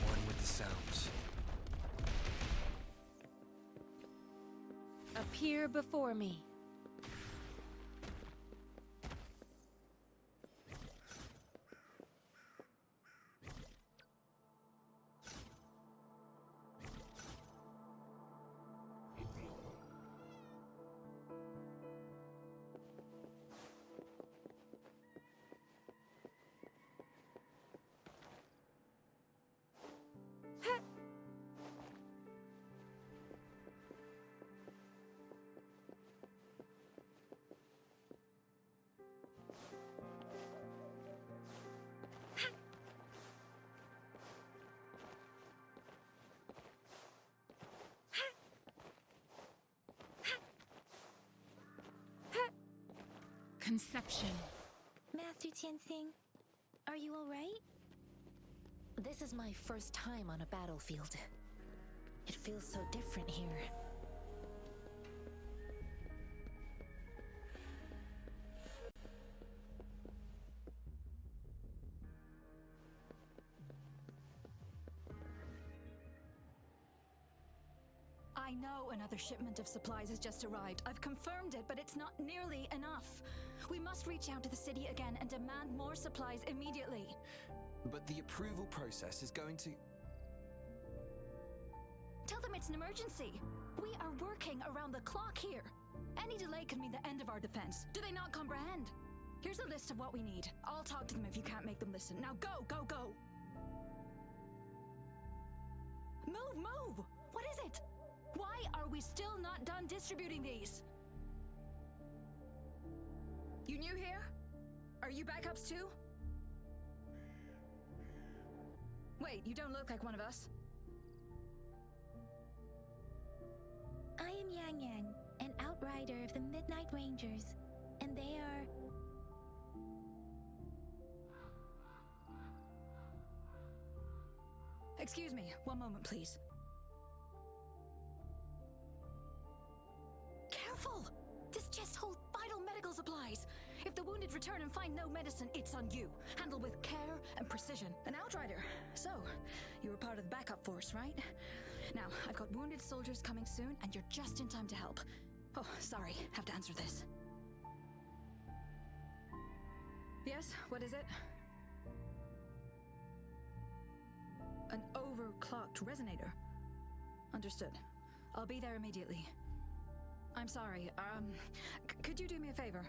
One with the sounds. Appear before me. conception. Master Tianxing, are you alright? This is my first time on a battlefield. It feels so different here. I know another shipment of supplies has just arrived. I've confirmed it, but it's not nearly enough. We must reach out to the city again and demand more supplies immediately. But the approval process is going to... Tell them it's an emergency. We are working around the clock here. Any delay could mean the end of our defense. Do they not comprehend? Here's a list of what we need. I'll talk to them if you can't make them listen. Now go, go, go! Move, move! What is it? Why are we still not done distributing these? You new here? Are you backups too? Wait, you don't look like one of us. I am Yang Yang, an outrider of the Midnight Rangers, and they are... Excuse me, one moment please. Careful! This chest holds vital medical supplies. If the wounded return and find no medicine, it's on you. Handle with care and precision. An outrider. So, you were part of the backup force, right? Now, I've got wounded soldiers coming soon, and you're just in time to help. Oh, sorry, have to answer this. Yes, what is it? An overclocked resonator. Understood. I'll be there immediately. I'm sorry, could you do me a favor?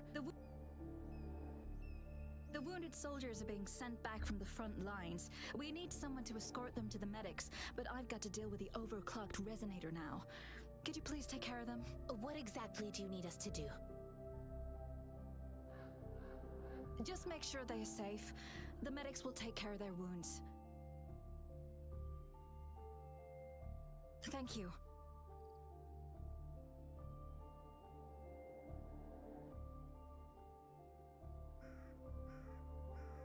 The wounded soldiers are being sent back from the front lines. We need someone to escort them to the medics, but I've got to deal with the overclocked resonator now. Could you please take care of them? What exactly do you need us to do? Just make sure they are safe. The medics will take care of their wounds. Thank you.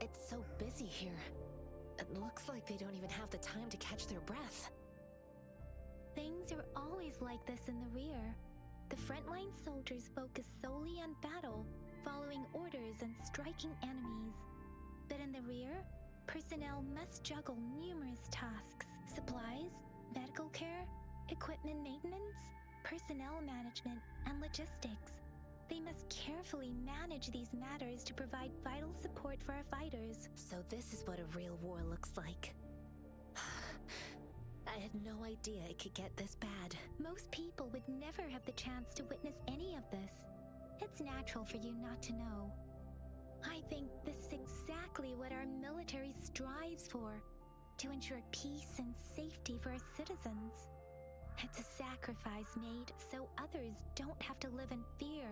It's so busy here. It looks like they don't even have the time to catch their breath. Things are always like this in the rear. The frontline soldiers focus solely on battle, following orders and striking enemies. But in the rear, personnel must juggle numerous tasks: supplies, medical care, equipment maintenance, personnel management, and logistics. They must carefully manage these matters to provide vital support for our fighters. So this is what a real war looks like. I had no idea it could get this bad. Most people would never have the chance to witness any of this. It's natural for you not to know. I think this is exactly what our military strives for, to ensure peace and safety for our citizens. It's a sacrifice made so others don't have to live in fear.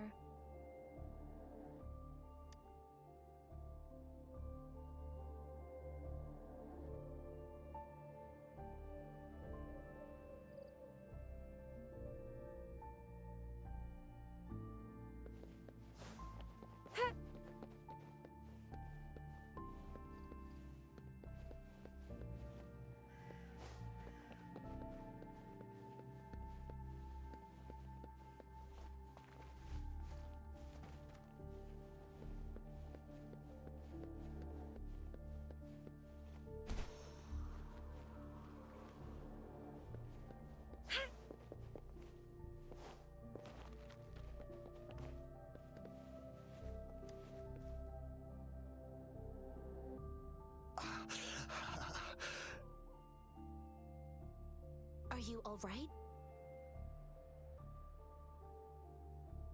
Are you all right?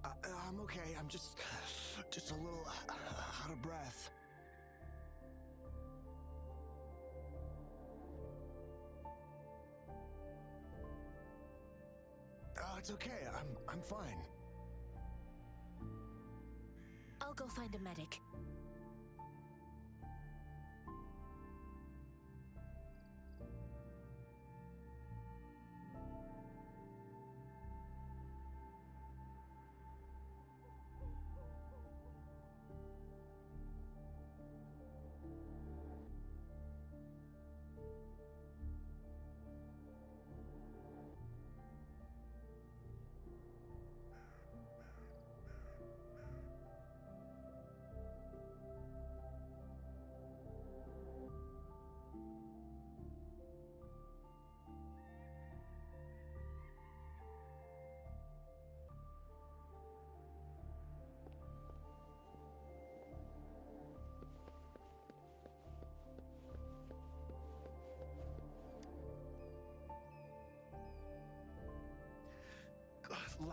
I'm okay. I'm just a little out of breath. It's okay. I'm fine. I'll go find a medic.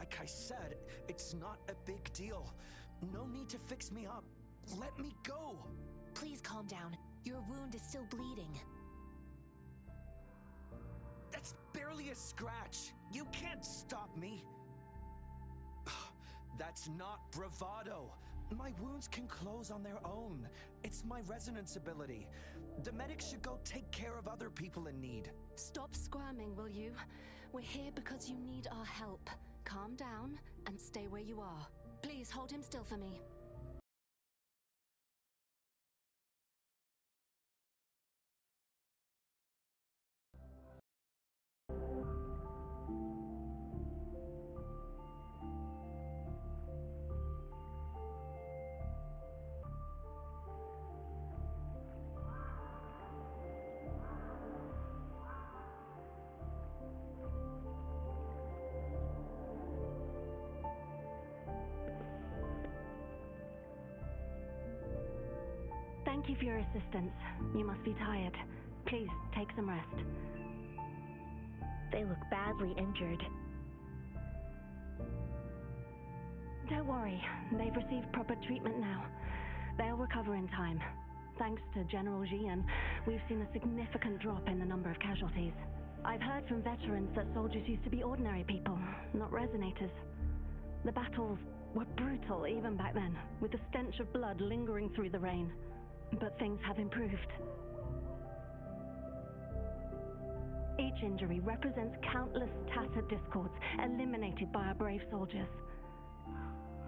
Like I said, it's not a big deal. No need to fix me up. Let me go! Please calm down. Your wound is still bleeding. That's barely a scratch. You can't stop me. That's not bravado. My wounds can close on their own. It's my resonance ability. The medics should go take care of other people in need. Stop squirming, will you? We're here because you need our help. Calm down and stay where you are. Please hold him still for me. Thank you for your assistance. You must be tired. Please, take some rest. They look badly injured. Don't worry, they've received proper treatment now. They'll recover in time. Thanks to General Jian, we've seen a significant drop in the number of casualties. I've heard from veterans that soldiers used to be ordinary people, not resonators. The battles were brutal even back then, with the stench of blood lingering through the rain. But things have improved. Each injury represents countless tacit discords eliminated by our brave soldiers.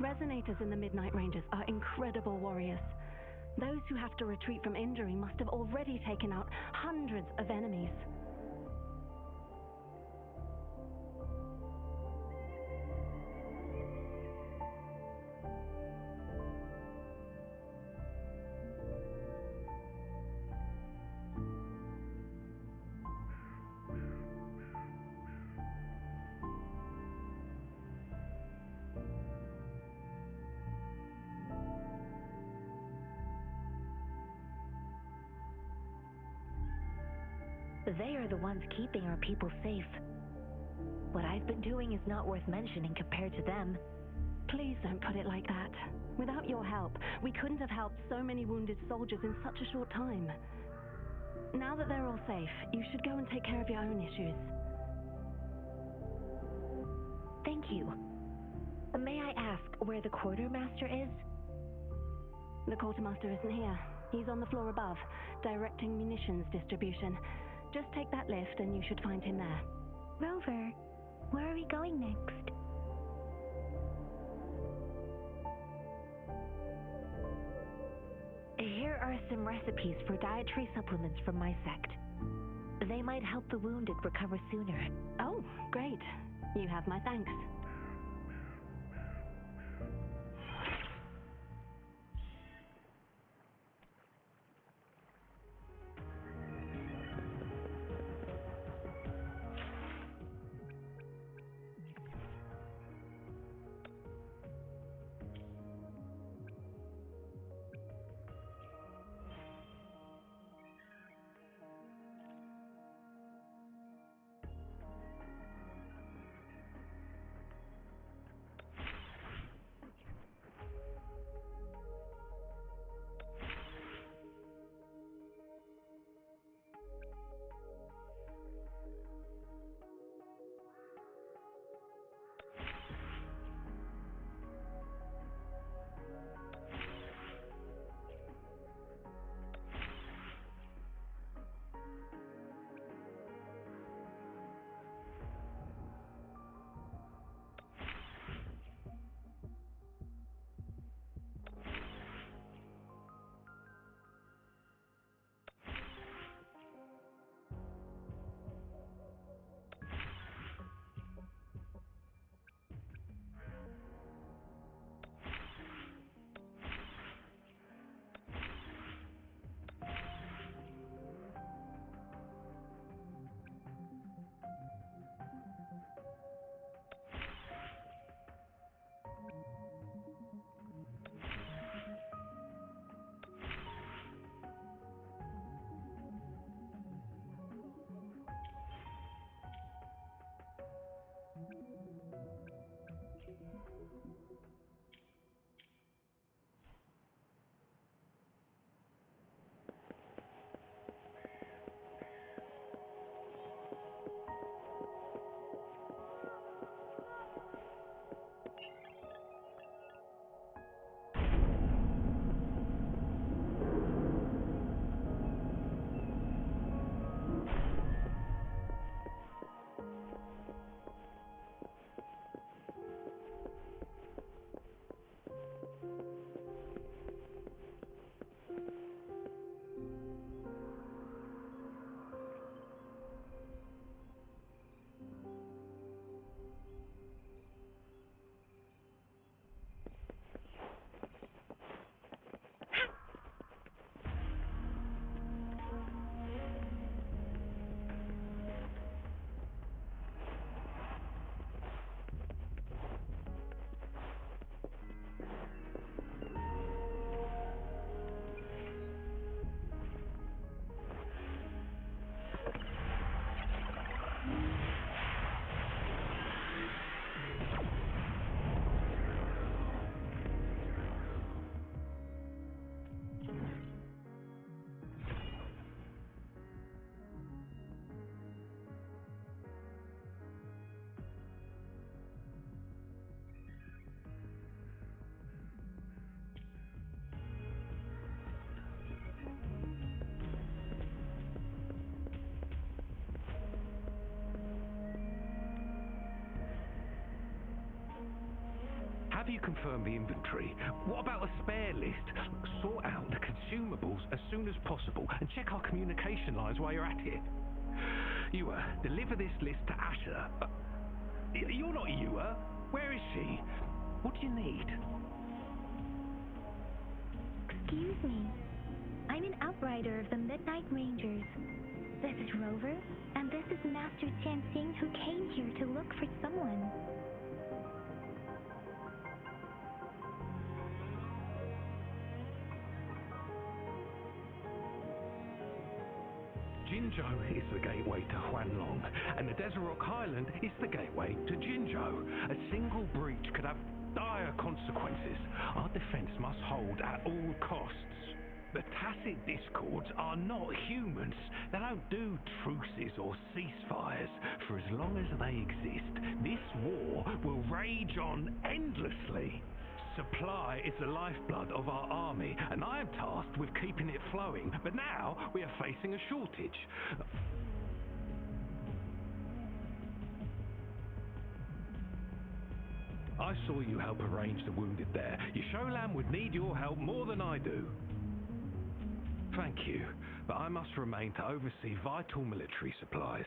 Resonators in the Midnight Rangers are incredible warriors. Those who have to retreat from injury must have already taken out hundreds of enemies. They are the ones keeping our people safe. What I've been doing is not worth mentioning compared to them. Please don't put it like that. Without your help, we couldn't have helped so many wounded soldiers in such a short time. Now that they're all safe, you should go and take care of your own issues. Thank you. May I ask where the quartermaster is? The quartermaster isn't here. He's on the floor above, directing munitions distribution. Just take that lift and you should find him there. Rover, where are we going next? Here are some recipes for dietary supplements from my sect. They might help the wounded recover sooner. Oh, great. You have my thanks. you confirm the inventory, what about a spare list? Sort out the consumables as soon as possible and check our communication lines while you're at it. You, deliver this list to Asher. You're not Ewa. Where is she? What do you need? Excuse me. I'm an outrider of the Midnight Rangers. This is Rover, and this is Master Chansing, who came here to look for someone. Jinzhou is the gateway to Huanlong, and the Desert Rock Highland is the gateway to Jinzhou. A single breach could have dire consequences. Our defense must hold at all costs. The Tacit Discords are not humans. They don't do truces or ceasefires. For as long as they exist, this war will rage on endlessly. Supply is the lifeblood of our army, and I am tasked with keeping it flowing. But now we are facing a shortage. I saw you help arrange the wounded there. Yasholam would need your help more than I do. Thank you, but I must remain to oversee vital military supplies.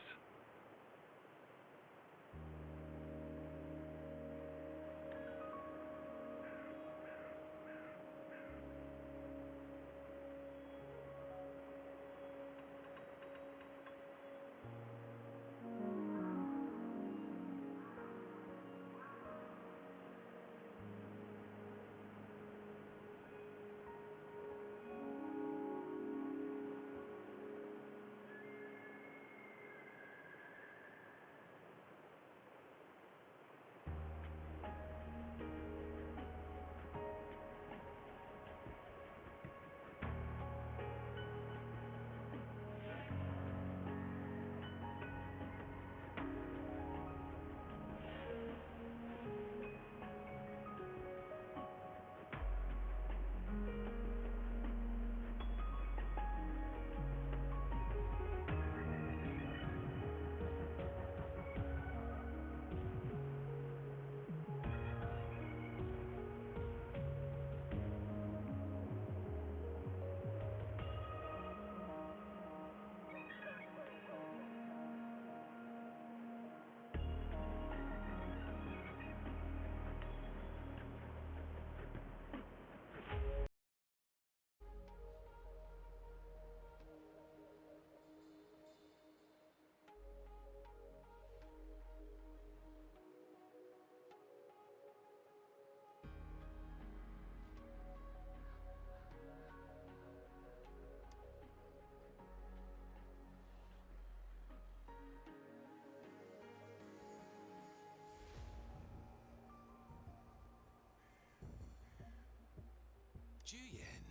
Juyen.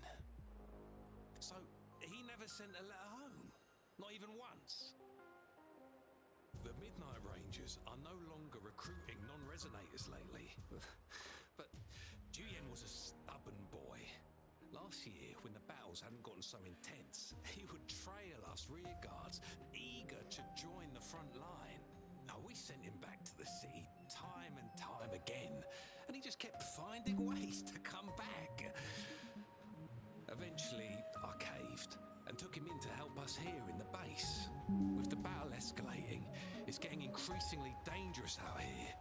So, he never sent a letter home? Not even once? The Midnight Rangers are no longer recruiting non-resonators lately. But Juyen was a stubborn boy. Last year, when the battles hadn't gotten so intense, he would trail us rearguards, eager to join the front line. Now, we sent him back to the city time and time again, and he just kept finding ways to come back. Eventually, I caved and took him in to help us here in the base. With the battle escalating, it's getting increasingly dangerous out here.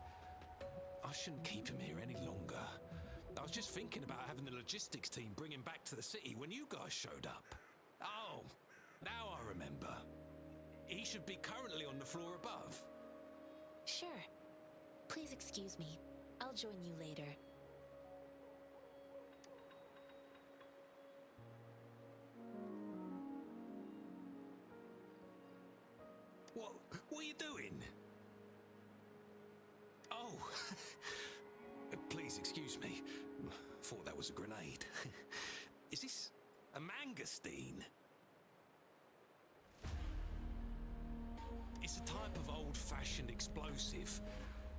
I shouldn't keep him here any longer. I was just thinking about having the logistics team bring him back to the city when you guys showed up. Oh, now I remember. He should be currently on the floor above. Sure. Please excuse me. I'll join you later. What are you doing? Oh, please excuse me. Thought that was a grenade. Is this a mangosteen? It's a type of old-fashioned explosive.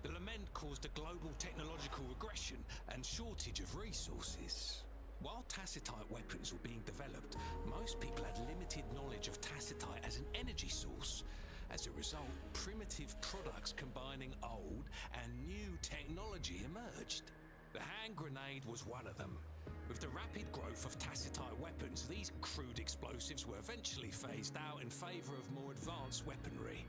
The lament caused a global technological regression and shortage of resources. While tacitite weapons were being developed, most people had limited knowledge of tacitite as an energy source. As a result, primitive products combining old and new technology emerged. The hand grenade was one of them. With the rapid growth of tacitite weapons, these crude explosives were eventually phased out in favor of more advanced weaponry.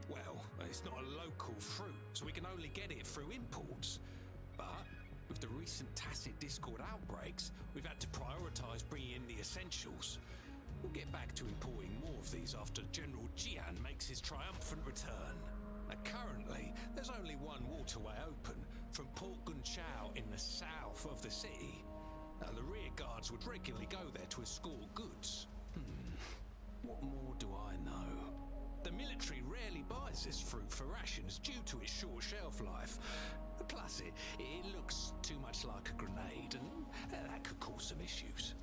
Well, it's not a local fruit, so we can only get it through imports. But with the recent tacit discord outbreaks, we've had to prioritize bringing in the essentials. We'll get back to importing more of these after General Jian makes his triumphant return. Currently, there's only one waterway open, from Port Gunchao in the south of the city. The rear guards would regularly go there to escort goods. What more do I know? The military rarely buys this fruit for rations due to its short shelf life. Plus, it looks too much like a grenade, and that could cause some issues.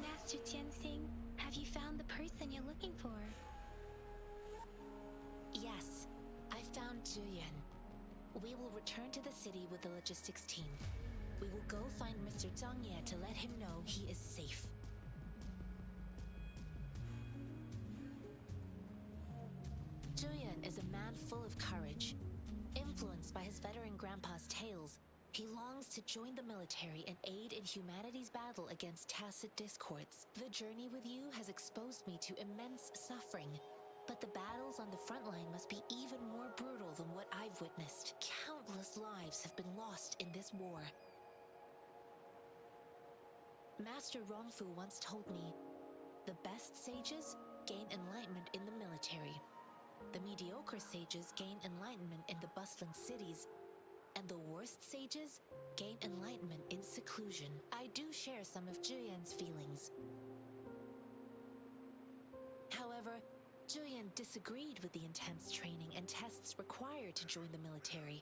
Master Tianxing, have you found the person you're looking for? Yes, I found Juyan. We will return to the city with the logistics team. We will go find Mr. Zhang Ye to let him know he is safe. Juyan is a man full of courage. Influenced by his veteran grandpa's tales, he longs to join the military and aid in humanity's battle against tacit discords. The journey with you has exposed me to immense suffering, but the battles on the front line must be even more brutal than what I've witnessed. Countless lives have been lost in this war. Master Rongfu once told me, the best sages gain enlightenment in the military. The mediocre sages gain enlightenment in the bustling cities, and the worst sages gain enlightenment in seclusion. I do share some of Juyan's feelings. However, Juyan disagreed with the intense training and tests required to join the military.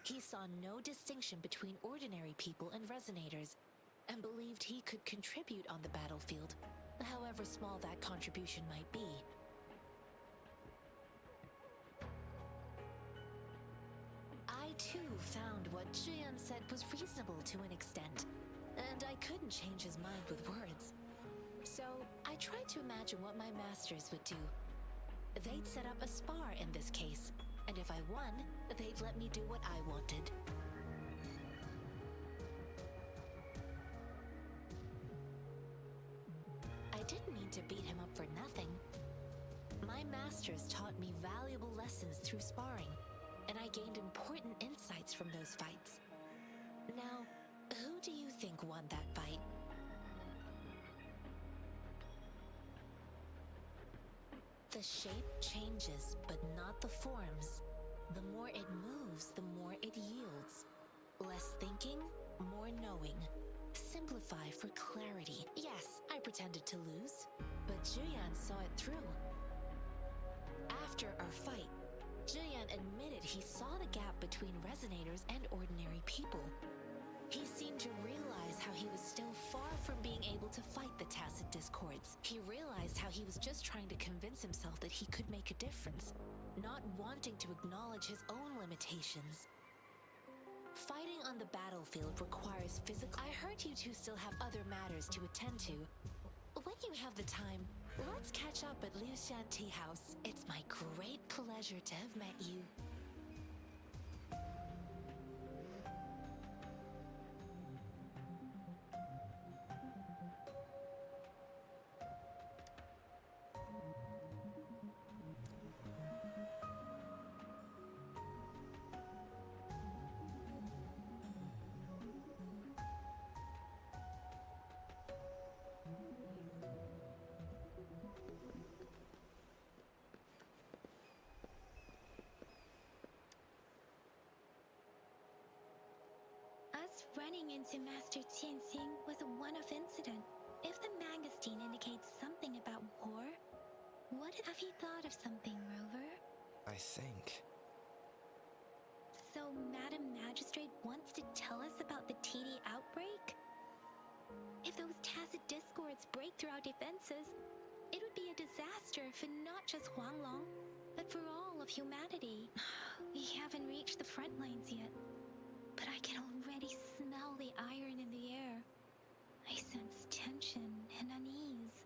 He saw no distinction between ordinary people and resonators, and believed he could contribute on the battlefield, however small that contribution might be. I too found what Juyan said was reasonable to an extent, and I couldn't change his mind with words. So I tried to imagine what my masters would do. They'd set up a spar in this case, and if I won, they'd let me do what I wanted. I didn't mean to beat him up for nothing. My masters taught me valuable lessons through sparring, and I gained important insights from those fights. Now, who do you think won that fight? The shape changes, but not the forms. The more it moves, the more it yields. Less thinking, more knowing. Simplify for clarity. Yes, I pretended to lose, but Juyan saw it through. After our fight, Juyan admitted he saw the gap between resonators and ordinary people. He seemed to realize how he was still far from being able to fight the tacit discords. He realized how he was just trying to convince himself that he could make a difference, not wanting to acknowledge his own limitations. Fighting on the battlefield requires physical... I heard you two still have other matters to attend to. When you have the time, let's catch up at Liu Shan Tea House. It's my great pleasure to have met you. Us running into Master Tianxing was a one-off incident. If the magazine indicates something about war, have you thought of something, Rover? I think. So, Madam Magistrate wants to tell us about the TD outbreak? If those tacit discords break through our defenses, it would be a disaster for not just Huanglong, but for all of humanity. We haven't reached the front lines yet, but I can already smell the iron in the air. I sense tension and unease.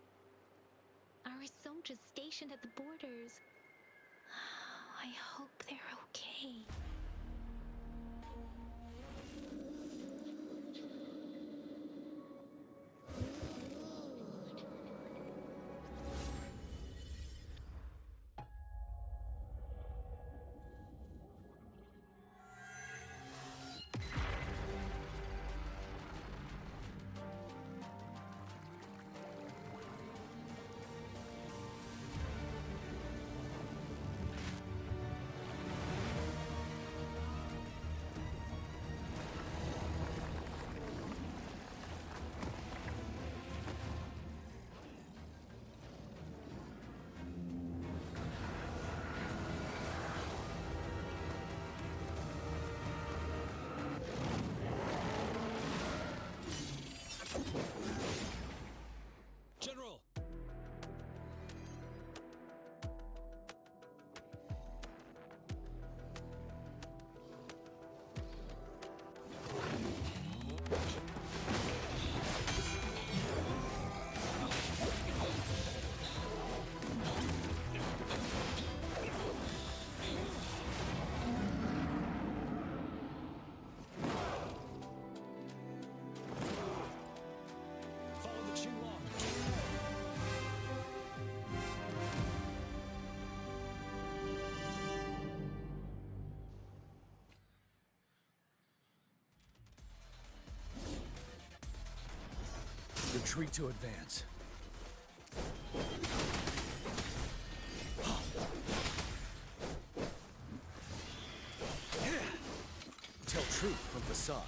Our soldiers stationed at the borders. I hope they're okay. General! Follow the Qinglong! Retreat to advance. Tell truth from facade.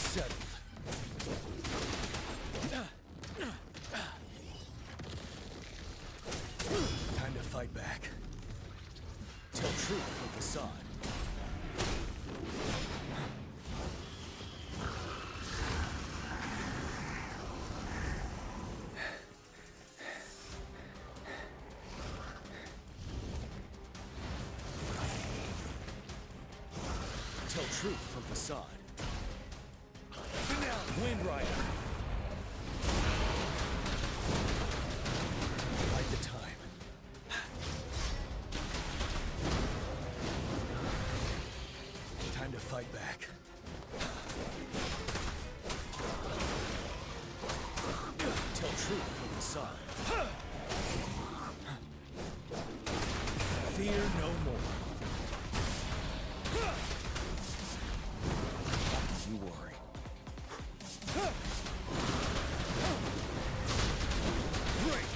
Settled. Time to fight back. Tell truth from facade. Tell truth from facade. Wind Rider. Like the time. Time to fight back. Tell truth from facade. Fear no more. You worry. Break!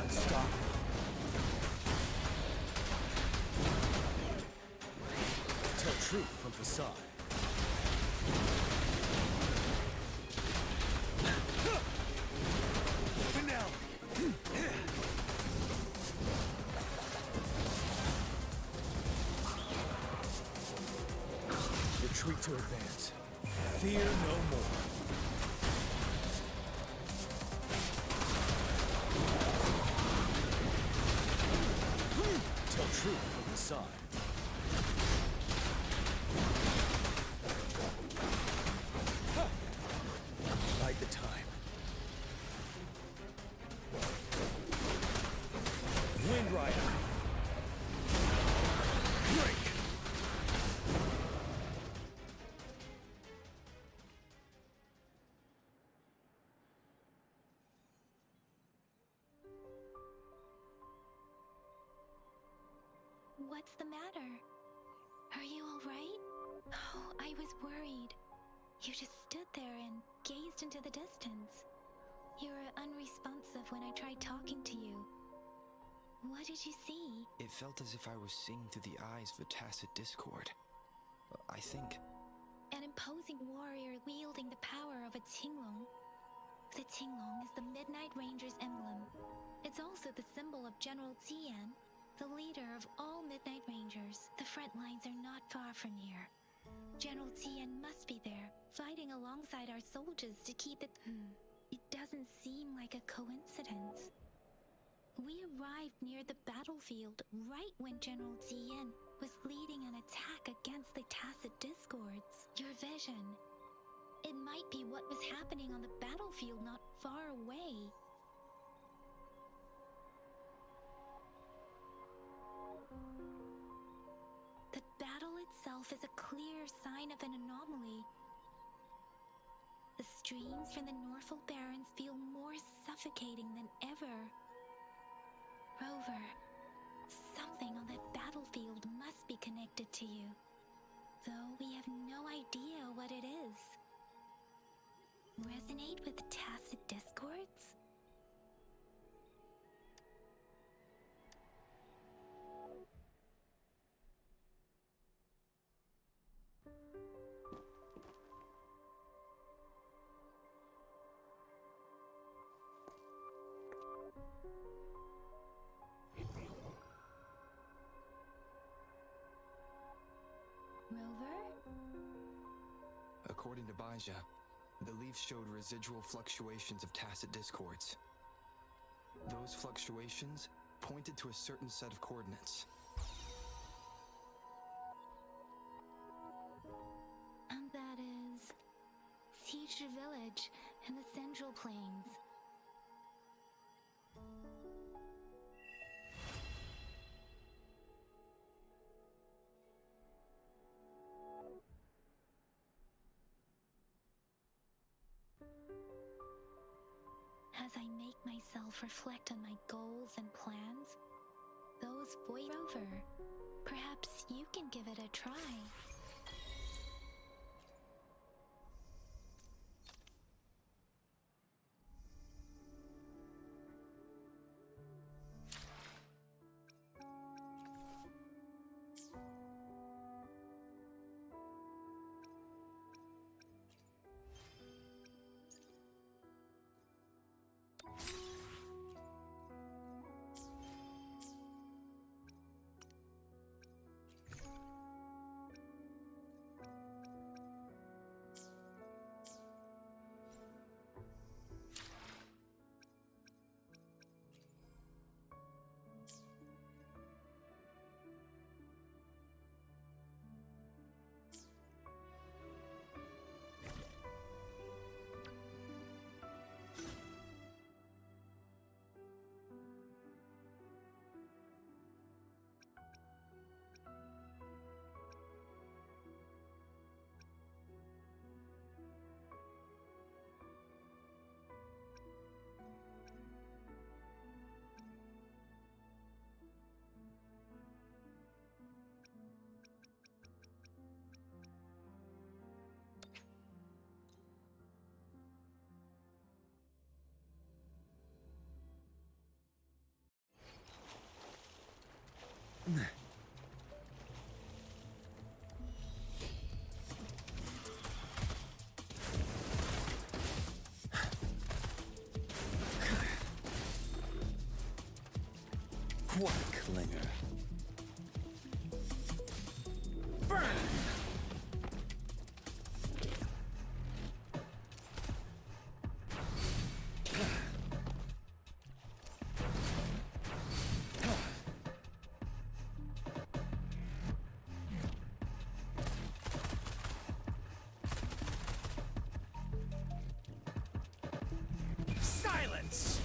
Unstoppable. Tell truth from facade. Retreat to advance. Fear no more. Tell truth from the side. Bide the time. What's the matter? Are you all right? Oh, I was worried. You just stood there and gazed into the distance. You were unresponsive when I tried talking to you. What did you see? It felt as if I was seeing through the eyes of the tacit discord. I think. An imposing warrior wielding the power of a Tinglong. The Tinglong is the Midnight Ranger's emblem. It's also the symbol of General Tian, the leader of all Midnight Rangers. The front lines are not far from here. General Tian must be there, fighting alongside our soldiers to keep it... It doesn't seem like a coincidence. We arrived near the battlefield right when General Tian was leading an attack against the tacit discords. Your vision. It might be what was happening on the battlefield not far away. The battle itself is a clear sign of an anomaly. The streams from the Norfolk Barrens feel more suffocating than ever. Rover, something on that battlefield must be connected to you, though we have no idea what it is. Resonate with tacit discords? Rover? According to Baija, the leaves showed residual fluctuations of tacit discords. Those fluctuations pointed to a certain set of coordinates. And that is... Siege Village in the Central Plains. As I make myself reflect on my goals and plans, those voice over. Perhaps you can give it a try. What a clinger. Burn! Silence!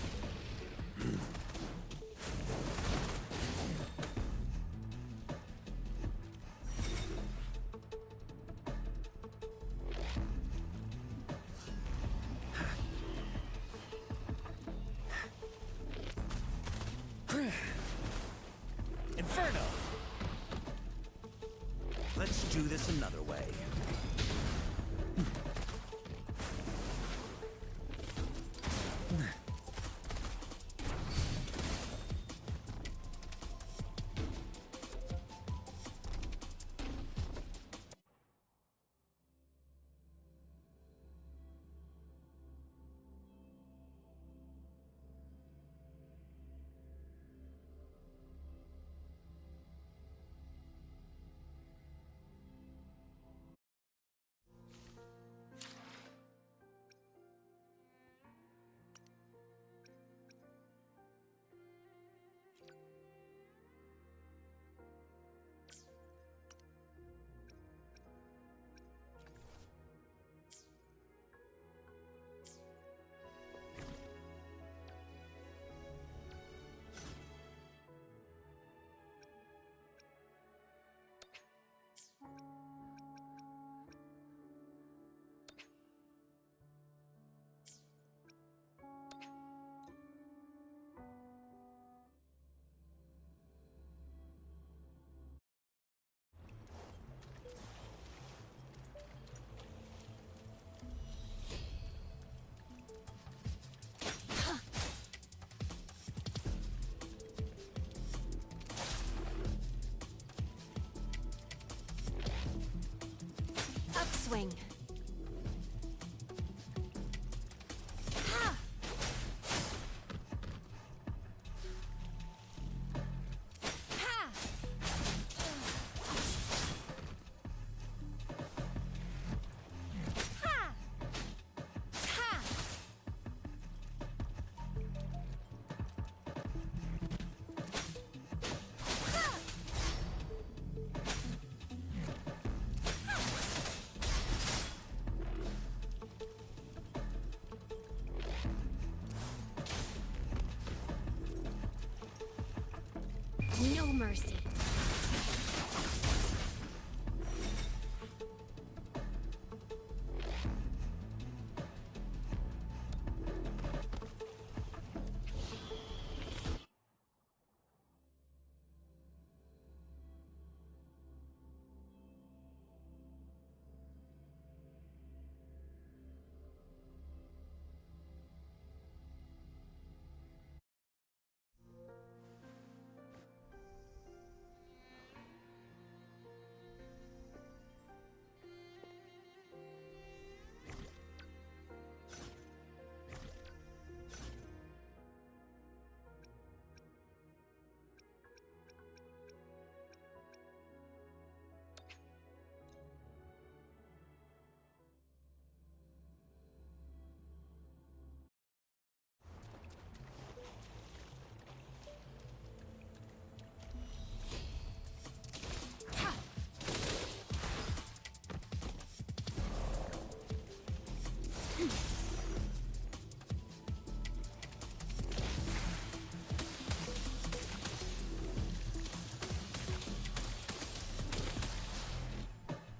Inferno! do this another way. Upswing. No mercy.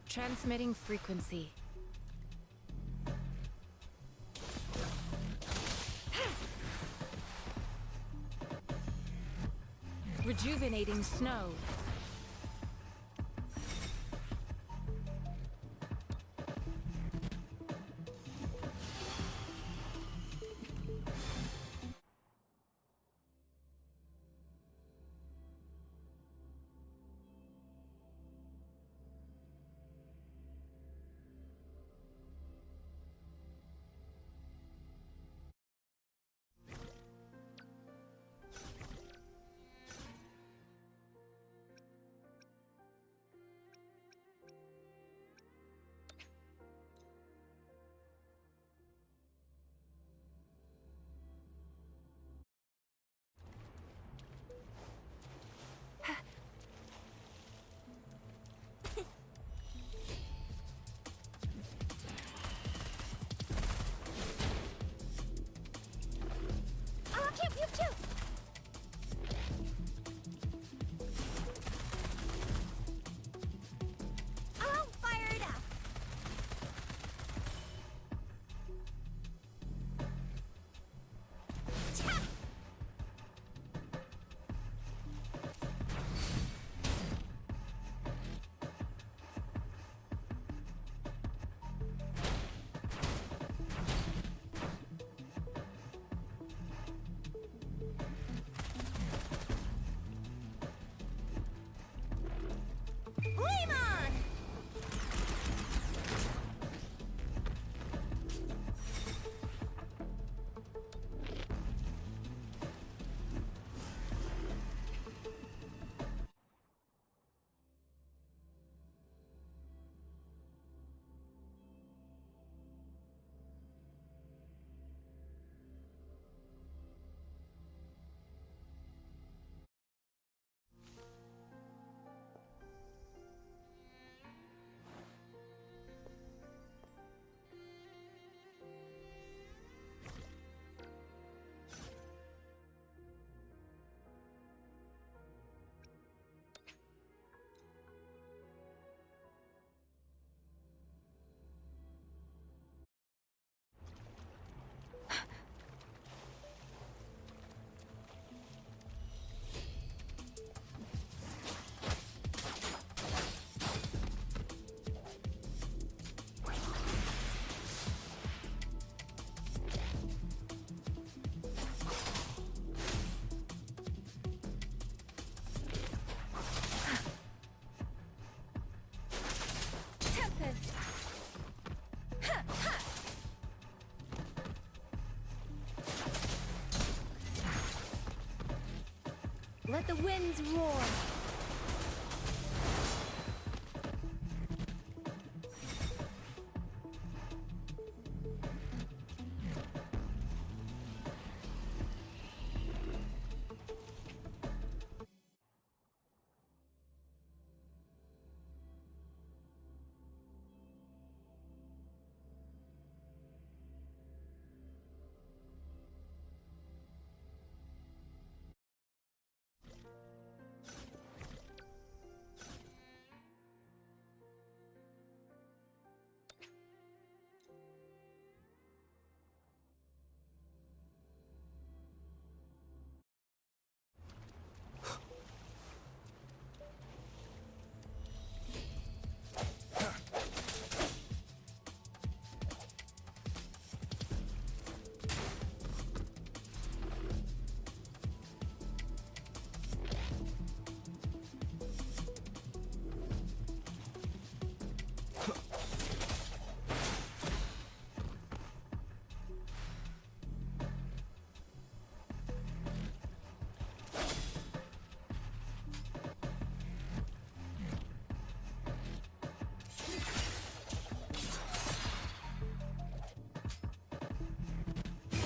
Transmitting frequency. Rejuvenating snow. Let the winds roar!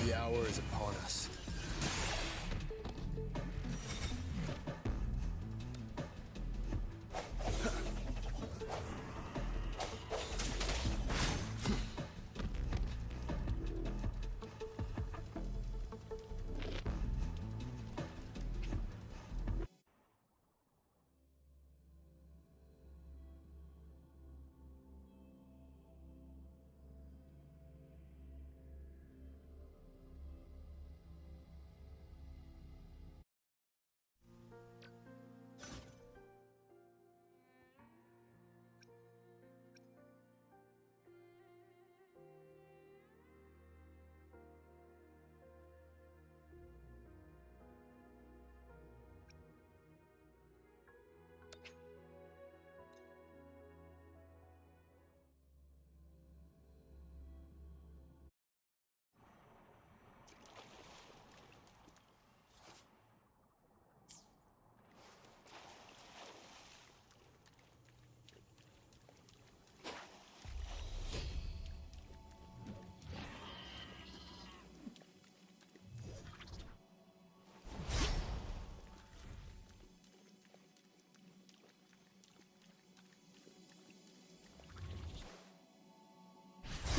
The hour is upon us.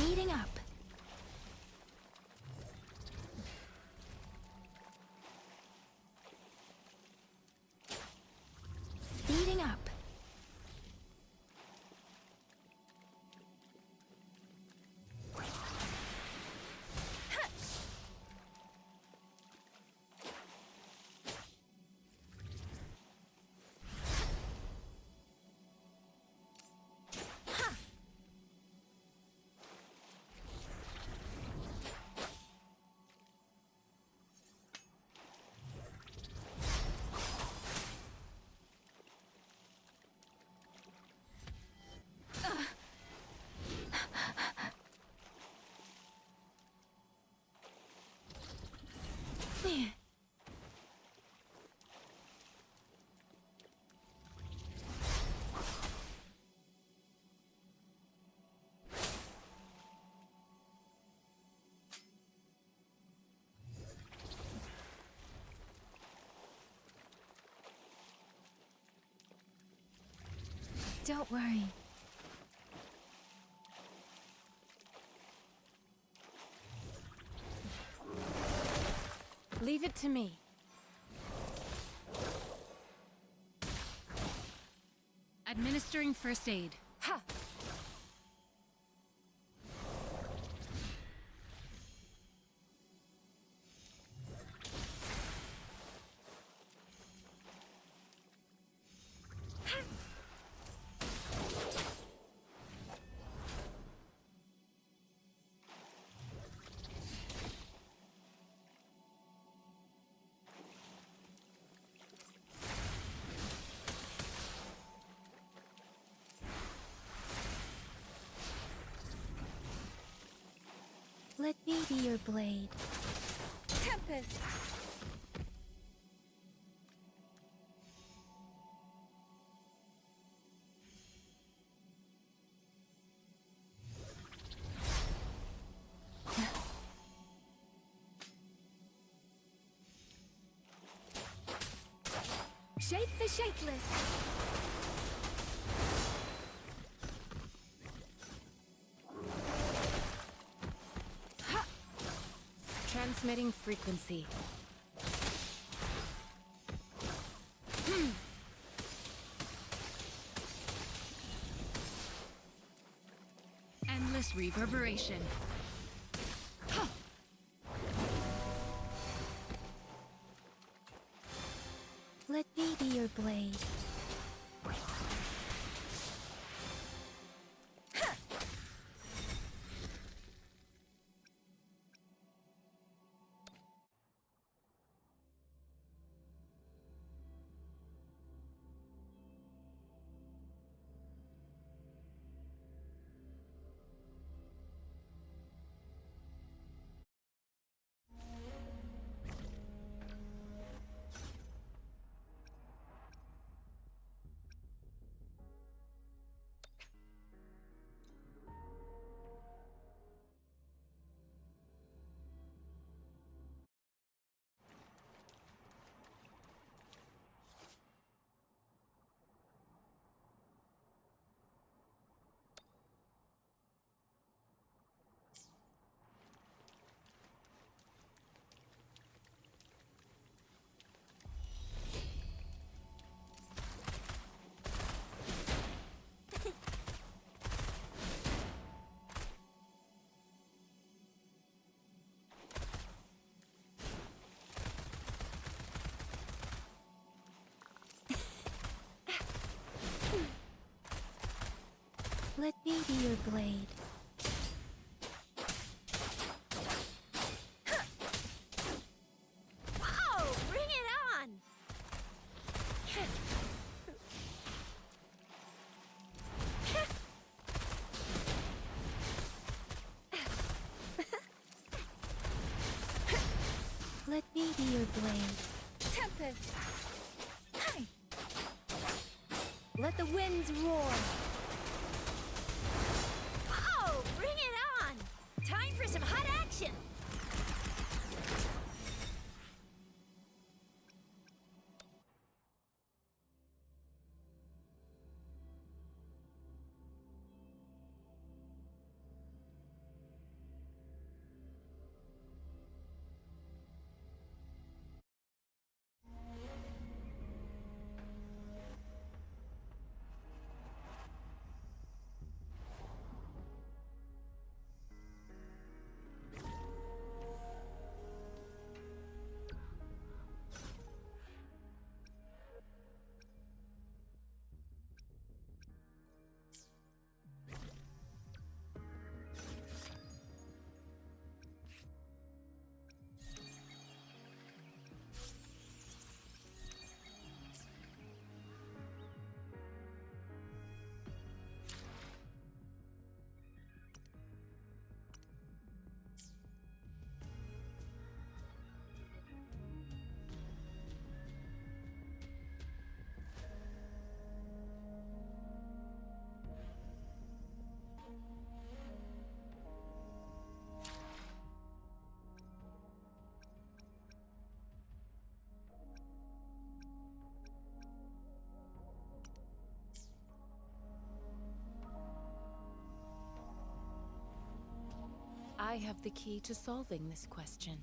Speeding up. Speeding up. Don't worry. Leave it to me. Administering first aid. Ha! Let me be your blade. Tempest! Shape the shapeless! Transmitting frequency. Endless reverberation. Let me be your blade. Let me be your blade. Whoa! Bring it on! Let me be your blade. Tempest! Hey! Let the winds roar. Whoa! Bring it on! Time for some hot action! I have the key to solving this question.